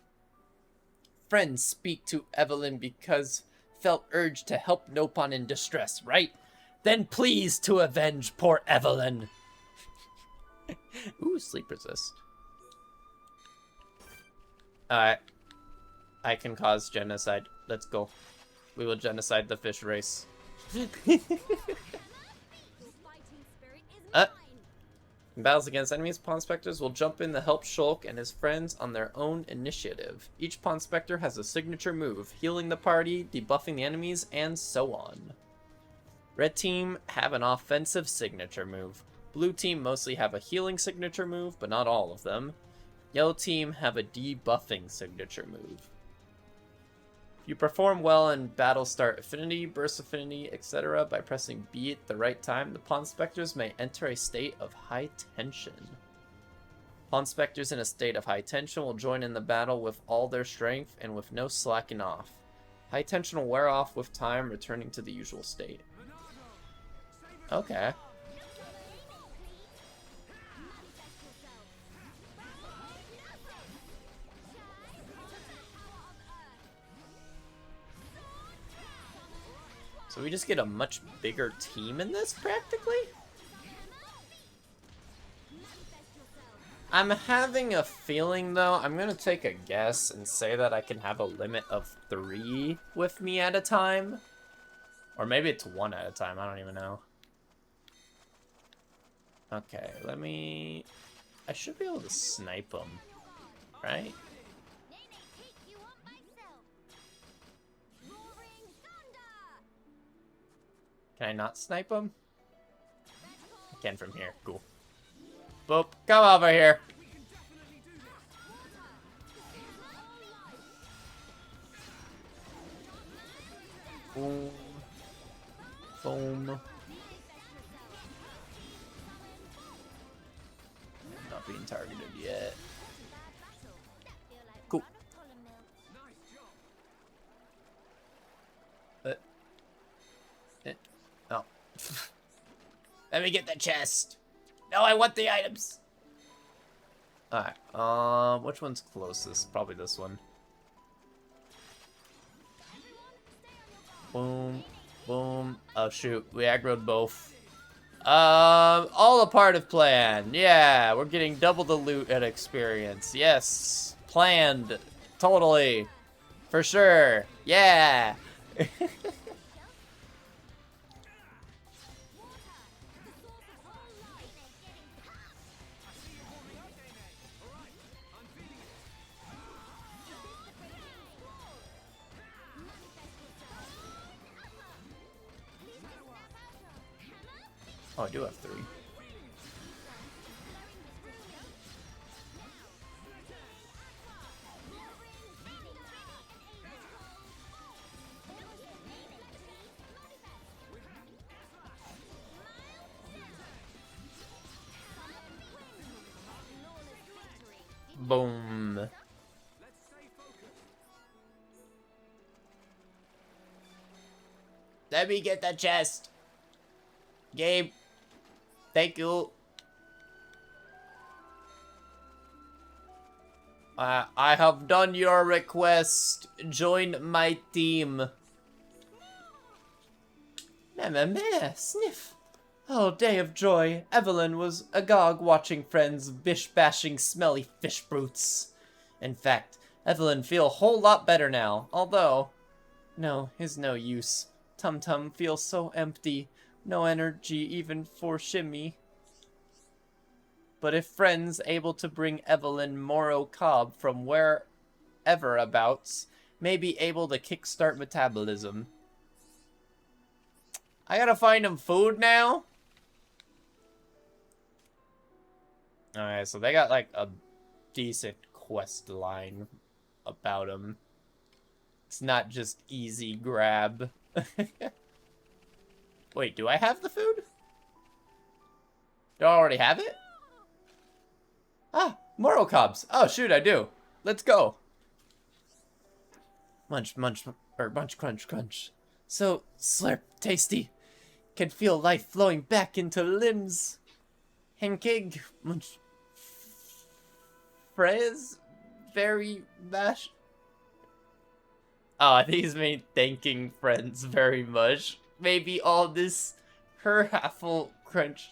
Speaker 1: Friends speak to Evelyn because felt urged to help Nopon in distress, right? Then please to avenge poor Evelyn. Ooh, sleep resist. Alright. I can cause genocide. Let's go. We will genocide the fish race. In battles against enemies, Pawn Specters will jump in to help Shulk and his friends on their own initiative. Each Pawn Spectre has a signature move, healing the party, debuffing the enemies, and so on. Red team have an offensive signature move. Blue team mostly have a healing signature move, but not all of them. Yellow team have a debuffing signature move. If you perform well in battle start affinity, burst affinity, etc. by pressing B at the right time, the Pawn Specters may enter a state of high tension. Pawn Specters in a state of high tension will join in the battle with all their strength and with no slacking off. High tension will wear off with time, returning to the usual state. Okay. So we just get a much bigger team in this, practically? I'm having a feeling, though, I'm gonna take a guess and say that I can have a limit of 3 with me at a time. Or maybe it's 1 at a time, I don't even know. Okay, let me... I should be able to snipe them, right? Can I not snipe him? I can from here. Cool. Boop. Come over here. Boom. Boom. Not being targeted yet. Cool. Oh. Let me get the chest. No, I want the items. Alright, which one's closest? Probably this one. Boom, boom. Oh shoot, we aggroed both. All a part of plan. Yeah, we're getting double the loot and experience. Yes, planned. Totally. For sure. Yeah. Oh, I do have 3. Boom.
Speaker 2: Let's stay focused.
Speaker 1: Let me get the chest. Gabe. Thank you. I have done your request. Join my team. Meh, sniff. Oh, day of joy. Evelyn was agog watching friends bish-bashing smelly fish brutes. In fact, Evelyn feel a whole lot better now, although... No, is no use. Tum Tum feels so empty. No energy even for shimmy. But if friends able to bring Evelyn Moro Cobb from wherever abouts, may be able to kickstart metabolism. I gotta find him food now? Alright, so they got like a decent quest line about him. It's not just easy grab. Wait, do I have the food? Do I already have it? Ah, Moro Cobs. Oh, shoot, I do. Let's go. Munch, munch, or munch, crunch, crunch. So, slurp, tasty. Can feel life flowing back into limbs. Henkig, munch. Fraise, very mash. Oh, these mean thanking friends very much. Maybe all this, her half-full crunch.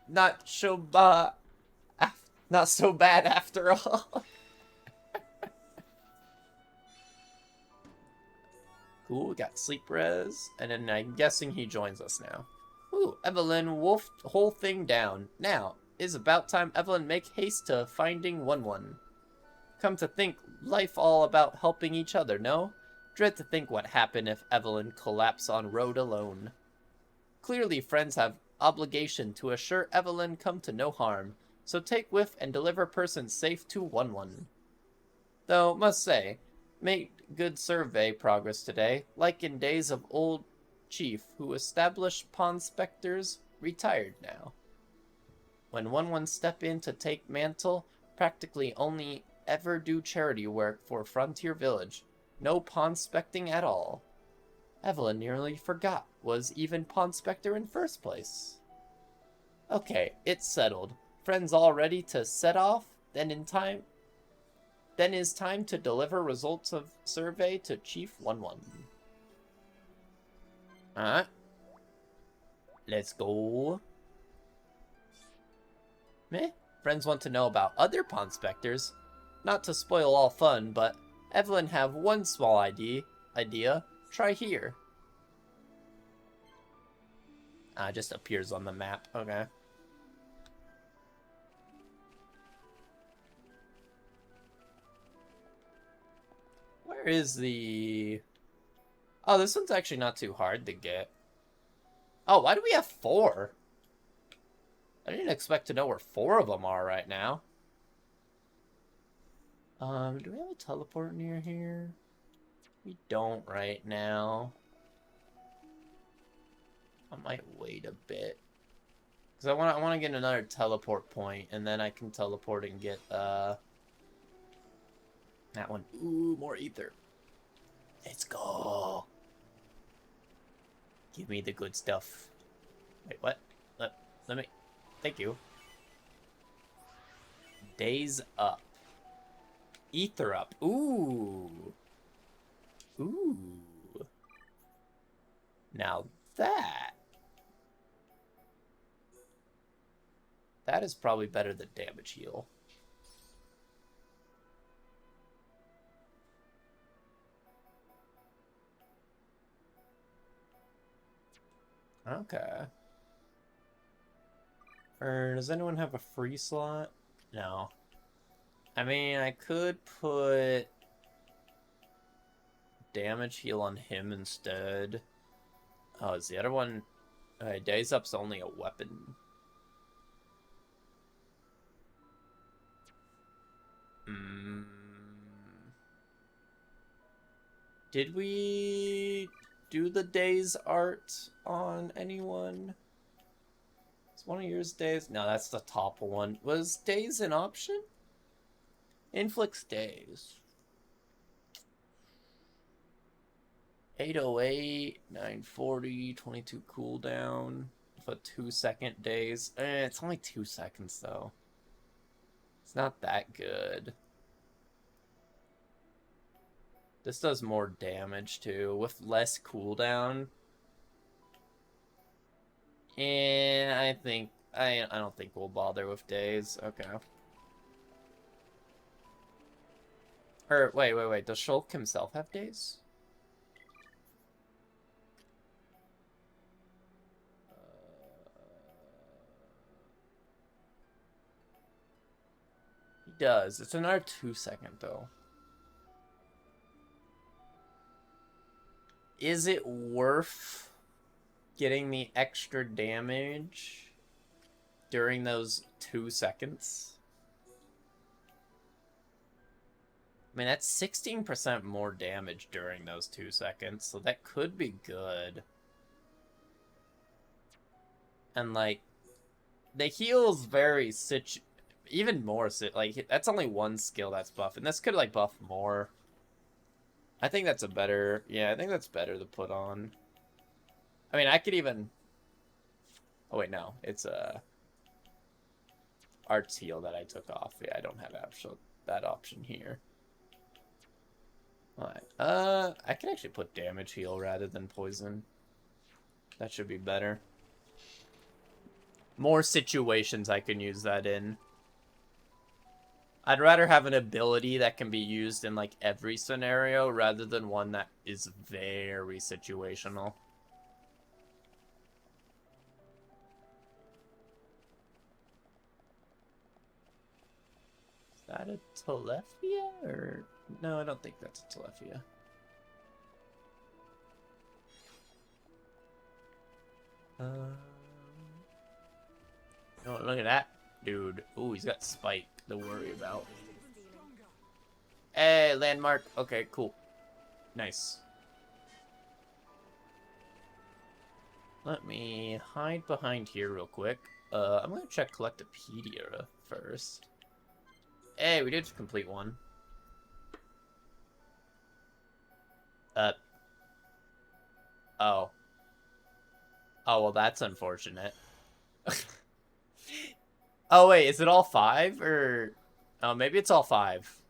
Speaker 1: Not so bad. Not so bad after all. Cool, we got sleep res, and then I'm guessing he joins us now. Ooh, Evelyn wolfed the whole thing down. Now, is about time Evelyn make haste to finding 1-1. Come to think, life all about helping each other, no? Dread to think what happened if Evelyn collapsed on road alone. Clearly, friends have obligation to assure Evelyn come to no harm, so take with and deliver person safe to 1-1. Though, must say, made good survey progress today, like in days of old chief who established pond specters, retired now. When 1-1 step in to take mantle, practically only ever do charity work for Frontier Village, no pond specting at all. Evelyn nearly forgot was even pond specter in first place. Okay, it's settled. Friends all ready to set off, then is time to deliver results of survey to Chief 1-1. Alright. Let's go. Meh. Friends want to know about other pond specters. Not to spoil all fun, but Evelyn have one small idea. Try here. Just appears on the map. Okay. Where is the... Oh, this one's actually not too hard to get. Oh, why do we have 4? I didn't expect to know where 4 of them are right now. Do we have a teleport near here? We don't right now. I might wait a bit. Because I want to get another teleport point, and then I can teleport and get, that one. Ooh, more ether. Let's go. Give me the good stuff. Wait, what? Let me... Thank you. Days up. Ether up. Ooh. Ooh. Now that... That is probably better than damage heal. Okay. Or does anyone have a free slot? No. I mean, I could put damage heal on him instead. Oh, is the other one... Days Up's only a weapon. Did we do the Days art on anyone? Is one of yours Days? No, that's the top one. Was Days an option? Inflicts days. 808, 940, 22 cooldown. For 2-second days. It's only 2 seconds though. It's not that good. This does more damage too, with less cooldown. And I don't think we'll bother with days. Okay. Or wait. Does Shulk himself have days? He does. It's another 2 second though. Is it worth getting the extra damage during those 2 seconds? I mean, that's 16% more damage during those 2 seconds, so that could be good. And, like, the heal's very even more, like, that's only one skill that's buff, and this could, like, buff more. I think that's a better, yeah, I think that's better to put on. I mean, I could even, oh wait, no, it's Art's heal that I took off. Yeah, I don't have that option here. Alright, I can actually put damage heal rather than poison. That should be better. More situations I can use that in. I'd rather have an ability that can be used in, like, every scenario rather than one that is very situational. Is that a Telethia? Or... No, I don't think that's a Telethia. Oh, look at that dude. Ooh, he's got Spike to worry about. Hey, landmark. Okay, cool. Nice. Let me hide behind here real quick. I'm gonna check Collectopedia first. Hey, we did complete one. Oh. Oh, well, that's unfortunate. Oh, wait, is it all 5? Or... Oh, maybe it's all 5.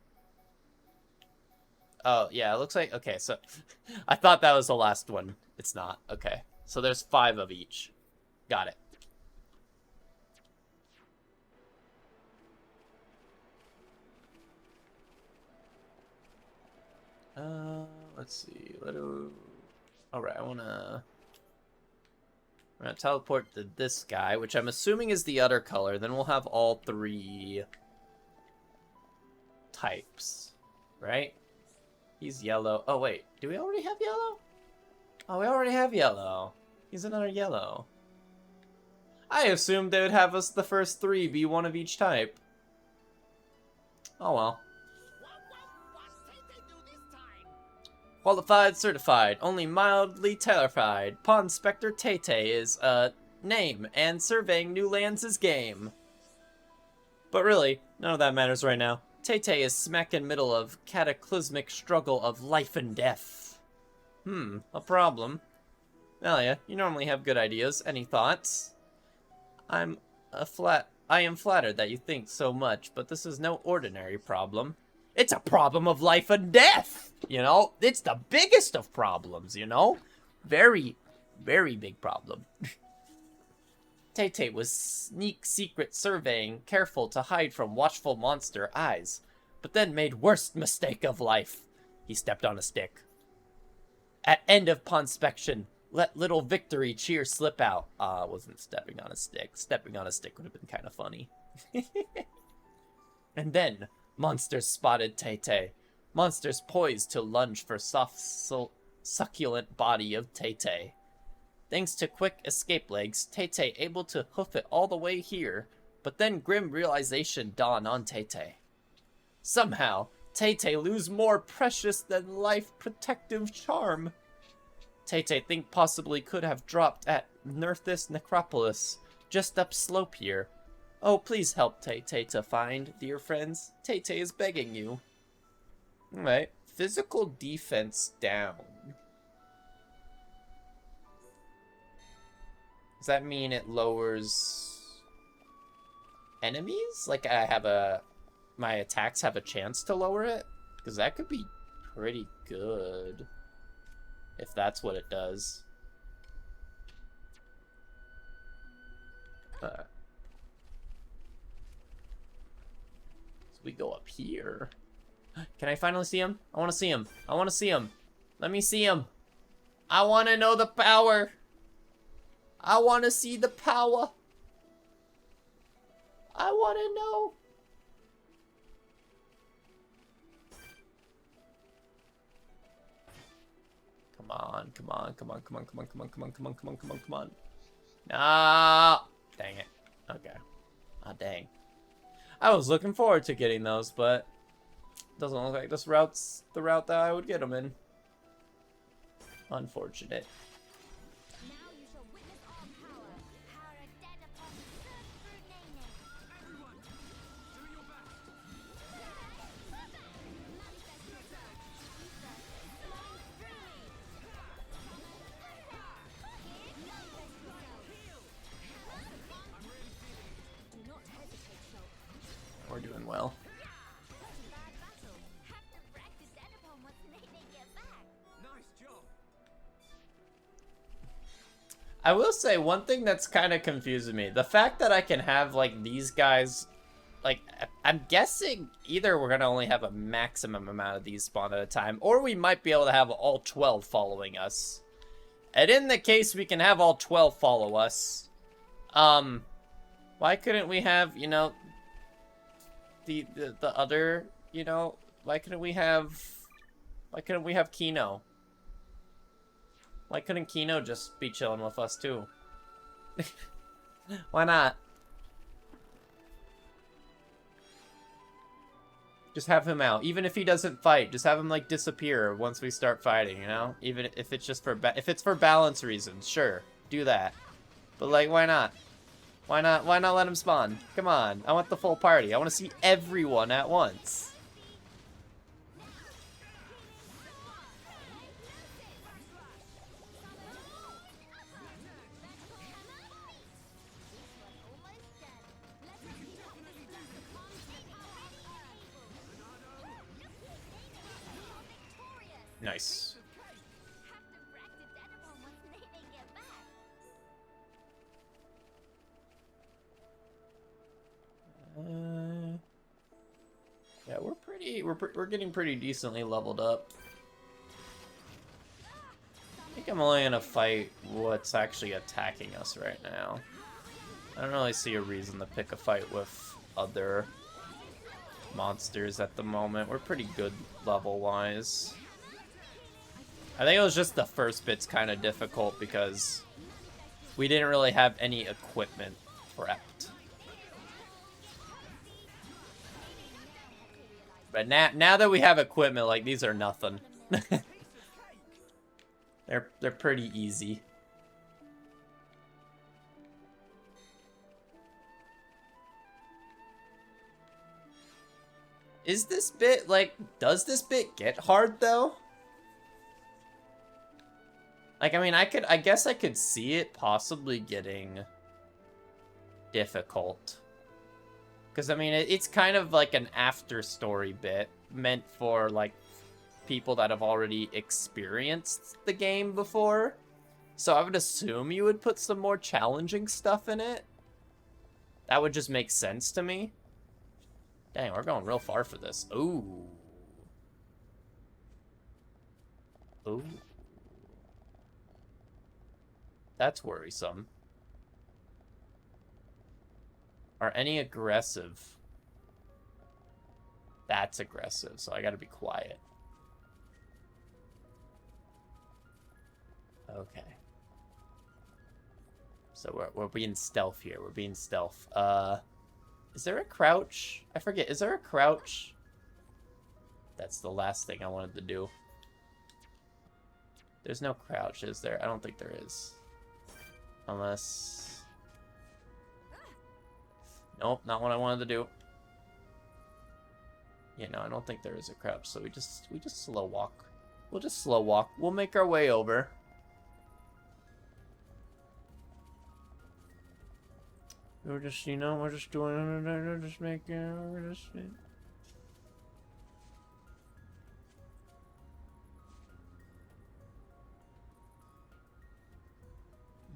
Speaker 1: Oh, yeah, it looks like... Okay, so... I thought that was the last one. It's not. Okay. So there's 5 of each. Got it. Let's see. Alright, I'm gonna teleport to this guy, which I'm assuming is the other color. Then we'll have all 3 types, right? He's yellow. Oh, wait. Do we already have yellow? Oh, we already have yellow. He's another yellow. I assumed they would have us the first 3 be one of each type. Oh, well. Qualified, certified, only mildly terrified. Pond Spectre Tay-Tay is, name, and surveying new lands is game. But really, none of that matters right now. Tay-Tay is smack in middle of cataclysmic struggle of life and death. A problem. Melia, you normally have good ideas. Any thoughts? I am flattered that you think so much, but this is no ordinary problem. It's a problem of life and death, you know? It's the biggest of problems, you know? Very, very big problem. Tay-Tay was secret surveying, careful to hide from watchful monster eyes, but then made worst mistake of life. He stepped on a stick. At end of ponspection, let little victory cheer slip out. Wasn't stepping on a stick. Stepping on a stick would have been kind of funny. And then... monsters spotted Tay-Tay. Monsters poised to lunge for soft, succulent body of Tay-Tay. Thanks to quick escape legs, Tay-Tay able to hoof it all the way here, but then grim realization dawned on Tay-Tay. Somehow, Tay-Tay lose more precious than life protective charm. Tay-Tay think possibly could have dropped at Nerthus Necropolis, just up slope here. Oh, please help Tay-Tay to find, dear friends. Tay-Tay is begging you. Alright. Physical defense down. Does that mean it lowers enemies? Like I have my attacks have a chance to lower it? Because that could be pretty good. If that's what it does. So we go up here. Can I finally see him? I want to see him. I want to see him. Let me see him. I want to know the power. I want to see the power. I want to know. Come on, come on, come on, come on, come on, come on, come on, come on, come on, come on, come on. No! Dang it. Okay. Ah, dang. I was looking forward to getting those, but doesn't look like this route's the route that I would get them in. Unfortunate.
Speaker 4: Now you shall witness our power. Power of dead upon surf through Nene.
Speaker 2: Everyone, do your best.
Speaker 4: Manifest yourself. Ether, flowing through me. Manifest yourself.
Speaker 2: I'm really feeling it.
Speaker 4: Do not hesitate, Shulk.
Speaker 1: We're doing well.
Speaker 4: Bad battle. Have to practice dead upon once Nene get back.
Speaker 2: Nice job.
Speaker 1: I will say one thing that's kind of confusing me. The fact that I can have, like, these guys... Like, I'm guessing either we're going to only have a maximum amount of these spawn at a time, or we might be able to have all 12 following us. And in the case we can have all 12 follow us, why couldn't we have, you know, the other, you know, why couldn't we have Kino? Why couldn't Kino just be chilling with us too? Why not? Just have him out. Even if he doesn't fight, just have him like disappear once we start fighting, you know? Even if it's just for if it's for balance reasons, sure, do that. But like, why not? Why not let him spawn? Come on, I want the full party. I want to see everyone at once. Nice.
Speaker 4: Have to practice dead upon once Nene get back.
Speaker 1: Yeah, we're getting pretty decently leveled up. I think I'm only gonna fight what's actually attacking us right now. I don't really see a reason to pick a fight with other monsters at the moment. We're pretty good level-wise. I think it was just the first bit's kind of difficult because we didn't really have any equipment prepped. But now that we have equipment, like, these are nothing. They're pretty easy. Is this bit, like, does this bit get hard, though? Like, I mean, I guess I could see it possibly getting difficult. Because, I mean, it's kind of like an after-story bit meant for, like, people that have already experienced the game before. So I would assume you would put some more challenging stuff in it. That would just make sense to me. Dang, we're going real far for this. Ooh. Ooh. That's worrisome. Are any aggressive? That's aggressive, so I gotta be quiet. Okay. So we're being stealth here. We're being stealth. Is there a crouch? I forget. Is there a crouch? That's the last thing I wanted to do. There's no crouch, is there? I don't think there is. Unless... Nope, not what I wanted to do. Yeah, no, I don't think there is a crouch, so we just slow walk. We'll just slow walk. We'll make our way over. We're just, you know, we're just doing, we're just making, we're just.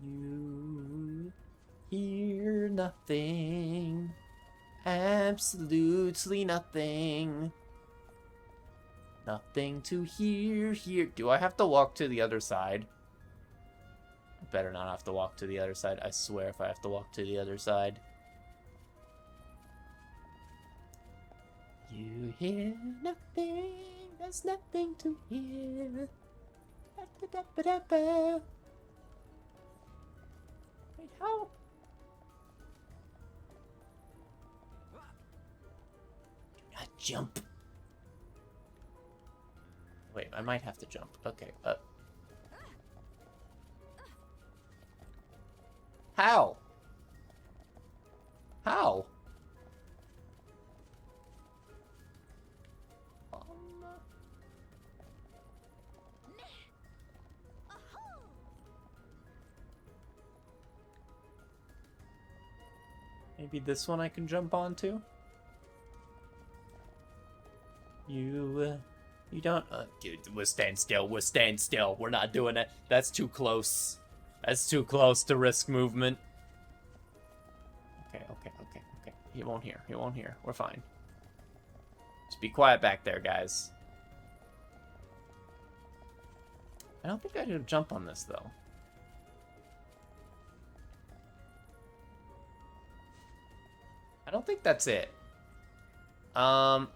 Speaker 1: You hear nothing. Absolutely nothing. Nothing to hear here. Do I have to walk to the other side? I better not have to walk to the other side. I swear if I have to walk to the other side. You hear nothing. There's nothing to hear. Ba-da-ba-da-ba. Wait, how? Do not jump. Wait, I might have to jump. Okay, How? How? Maybe this one I can jump onto? You don't, dude, we'll stand still, we're not doing it. That's too close. That's too close to risk movement. Okay. He won't hear, we're fine. Just be quiet back there, guys. I don't think I can jump on this, though. I don't think that's it. Am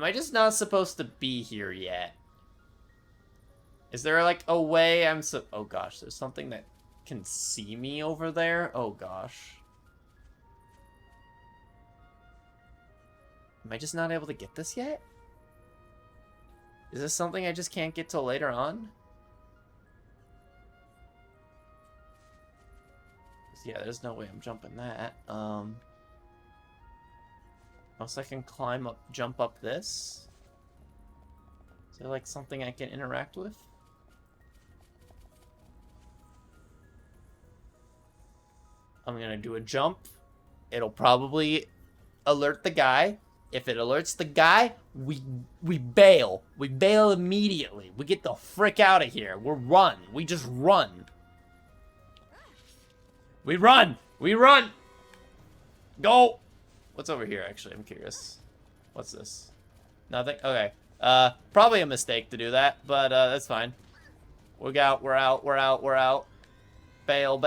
Speaker 1: I just not supposed to be here yet? Is there like a way oh gosh, there's something that can see me over there? Oh gosh. Am I just not able to get this yet? Is this something I just can't get till later on? Yeah, there's no way I'm jumping that. Unless I can jump up this? Is there like something I can interact with? I'm gonna do a jump. It'll probably alert the guy. If it alerts the guy, we bail. We bail immediately. We get the frick out of here. We just run. We run! Go! What's over here, actually? I'm curious. What's this? Nothing? Okay. Probably a mistake to do that, but, that's fine. We're out. Bail.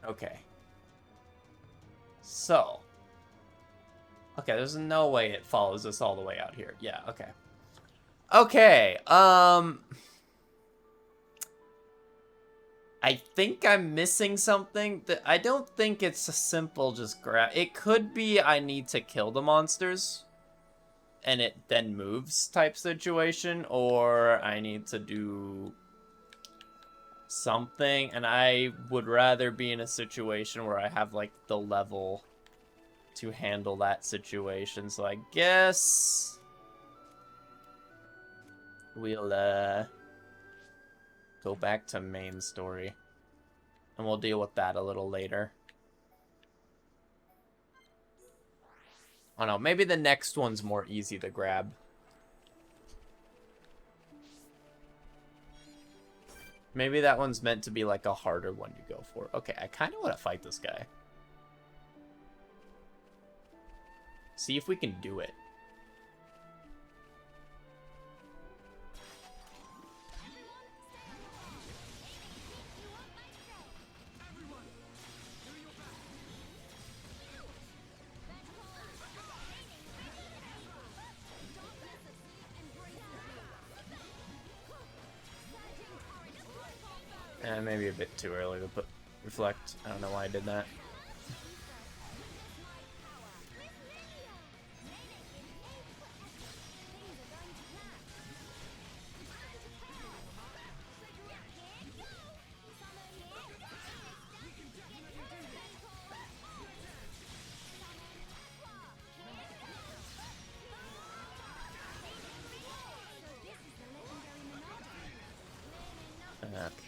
Speaker 1: Okay. So. Okay, there's no way it follows us all the way out here. Yeah, okay. Okay, I think I'm missing something. I don't think it's a simple just grab. It could be I need to kill the monsters and it then moves type situation, or I need to do something, and I would rather be in a situation where I have like the level to handle that situation. So I guess we'll go back to main story and we'll deal with that a little later. Oh no, maybe the next one's more easy to grab. Maybe that one's meant to be like a harder one to go for. Okay, I kind of want to fight this guy. See if we can do it. maybe a bit too early to put reflect. I don't know why I did that.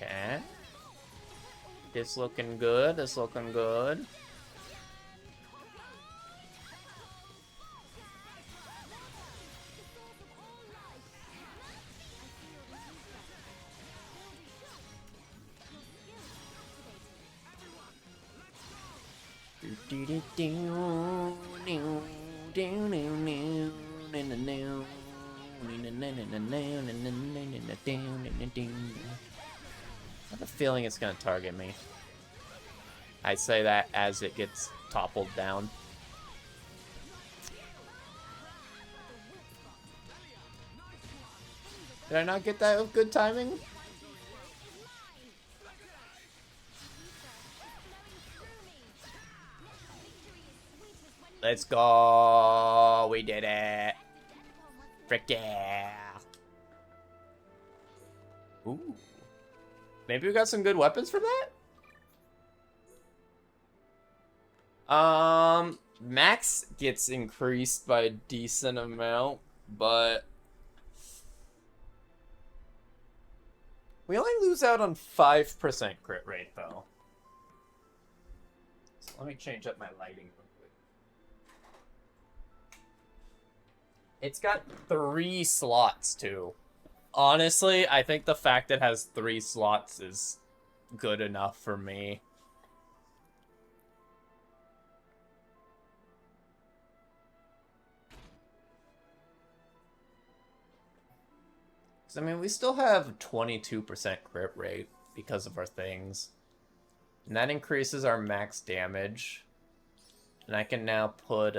Speaker 1: Okay. This looking good. This looking good. I have a feeling it's gonna target me. I say that as it gets toppled down. Did I not get that with good timing? Let's go! We did it! Frick yeah! Ooh. Maybe we got some good weapons from that? Max gets increased by a decent amount, but we only lose out on 5% crit rate, though. So let me change up my lighting real quick. It's got 3 slots, too. Honestly, I think the fact it has 3 slots is good enough for me. I mean, we still have 22% crit rate because of our things. And that increases our max damage. And I can now put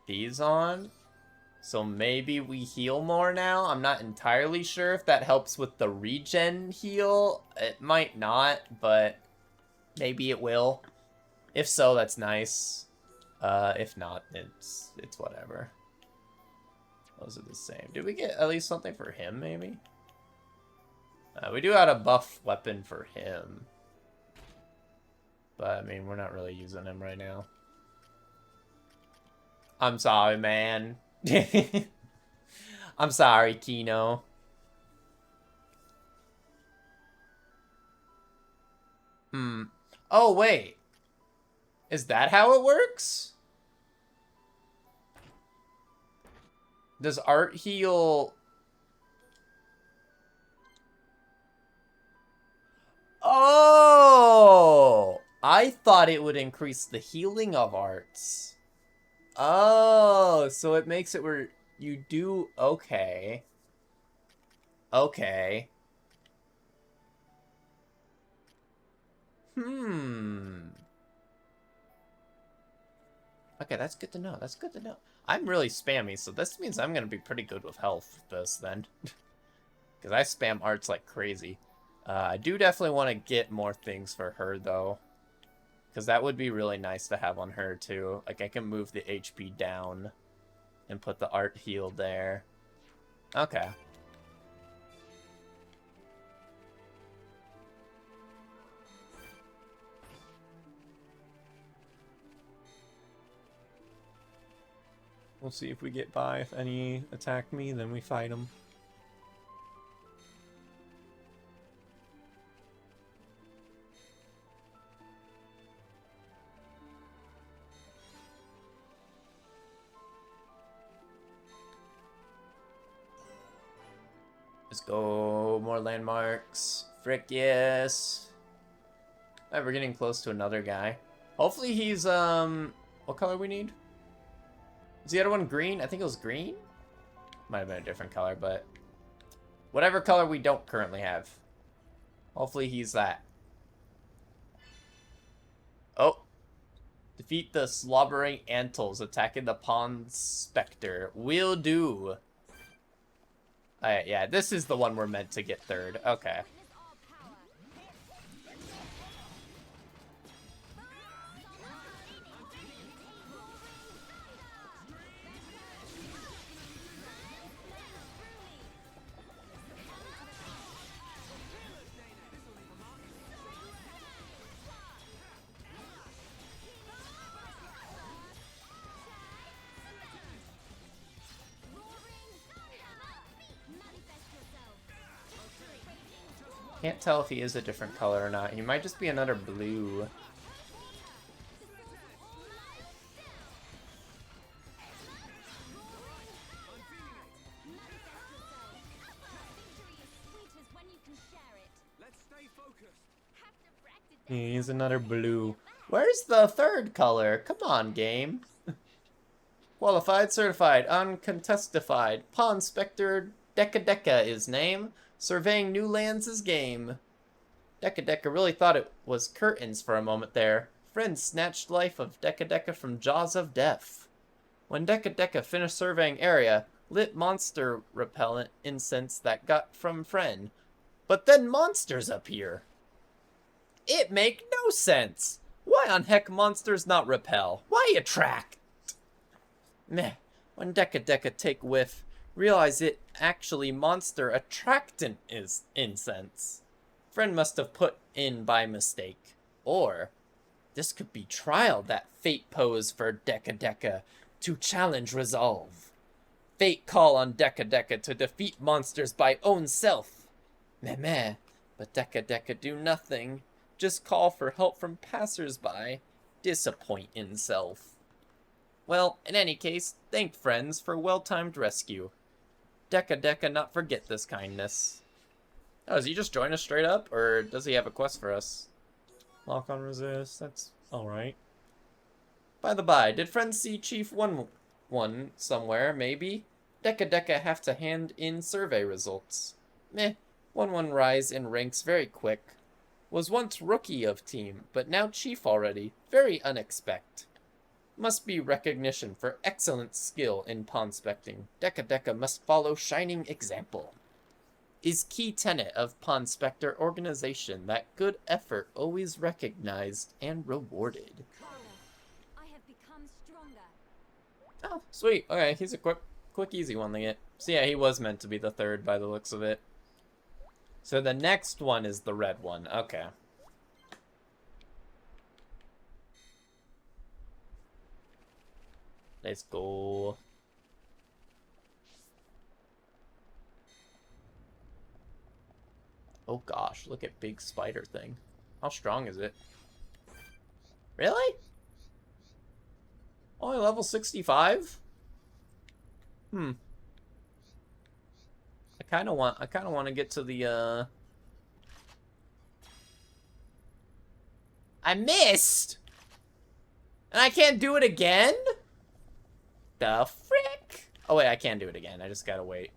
Speaker 1: these on. So maybe we heal more now. I'm not entirely sure if that helps with the regen heal. It might not, but maybe it will. If so, that's nice. If not, it's whatever. Those are the same. Did we get at least something for him, maybe? We do have a buff weapon for him. But, I mean, we're not really using him right now. I'm sorry, man. I'm sorry, Kino. Oh, wait. Is that how it works? Does art heal... Oh! I thought it would increase the healing of arts. Oh, so it makes it where you do... Okay. Okay. Okay, that's good to know. That's good to know. I'm really spammy, so this means I'm going to be pretty good with health with this, then. Because I spam arts like crazy. I do definitely want to get more things for her, though. Because that would be really nice to have on her, too. Like, I can move the HP down and put the art heal there. Okay.
Speaker 5: We'll see if we get by. If any attack me, then we fight them.
Speaker 1: Let's go. More landmarks. Frick yes. Alright, we're getting close to another guy. Hopefully he's, what color we need? Is the other one green? I think it was green? Might have been a different color, but... Whatever color we don't currently have. Hopefully he's that. Oh. Defeat the slobbering Antles attacking the Pond Spectre. Will do. Yeah, this is the one we're meant to get third. Okay. Can't tell if he is a different color or not. He might just be another blue. He's another blue. Where's the third color? Come on, game. Qualified, certified, uncontestified. Pawn Spectre Deca Deca is name. Surveying new lands is game. Deca Deca really thought it was curtains for a moment there. Friend snatched life of Deca Deca from jaws of death. When Deca Deca finished surveying area, lit monster repellent incense that got from friend. But then monsters appear. It make no sense. Why on heck monsters not repel? Why attract? Meh. When Deca Deca take whiff, realize it actually monster attractant is incense. Friend must have put in by mistake. Or, this could be trial that fate pose for Deca Deca to challenge resolve. Fate call on Deca Deca to defeat monsters by own self. Meh meh, but Deca Deca do nothing. Just call for help from passers-by. Disappoint in self. Well, in any case, thank friends for well-timed rescue. Deca Deca not forget this kindness. Oh, does he just join us straight up, or does he have a quest for us?
Speaker 5: Lock on resist. That's alright.
Speaker 1: By the by, did friends see Chief 1-1 somewhere, maybe? Deca Deca have to hand in survey results. Meh, 1-1 rise in ranks very quick. Was once rookie of team, but now chief already. Very unexpected. Must be recognition for excellent skill in pawn specting. Deca Deca must follow shining example. Is key tenet of pawn specter organization that good effort always recognized and rewarded.
Speaker 3: I have become stronger.
Speaker 1: Oh, sweet. Okay, he's a quick, easy one to get. So yeah, he was meant to be the third by the looks of it. So the next one is the red one. Okay. Let's go. Oh gosh, look at big spider thing. How strong is it? Really? Only level 65? I kind of want to get to the I missed. And I can't do it again? The frick? Oh wait, I can do it again. I just got to wait.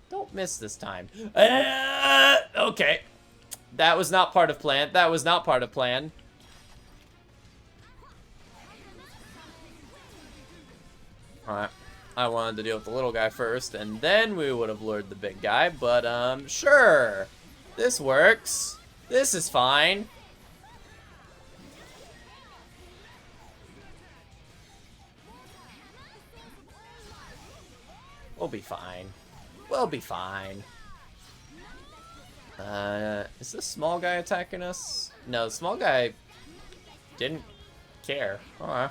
Speaker 1: Don't miss this time. Okay. That was not part of plan. That was not part of plan. Alright. I wanted to deal with the little guy first, and then we would have lured the big guy, but, sure. This works. This is fine. We'll be fine. We'll be fine. Is this small guy attacking us? No, the small guy didn't care. Alright.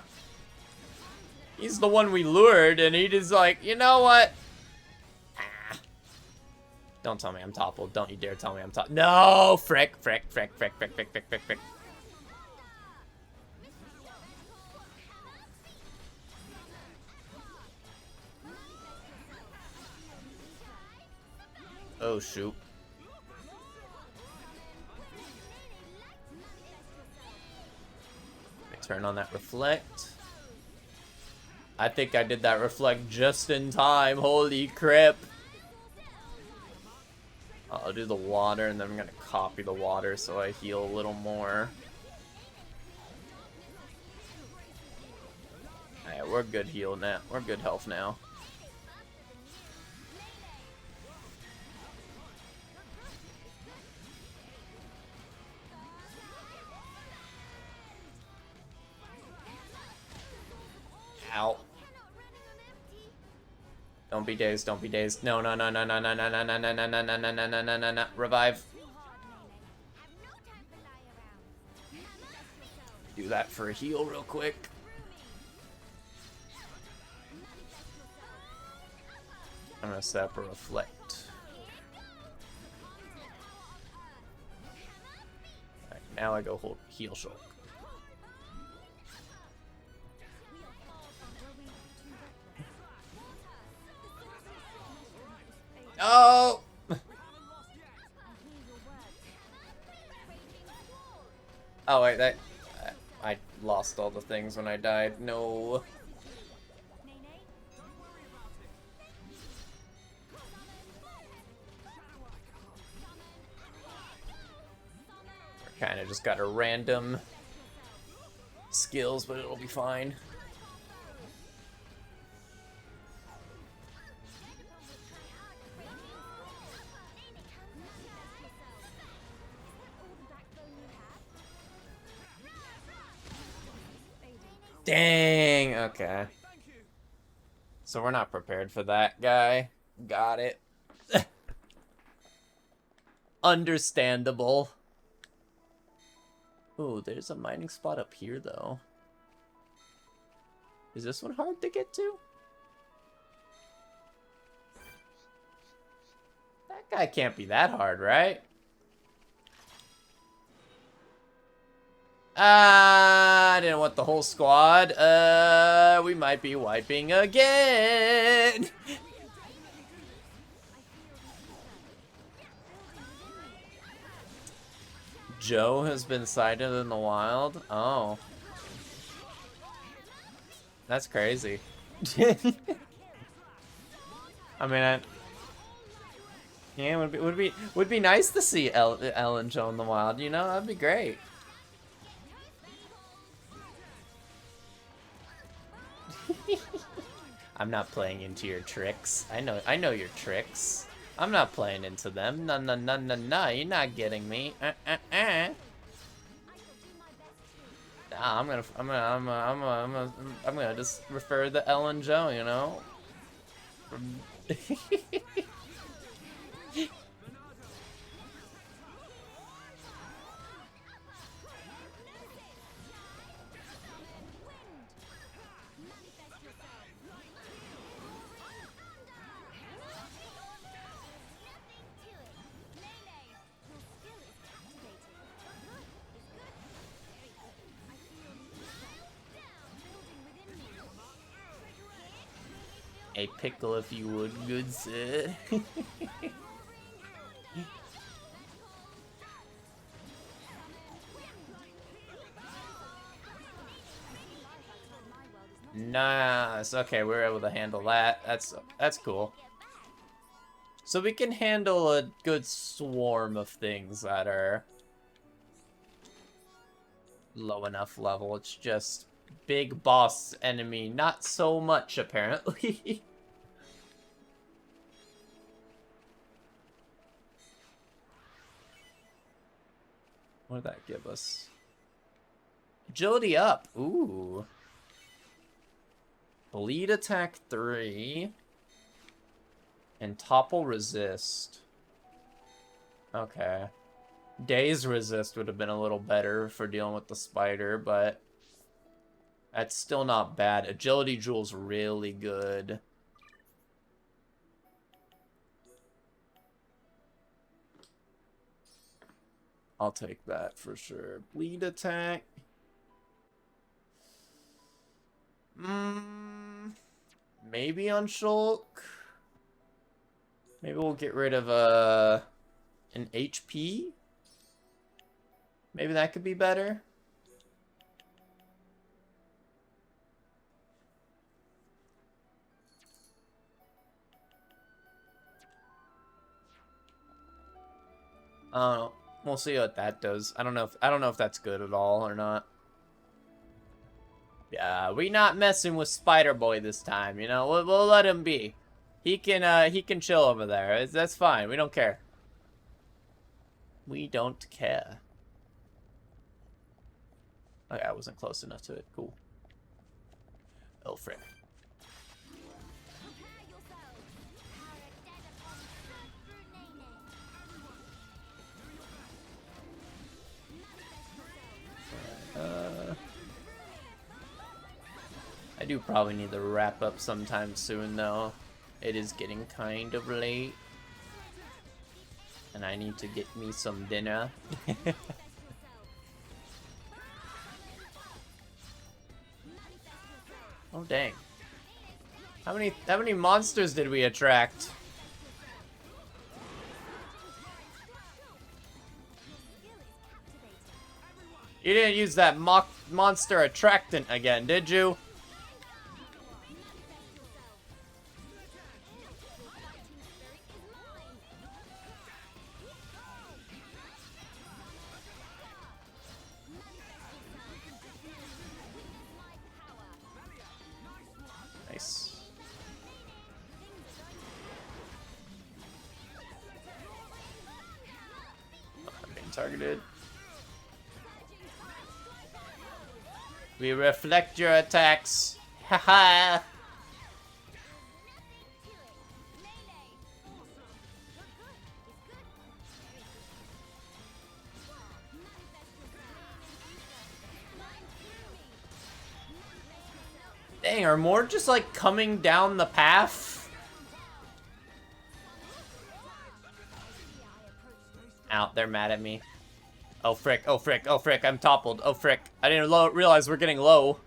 Speaker 1: He's the one we lured, and he just like, you know what? Ah. Don't tell me I'm toppled. Don't you dare tell me I'm toppled. No! Frick, frick, frick, frick, frick, frick, frick, frick, frick. Oh, shoot. Turn on that reflect. I think I did that reflect just in time. Holy crap. I'll do the water, and then I'm gonna copy the water so I heal a little more. Alright, we're good heal now. We're good health now. Ow. Don't be dazed, don't be dazed. No, no, no, no, no, no, no, no, no, no, no, no, no, no, no, no, no, no. Revive. Do that for a heal real quick. I'm gonna set up a reflect. Alright, now I go hold heal shulk. Oh! Oh wait, that I lost all the things when I died. No. Kind of just got a random skills, but it'll be fine. Dang, okay. So we're not prepared for that guy. Got it. Understandable. Ooh, there's a mining spot up here, though. Is this one hard to get to? That guy can't be that hard, right? I didn't want the whole squad. We might be wiping again. Joe has been sighted in the wild. Oh. That's crazy. I mean, yeah, would be nice to see Ellen Joe in the wild, you know? That'd be great. I'm not playing into your tricks. I know your tricks. I'm not playing into them. No, no, no, no, no. You're not getting me. Nah, I'm gonna just refer to Ellen Joe, you know. A pickle, if you would, good sir. Nice. Okay, we're able to handle that. That's cool. So we can handle a good swarm of things that are low enough level. It's just big boss enemy, not so much apparently. What did that give us? Agility up. Ooh. Bleed attack 3. And topple resist. Okay. Daze resist would have been a little better for dealing with the spider, but that's still not bad. Agility jewel's really good. I'll take that for sure. Bleed attack. Maybe on Shulk. Maybe we'll get rid of an HP. Maybe that could be better. We'll see what that does. I don't know if that's good at all or not. Yeah, we not messing with Spider Boy this time, you know. We'll let him be. He can chill over there. That's fine. We don't care. We don't care. Okay, I wasn't close enough to it. Cool. Oh, frick.
Speaker 4: Prepare yourselves. Power dead upon blood through Nene. Manifest yourselves.
Speaker 1: I do probably need to wrap up sometime soon, though. It is getting kind of late. And I need to get me some dinner. Oh, dang. How many monsters did we attract? You didn't use that monster attractant again, did you? Nice. I'm being targeted. We reflect your attacks. Haha. Dang, are more just like coming down the path? Out, they're mad at me. Oh frick, oh frick, oh frick, I'm toppled. Oh frick. I didn't realize we're getting low.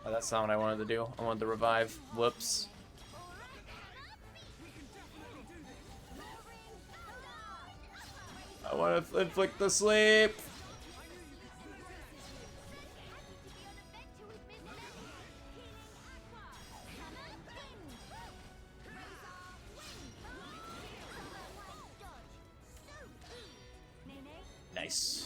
Speaker 1: Oh, that's not what I wanted to do. I wanted to revive. Whoops. I want to inflict the sleep. Nice.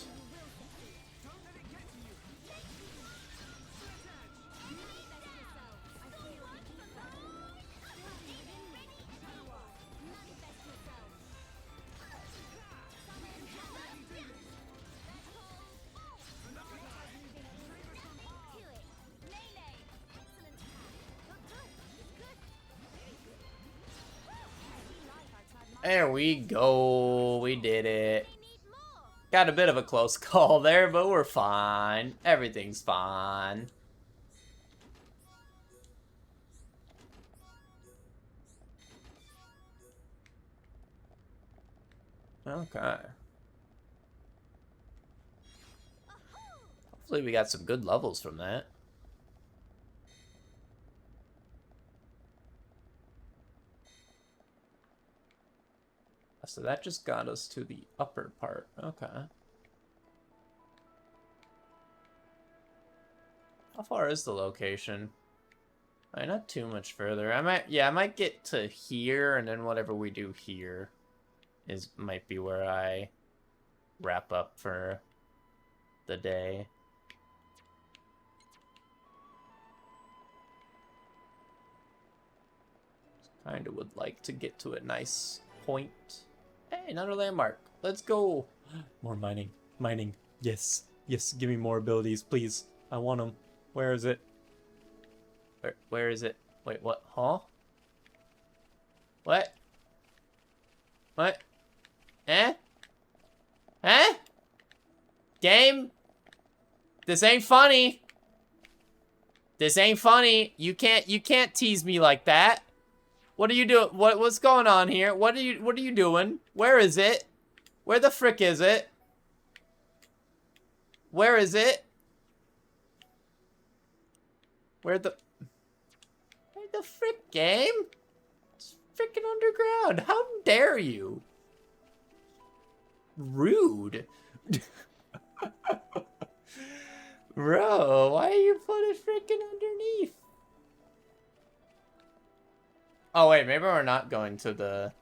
Speaker 1: There we go. We did it. Got a bit of a close call there, but we're fine. Everything's fine. Okay. Hopefully we got some good levels from that. So that just got us to the upper part. Okay. How far is the location? Not too much further. I might get to here, and then whatever we do here might be where I wrap up for the day. Kind of would like to get to a nice point. Hey, another landmark. Let's go. More mining. Mining. Yes. Yes, give me more abilities, please. I want them. Where is it? Where is it? Wait, what? Huh? What? What? Eh? Eh? Game? This ain't funny. This ain't funny. You can't tease me like that. What are you doing? What's going on here? What are you doing? Where is it? Where the frick is it? Where is it? Where the frick, game? It's freaking underground. How dare you? Rude. Bro, why are you putting freaking underneath? Oh, wait, maybe we're not going to the...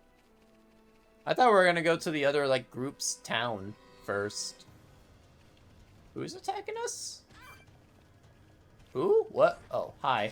Speaker 1: I thought we were going to go to the other, like, group's town first. Who's attacking us? Who? What? Oh, hi.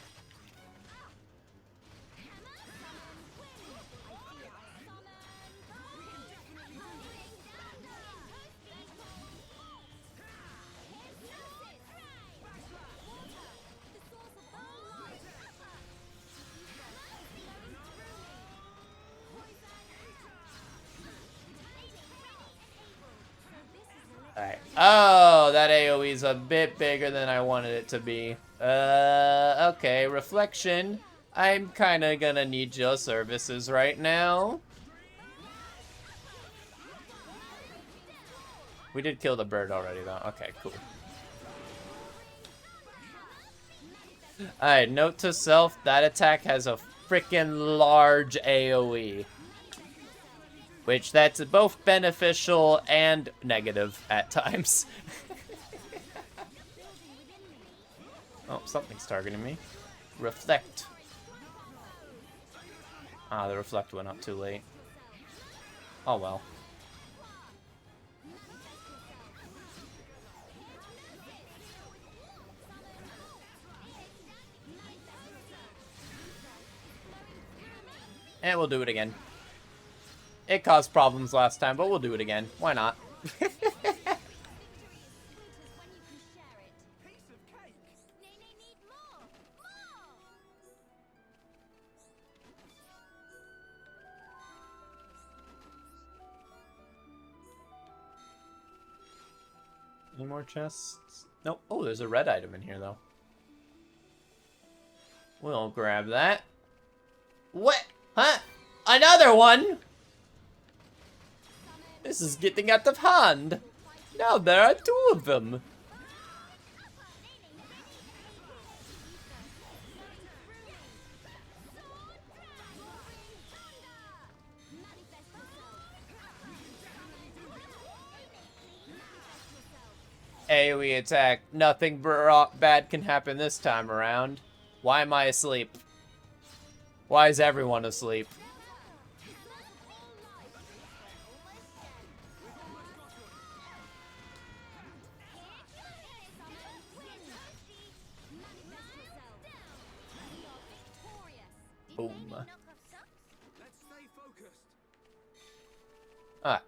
Speaker 1: Oh, that AoE is a bit bigger than I wanted it to be. Okay, Reflection. I'm kinda gonna need your services right now. We did kill the bird already, though. Okay, cool. Alright, note to self, that attack has a freaking large AoE. Which, that's both beneficial and negative at times. Oh, something's targeting me. Reflect. Ah, the reflect went up too late. Oh well. And we'll do it again. It caused problems last time, but we'll do it again. Why not? Any more chests? Nope. Oh, there's a red item in here, though. We'll grab that. What? Huh? Another one? This is getting out of hand. Now there are two of them. AoE attack. Nothing bad can happen this time around. Why am I asleep? Why is everyone asleep? Boom.
Speaker 2: Let's stay focused.
Speaker 1: Ah.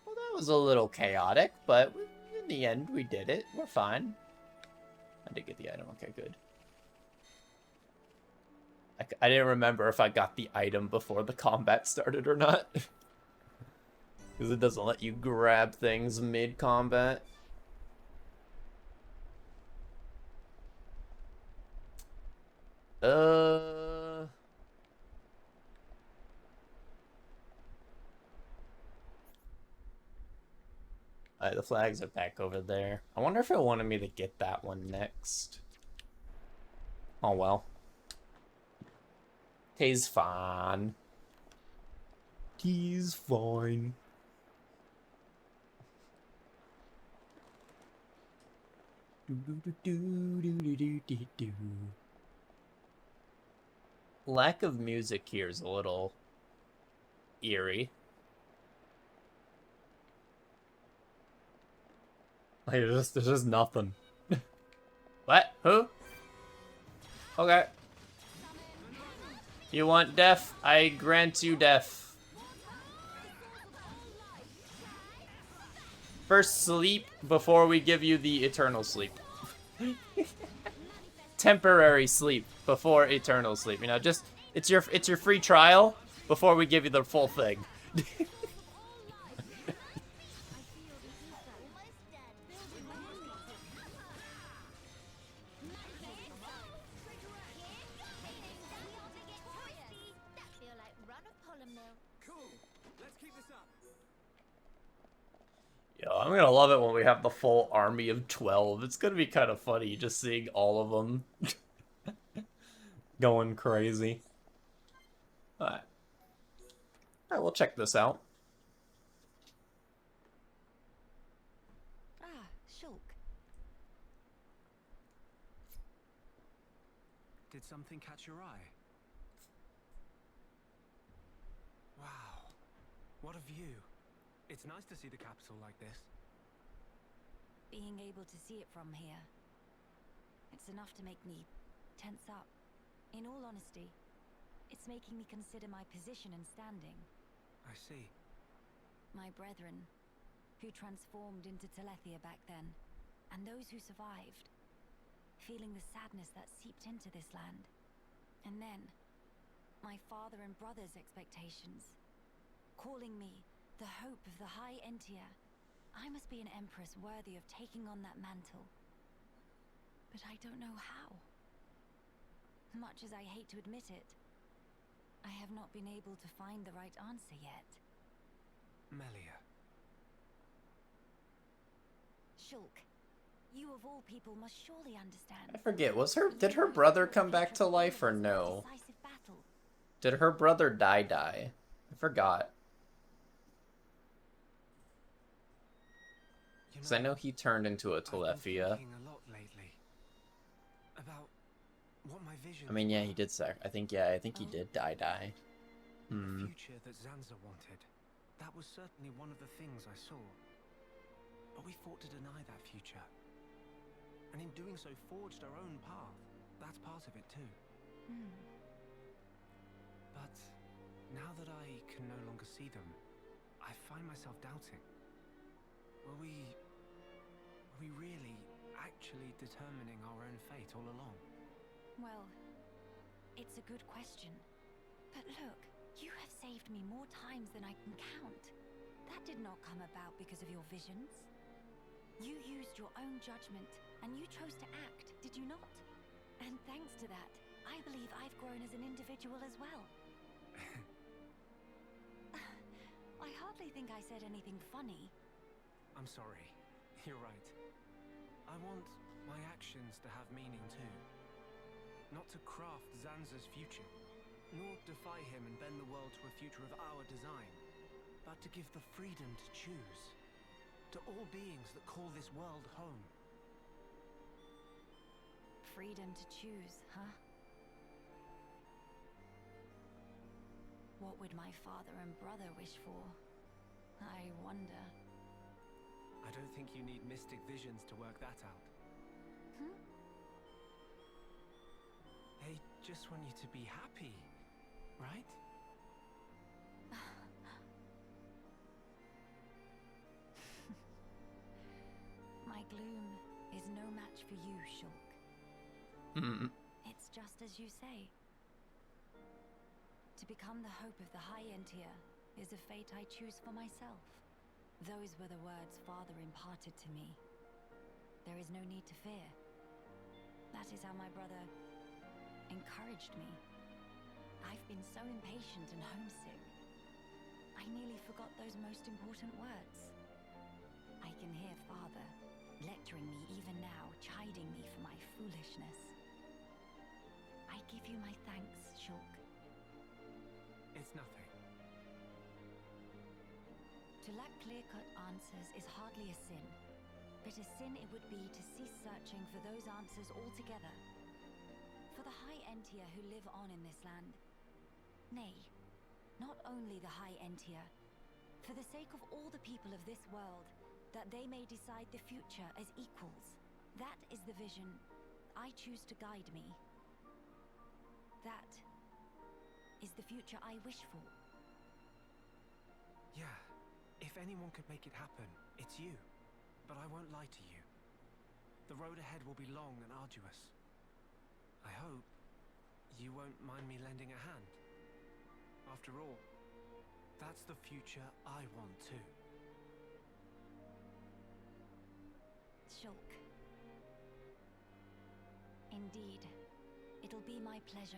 Speaker 1: Well, that was a little chaotic, but in the end, we did it. We're fine. I did get the item. Okay, good. I didn't remember if I got the item before the combat started or not. Because it doesn't let you grab things mid-combat. Alright, the flags are back over there. I wonder if it wanted me to get that one next. Oh well. He's fine. He's fine. Lack of music here is a little eerie. Like, there's just nothing. What? Who? Okay. You want death? I grant you death. First sleep before we give you the eternal sleep. Temporary sleep before eternal sleep. You know, just it's your free trial before we give you the full thing. Yo, I'm gonna love it when we have the full army of 12. It's gonna be kind of funny just seeing all of them going crazy. Alright. Alright, we'll check this out.
Speaker 3: Ah, Shulk.
Speaker 6: Did something catch your eye? Wow. What a view. It's nice to see the capital like this.
Speaker 3: Being able to see it from here, it's enough to make me tense up. In all honesty, it's making me consider my position and standing.
Speaker 6: I see.
Speaker 3: My brethren, who transformed into Telethia back then, and those who survived, feeling the sadness that seeped into this land. And then, my father and brother's expectations, calling me The hope of the High Entia. I must be an empress worthy of taking on that mantle. But I don't know how. Much as I hate to admit it, I have not been able to find the right answer yet.
Speaker 6: Melia.
Speaker 3: Shulk, you of all people must surely understand.
Speaker 1: I forget, did her brother come back to life or no?
Speaker 3: Decisive battle.
Speaker 1: Did her brother die? I forgot. Because I know he turned into a
Speaker 6: I've been
Speaker 1: Telethia.
Speaker 6: thinking a lot lately about what my vision.
Speaker 1: I mean, yeah, he did I think he did die.
Speaker 6: The future that Zanza wanted. That was certainly one of the things I saw. But we fought to deny that future. And in doing so, forged our own path. That's part of it too. But now that I can no longer see them, I find myself doubting. Were we really actually determining our own fate all along?
Speaker 3: Well, it's a good question. But look, you have saved me more times than I can count. That did not come about because of your visions. You used your own judgment, and you chose to act, did you not? And thanks to that, I believe I've grown as an individual as well. I hardly think I said anything funny.
Speaker 6: I'm sorry. You're right. I want my actions to have meaning too. Not to craft Zanza's future, nor defy him and bend the world to a future of our design, but to give the freedom to choose. To all beings that call this world home.
Speaker 3: Freedom to choose, huh? What would my father and brother wish for? I wonder.
Speaker 6: I don't think you need mystic visions to work that out. They just want you to be happy, right?
Speaker 3: My gloom is no match for you, Shulk. It's just as you say. To become the hope of the High Entia is a fate I choose for myself. Those were the words Father imparted to me. There is no need to fear. That is how my brother encouraged me. I've been so impatient and homesick. I nearly forgot those most important words. I can hear Father lecturing me even now, chiding me for my foolishness. I give you my thanks, Shulk.
Speaker 6: It's nothing.
Speaker 3: To lack clear-cut answers is hardly a sin, but a sin it would be to cease searching for those answers altogether. For the High Entia who live on in this land. Nay, not only the High Entia, for the sake of all the people of this world, that they may decide the future as equals. That is the vision I choose to guide me. That is the future I wish for.
Speaker 6: Yeah, if anyone could make it happen, it's you. But I won't lie to you. The road ahead will be long and arduous. I hope you won't mind me lending a hand. After all, that's the future I want too.
Speaker 3: Shulk. Indeed, it'll be my pleasure.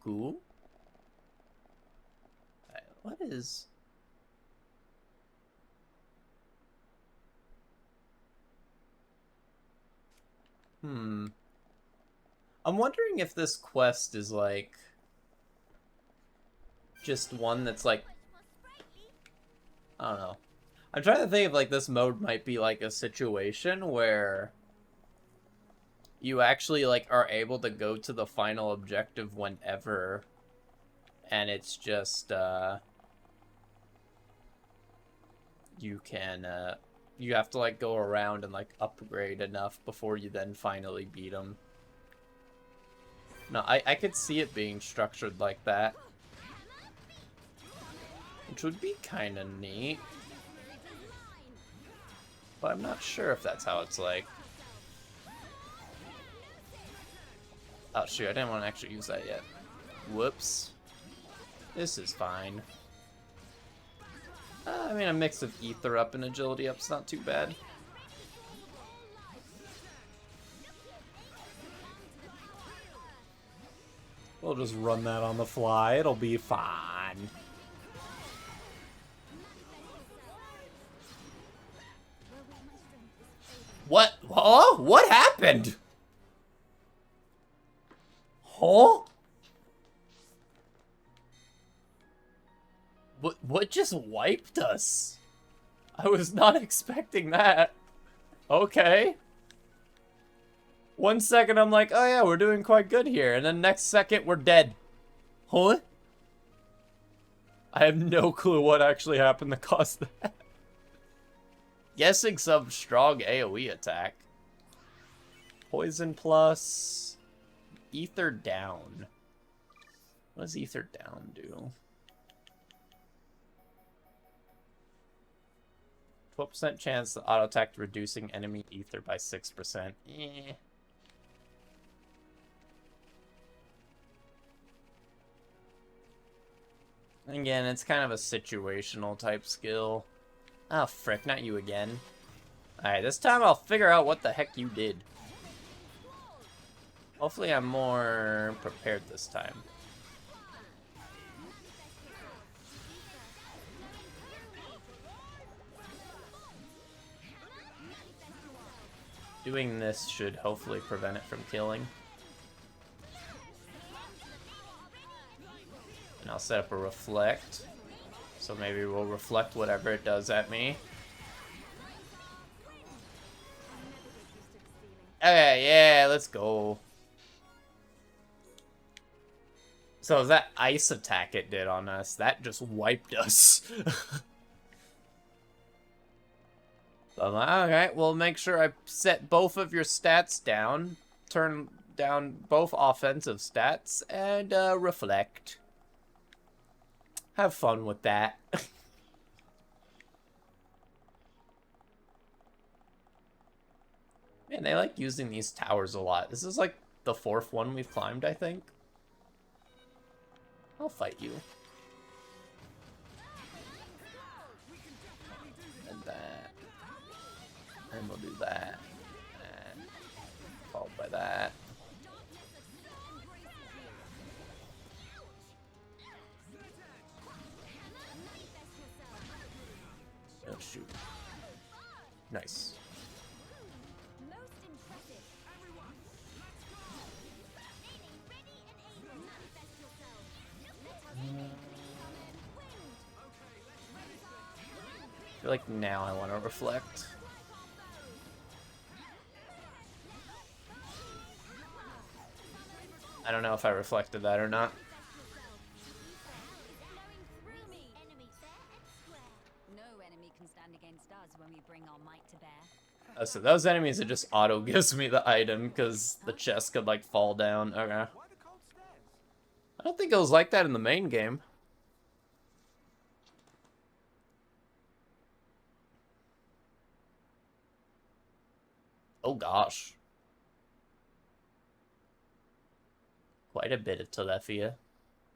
Speaker 1: Cool. Alright, what is... I'm wondering if this quest is like just one that's like, I don't know. I'm trying to think if like this mode might be like a situation where you actually like are able to go to the final objective whenever, and it's just you can you have to like go around and like upgrade enough before you then finally beat them. No, I could see it being structured like that, which would be kind of neat, but I'm not sure if that's how it's like. Oh shoot, I didn't want to actually use that yet. Whoops. This is fine. I mean, a mix of ether up and agility up's not too bad.
Speaker 5: We'll just run that on the fly. It'll be fine.
Speaker 1: What? Oh, what happened? Huh? What just wiped us? I was not expecting that. Okay. 1 second I'm like, oh yeah, we're doing quite good here. And then next second we're dead. Huh? I have no clue what actually happened to cause that. Guessing some strong AoE attack. Poison plus... Ether down. What does Ether down do? 12% chance to auto attack reducing enemy ether by 6%. Eh. Again, it's kind of a situational type skill. Oh, frick, not you again. Alright, this time I'll figure out what the heck you did. Hopefully I'm more prepared this time. Doing this should hopefully prevent it from killing. And I'll set up a reflect. So maybe we'll reflect whatever it does at me. Okay, yeah, let's go. So that ice attack it did on us, that just wiped us. So I'm like, alright, well, make sure I set both of your stats down, turn down both offensive stats, and reflect. Have fun with that. Man, they like using these towers a lot. This is like the 4th one we've climbed, I think. I'll fight you. And that. And we'll do that. And followed by that. Oh, shoot. Nice. I feel like now I want to reflect. I don't know if I reflected that or not.
Speaker 3: No enemy can stand against us when we bring our might to bear.
Speaker 1: So those enemies, it just auto gives me the item because the chest could like fall down. Okay. I don't think it was like that in the main game. Oh gosh. Quite a bit of Telethia.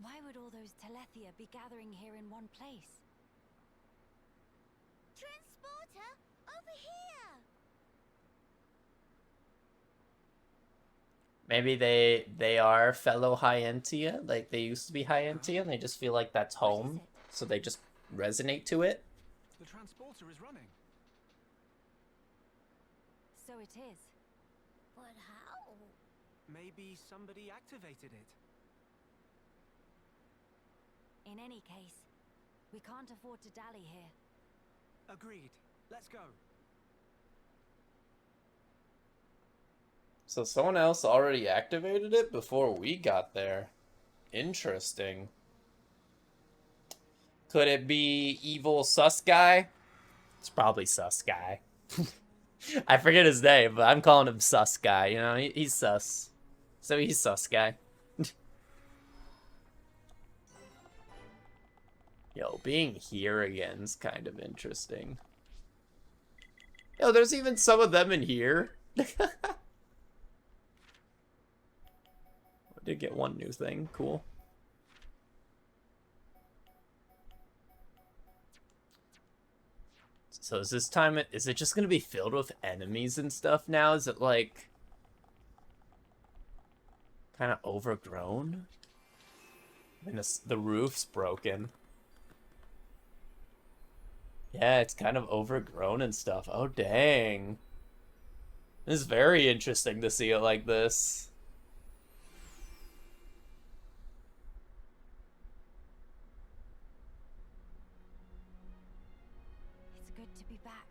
Speaker 3: Why would all those Telethia be gathering here in one place?
Speaker 4: Transporter, over here!
Speaker 1: Maybe they are fellow Hyentia, like they used to be Hyentia, and they just feel like that's home, so they just resonate to it.
Speaker 6: The transporter is running.
Speaker 3: So it is.
Speaker 4: But how?
Speaker 6: Maybe somebody activated it.
Speaker 3: In any case, we can't afford to dally here.
Speaker 6: Agreed. Let's go.
Speaker 1: So someone else already activated it before we got there. Interesting. Could it be evil sus guy? It's probably sus guy. I forget his name, but I'm calling him sus guy. You know, he's sus. So he's sus guy. Yo, being here again is kind of interesting. Yo, there's even some of them in here. get one new thing. Cool. So is this time, is it just going to be filled with enemies and stuff now? Is it like kind of overgrown? And the roof's broken. Yeah, it's kind of overgrown and stuff. Oh, dang. This is very interesting to see it like this.
Speaker 3: It's good to be back.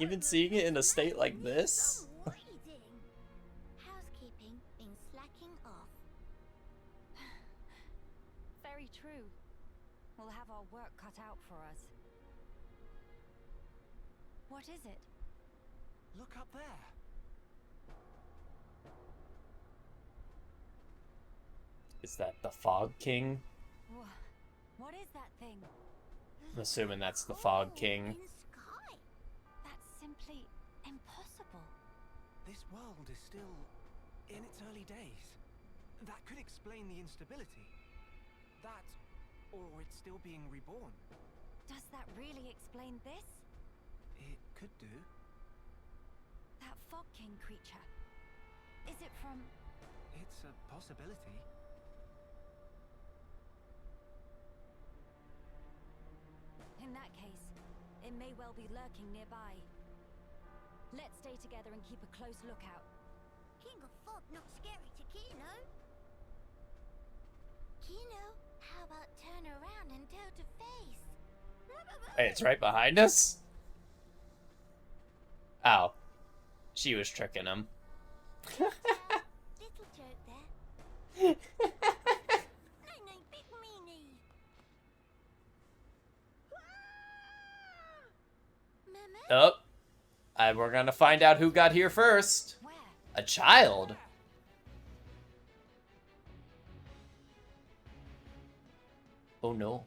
Speaker 1: Even seeing it in a state like this?
Speaker 4: Avoiding. Housekeeping been slacking off.
Speaker 3: Very true. We'll have our work cut out for us. What is it?
Speaker 6: Look up there.
Speaker 1: Is that the Fog King?
Speaker 3: What is that thing?
Speaker 1: I'm assuming that's the Fog King.
Speaker 4: In sky.
Speaker 3: That's simply impossible.
Speaker 6: This world is still in its early days. That could explain the instability. That, or it's still being reborn.
Speaker 3: Does that really explain this?
Speaker 6: It could do.
Speaker 3: That Fog King creature. Is it from...
Speaker 6: It's a possibility.
Speaker 3: In that case, it may well be lurking nearby. Let's stay together and keep a close lookout.
Speaker 4: King of Fog not scary to Kino. Kino, how about turn around and toe to face?
Speaker 1: Hey, it's right behind us? Ow. She was tricking him.
Speaker 4: Little joke there. No, big meanie. Mama?
Speaker 1: Oh. We're gonna find out who got here first.
Speaker 3: Where?
Speaker 1: A child? Oh no.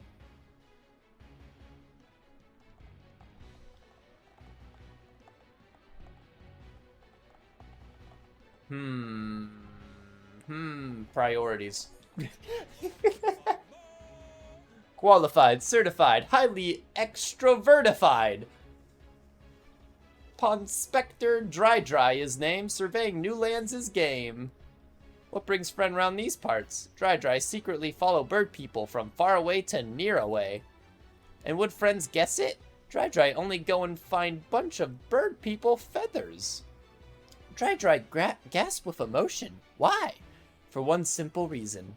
Speaker 1: Priorities. Qualified, certified, highly extrovertified. Ponspector Dry is name, surveying new lands is game. What brings friend round these parts? Dry secretly follow bird people from far away to near away. And would friends guess it? Dry only go and find bunch of bird people feathers. Dry gasp with emotion. Why? For one simple reason.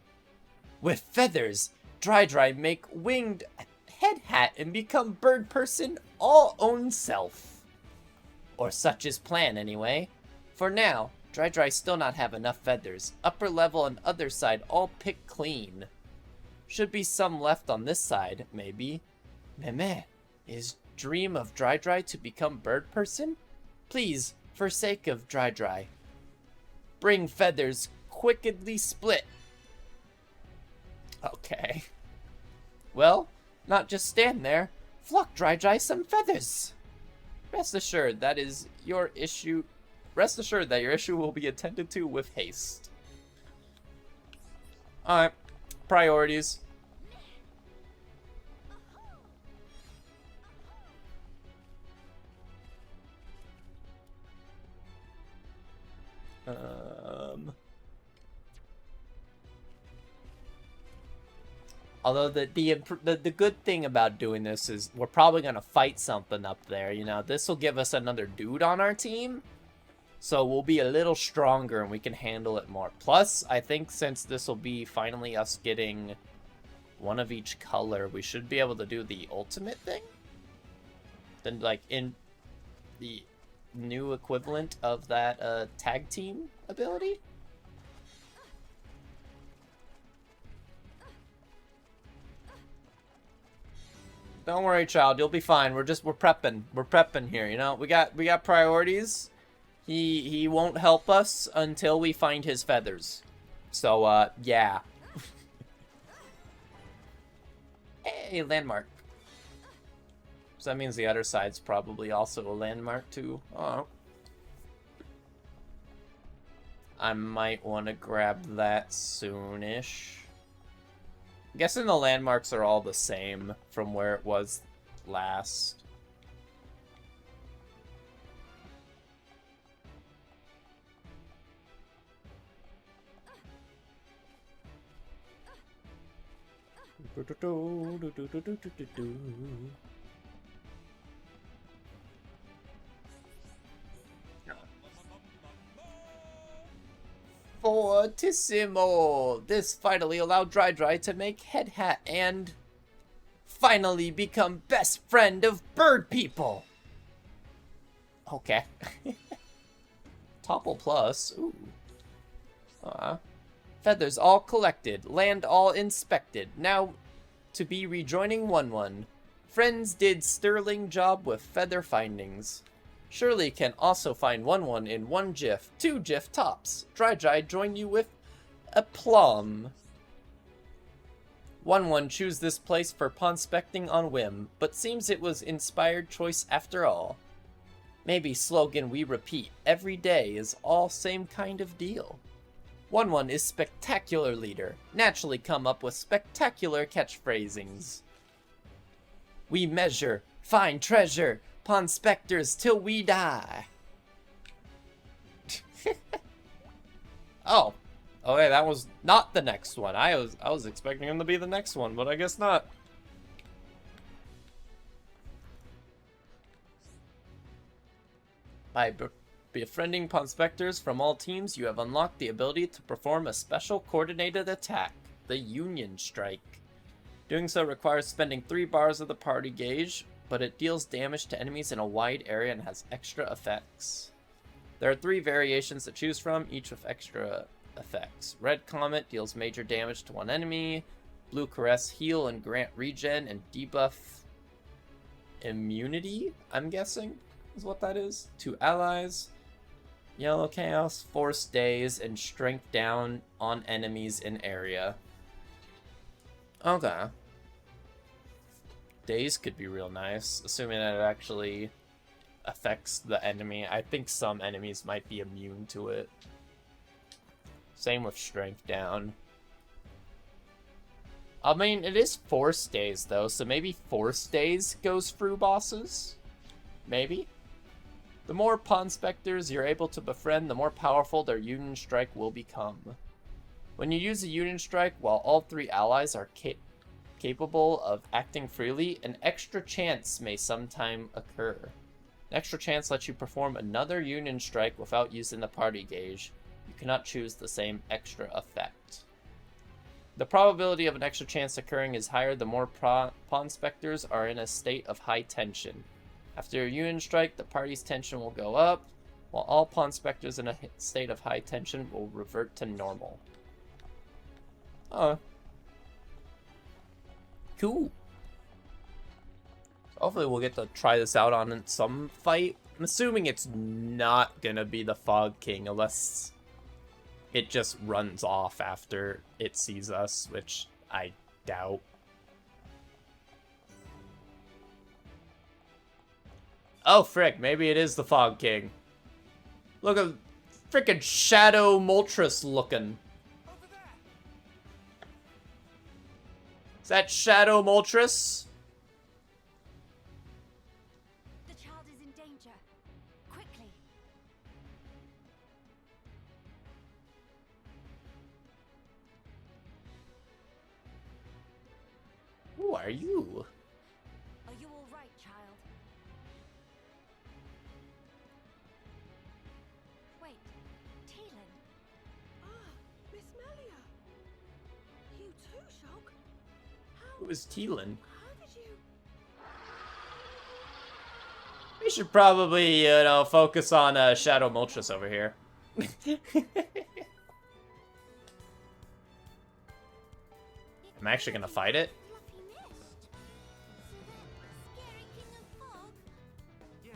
Speaker 1: With feathers, Dry make winged head hat and become bird person all own self. Or such is plan anyway. For now, Dry still not have enough feathers. Upper level and other side all picked clean. Should be some left on this side, maybe. Meh. Is dream of Dry to become bird person? Please, for sake of Dry. Bring feathers quickly split. Okay. Well, not just stand there. Flock Dry some feathers. Rest assured that your issue will be attended to with haste. Alright. Priorities. Although the good thing about doing this is we're probably gonna fight something up there. You know, this will give us another dude on our team, so we'll be a little stronger and we can handle it more. Plus, I think since this will be finally us getting one of each color, we should be able to do the ultimate thing. Then, like in the new equivalent of that tag team ability. Don't worry, child. You'll be fine. We're prepping. We're prepping here. You know, we got priorities. He won't help us until we find his feathers. So yeah. Hey, landmark. So that means the other side's probably also a landmark too. Oh. I might want to grab that soonish. I'm guessing the landmarks are all the same from where it was last. Fortissimo! This finally allowed Dry Dry to make Head Hat and finally become best friend of bird people. Okay. Topple plus. Ooh. Feathers all collected, land all inspected. Now to be rejoining 1-1. Friends did sterling job with feather findings. Surely can also find 1-1 in 1 GIF, 2 GIF tops. Dry Dry join you with aplomb. 1-1 choose this place for ponspecting on whim, but seems it was inspired choice after all. Maybe slogan we repeat every day is all same kind of deal. 1-1 is spectacular leader, naturally come up with spectacular catchphrasings. We measure, find treasure, ponspectors till we die. Oh. Okay, that was not the next one. I was expecting him to be the next one, but I guess not. By befriending ponspectors from all teams, you have unlocked the ability to perform a special coordinated attack, the Union Strike. Doing so requires spending 3 bars of the party gauge, but it deals damage to enemies in a wide area and has extra effects. There are 3 variations to choose from, each with extra effects. Red Comet deals major damage to 1 enemy. Blue Caress heal and grant regen and debuff immunity, I'm guessing, is what that is, to allies. Yellow Chaos force daze and strength down on enemies in area. Okay. Daze could be real nice, assuming that it actually affects the enemy. I think some enemies might be immune to it. Same with strength down. I mean, it is force daze though, so maybe force daze goes through bosses? Maybe? The more ponspectors you're able to befriend, the more powerful their Union Strike will become. When you use a Union Strike while all 3 allies are capable of acting freely, an extra chance may sometime occur. An extra chance lets you perform another Union Strike without using the party gauge. You cannot choose the same extra effect. The probability of an extra chance occurring is higher the more ponspectors are in a state of high tension. After a Union Strike, the party's tension will go up, while all ponspectors in a state of high tension will revert to normal. Oh. Cool. Hopefully we'll get to try this out on some fight. I'm assuming it's not gonna be the Fog King unless it just runs off after it sees us, which I doubt. Oh, frick, maybe it is the Fog King. Look at frickin' Shadow Moltres looking. Is that Shadow Moltres?
Speaker 3: The child is in danger. Quickly.
Speaker 1: Who are you?
Speaker 3: Are you all right, child? Wait, Teelan.
Speaker 9: Ah, Miss Melia. You too, Shulk?
Speaker 1: Who is Teelan?
Speaker 9: How did you...
Speaker 1: We should probably, focus on Shadow Moltres over here. I'm actually gonna fight it.
Speaker 4: Fluffy mist. So that scary king of fog.
Speaker 6: Yeah,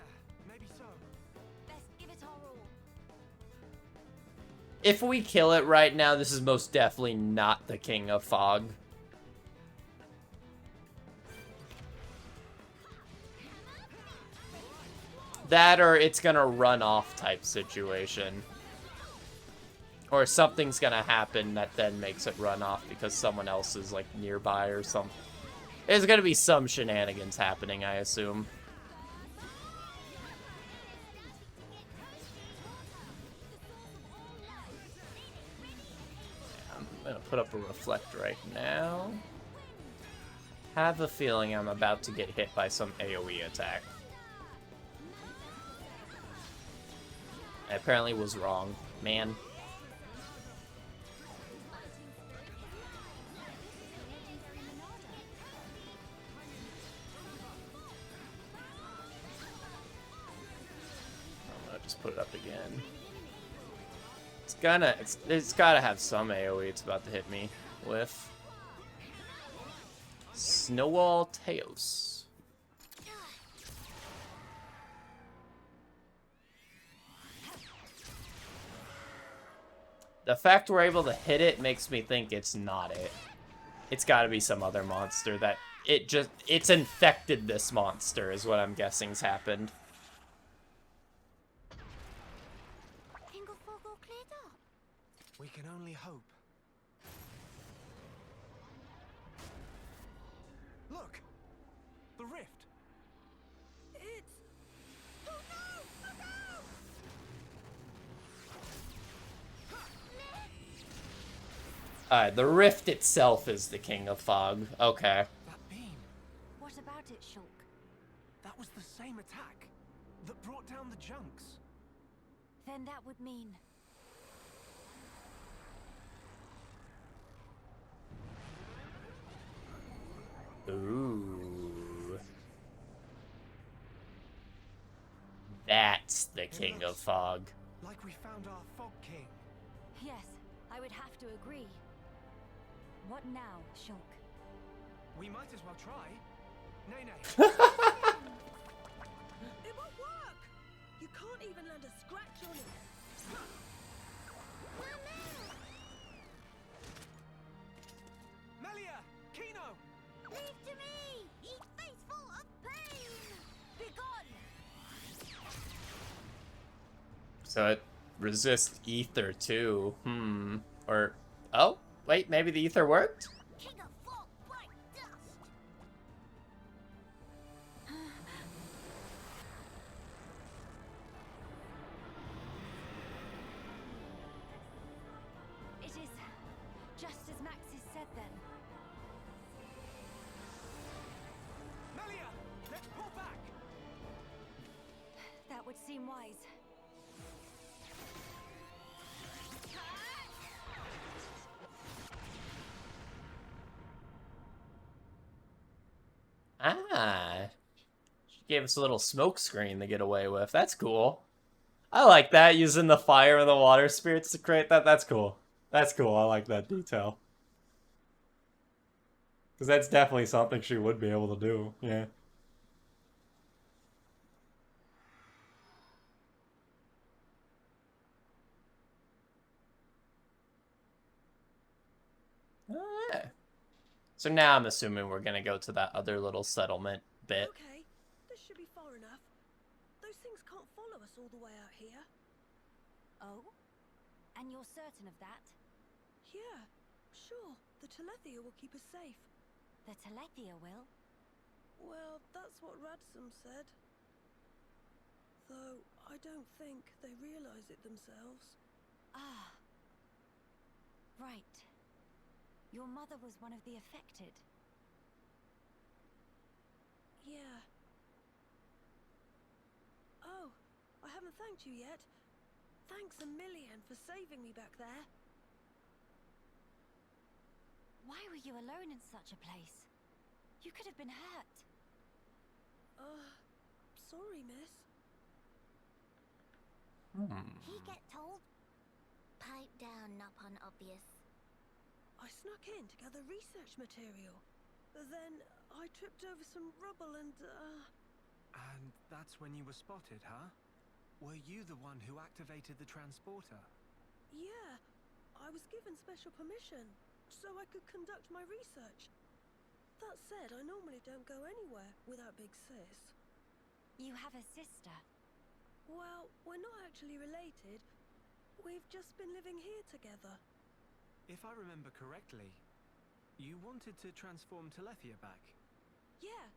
Speaker 6: maybe so.
Speaker 3: Best give it our all.
Speaker 1: If we kill it right now, this is most definitely not the King of Fog. That or it's gonna run off type situation. Or something's gonna happen that then makes it run off because someone else is, like, nearby or something. There's gonna be some shenanigans happening, I assume. I'm gonna put up a reflect right now. Have a feeling I'm about to get hit by some AoE attack. I apparently was wrong. Man. I'm gonna just put it up again. It's gotta have some AoE it's about to hit me with. Snowball Teos. The fact we're able to hit it makes me think it's not it. It's gotta be some other monster that it's infected this monster is what I'm guessing's happened.
Speaker 4: Hinglefog all cleared up.
Speaker 6: We can only hope. Look! The rift!
Speaker 9: It's...
Speaker 4: Oh no! Oh no!
Speaker 1: Alright, the rift itself is the King of Fog. Okay.
Speaker 6: That beam!
Speaker 3: What about it, Shulk?
Speaker 6: That was the same attack that brought down the junks.
Speaker 3: Then that would mean...
Speaker 1: Ooh. That's the King of Fog.
Speaker 6: Like we found our Fog King.
Speaker 3: Yes, I would have to agree. What now, Shulk?
Speaker 6: We might as well try. Nay.
Speaker 9: It won't work! You can't even land a scratch on it.
Speaker 6: Melia! Kino!
Speaker 4: Leave to me! Ye face full of pain! Begone!
Speaker 1: So it resists ether too. Or oh, wait, maybe the ether worked?
Speaker 4: King of fog, bright dust!
Speaker 3: It is just as Maxis said then.
Speaker 6: Melia! Let's pull back!
Speaker 3: That would seem wise.
Speaker 1: Ah. She gave us a little smoke screen to get away with. That's cool. I like that, using the fire and the water spirits to create that. That's cool. That's cool. I like that detail. Because that's definitely something she would be able to do. Yeah. Alright. So now I'm assuming we're gonna go to that other little settlement bit.
Speaker 9: Okay, this should be far enough. Those things can't follow us all the way out here.
Speaker 3: Oh? And you're certain of that?
Speaker 9: Yeah, sure. The Telethia will keep us safe.
Speaker 3: The Telethia will?
Speaker 9: Well, that's what Radsum said. Though, I don't think they realize it themselves.
Speaker 3: Ah. Right. Your mother was one of the affected.
Speaker 9: Yeah. Oh, I haven't thanked you yet. Thanks a million for saving me back there.
Speaker 3: Why were you alone in such a place? You could have been hurt.
Speaker 9: Sorry, miss.
Speaker 4: He get told? Pipe down, not unobvious.
Speaker 9: I snuck in to gather research material. Then I tripped over some rubble and,
Speaker 6: And that's when you were spotted, huh? Were you the one who activated the transporter?
Speaker 9: Yeah, I was given special permission, so I could conduct my research. That said, I normally don't go anywhere without Big Sis.
Speaker 3: You have a sister.
Speaker 9: Well, we're not actually related. We've just been living here together.
Speaker 6: If I remember correctly, you wanted to transform Telethia back.
Speaker 9: Yeah.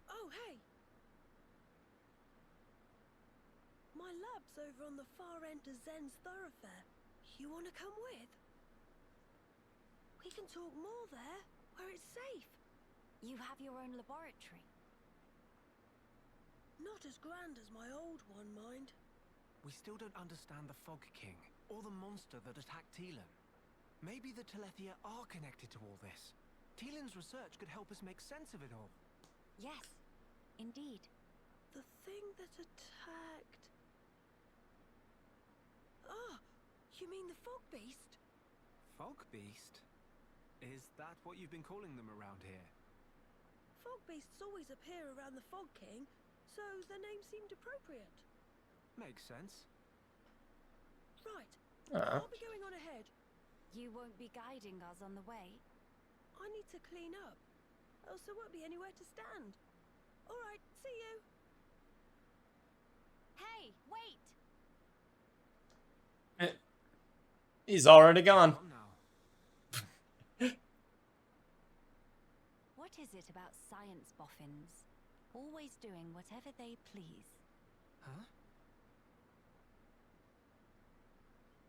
Speaker 9: Oh, hey. My lab's over on the far end of Zen's thoroughfare. You want to come with? We can talk more there, where it's safe.
Speaker 3: You have your own laboratory.
Speaker 9: Not as grand as my old one, mind.
Speaker 6: We still don't understand the Fog King, or the monster that attacked Teelan. Maybe the Telethia are connected to all this. Teelan's research could help us make sense of it all.
Speaker 3: Yes, indeed.
Speaker 9: The thing that attacked... Ah, you mean the Fog Beast?
Speaker 6: Fog Beast? Is that what you've been calling them around here?
Speaker 9: Fog Beasts always appear around the Fog King, so the name seemed appropriate.
Speaker 6: Makes sense.
Speaker 9: Right,
Speaker 1: Uh,
Speaker 9: I'll be going on ahead.
Speaker 3: You won't be guiding us on the way?
Speaker 9: I need to clean up, else there won't be anywhere to stand. All right, see you.
Speaker 3: Hey, wait!
Speaker 1: he's already gone.
Speaker 6: Come now.
Speaker 3: What is it about science boffins? Always doing whatever they please.
Speaker 6: Huh?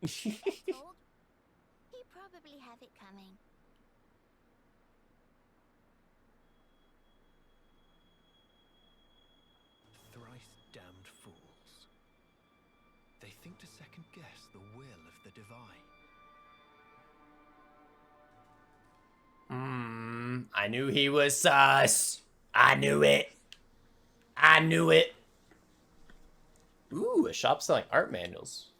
Speaker 4: Told? He probably have it coming.
Speaker 7: Thrice damned fools. They think to second guess the will of the divine.
Speaker 1: I knew he was sus. I knew it. I knew it. Ooh, a shop selling art manuals.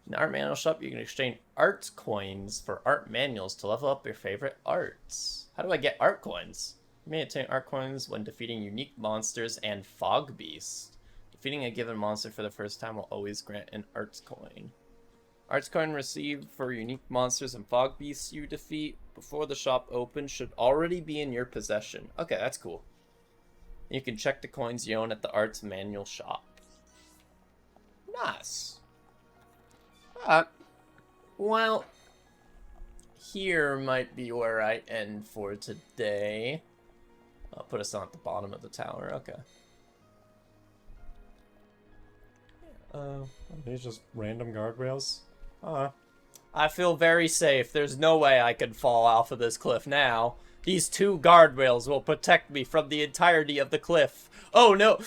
Speaker 1: In the art manual shop, you can exchange art coins for art manuals to level up your favorite arts. How do I get art coins? You may obtain art coins when defeating unique monsters and fog beasts. Defeating a given monster for the first time will always grant an arts coin. Arts coin received for unique monsters and fog beasts you defeat before the shop opens should already be in your possession. Okay, that's cool. You can check the coins you own at the arts manual shop. Nice. Well, here might be where I end for today. I'll put us on at the bottom of the tower. Okay.
Speaker 5: These just random guardrails.
Speaker 1: I feel very safe. There's no way I could fall off of this cliff now. These two guardrails will protect me from the entirety of the cliff. Oh no!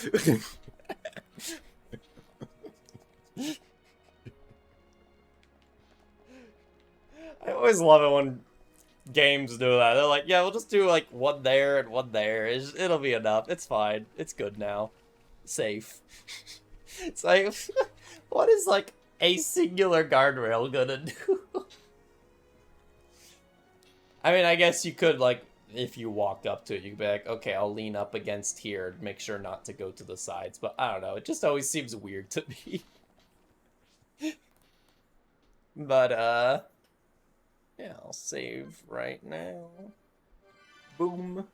Speaker 1: I always love it when games do that. They're like, yeah, we'll just do like one there and one there. It'll be enough. It's fine. It's good now. Safe. It's like, what is like a singular guardrail gonna do? I mean, I guess you could, like, if you walked up to it, you could be like, okay, I'll lean up against here to make sure not to go to the sides. But I don't know. It just always seems weird to me. But, yeah, I'll save right now. Boom.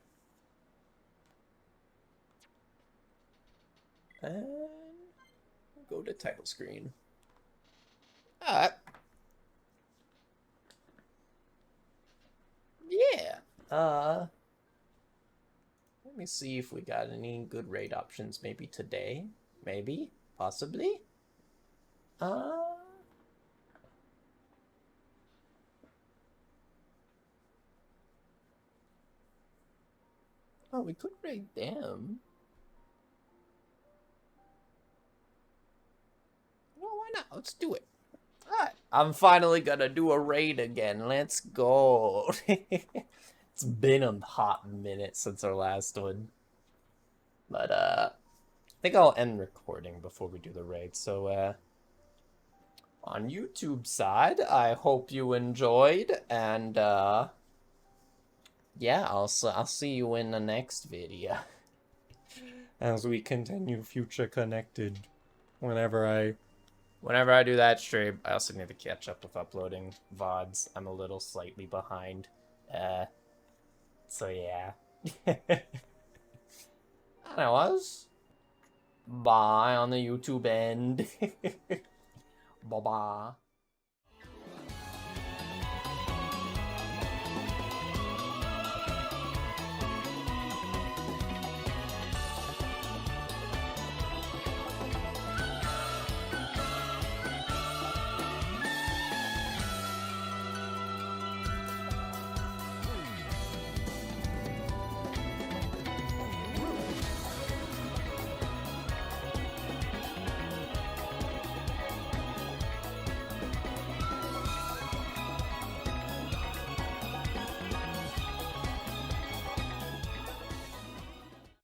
Speaker 1: And go to title screen. Alright. Yeah. Let me see if we got any good raid options maybe today. Maybe. Possibly. Oh, we could raid them. Well, why not? Let's do it. Alright. I'm finally gonna do a raid again. Let's go. It's been a hot minute since our last one. But, I think I'll end recording before we do the raid. So, on YouTube side, I hope you enjoyed. And, yeah, I'll see you in the next video.
Speaker 5: As we continue future connected. Whenever I
Speaker 1: do that stream, I also need to catch up with uploading VODs. I'm a little slightly behind. So yeah. That was. Bye on the YouTube end. Bye-bye.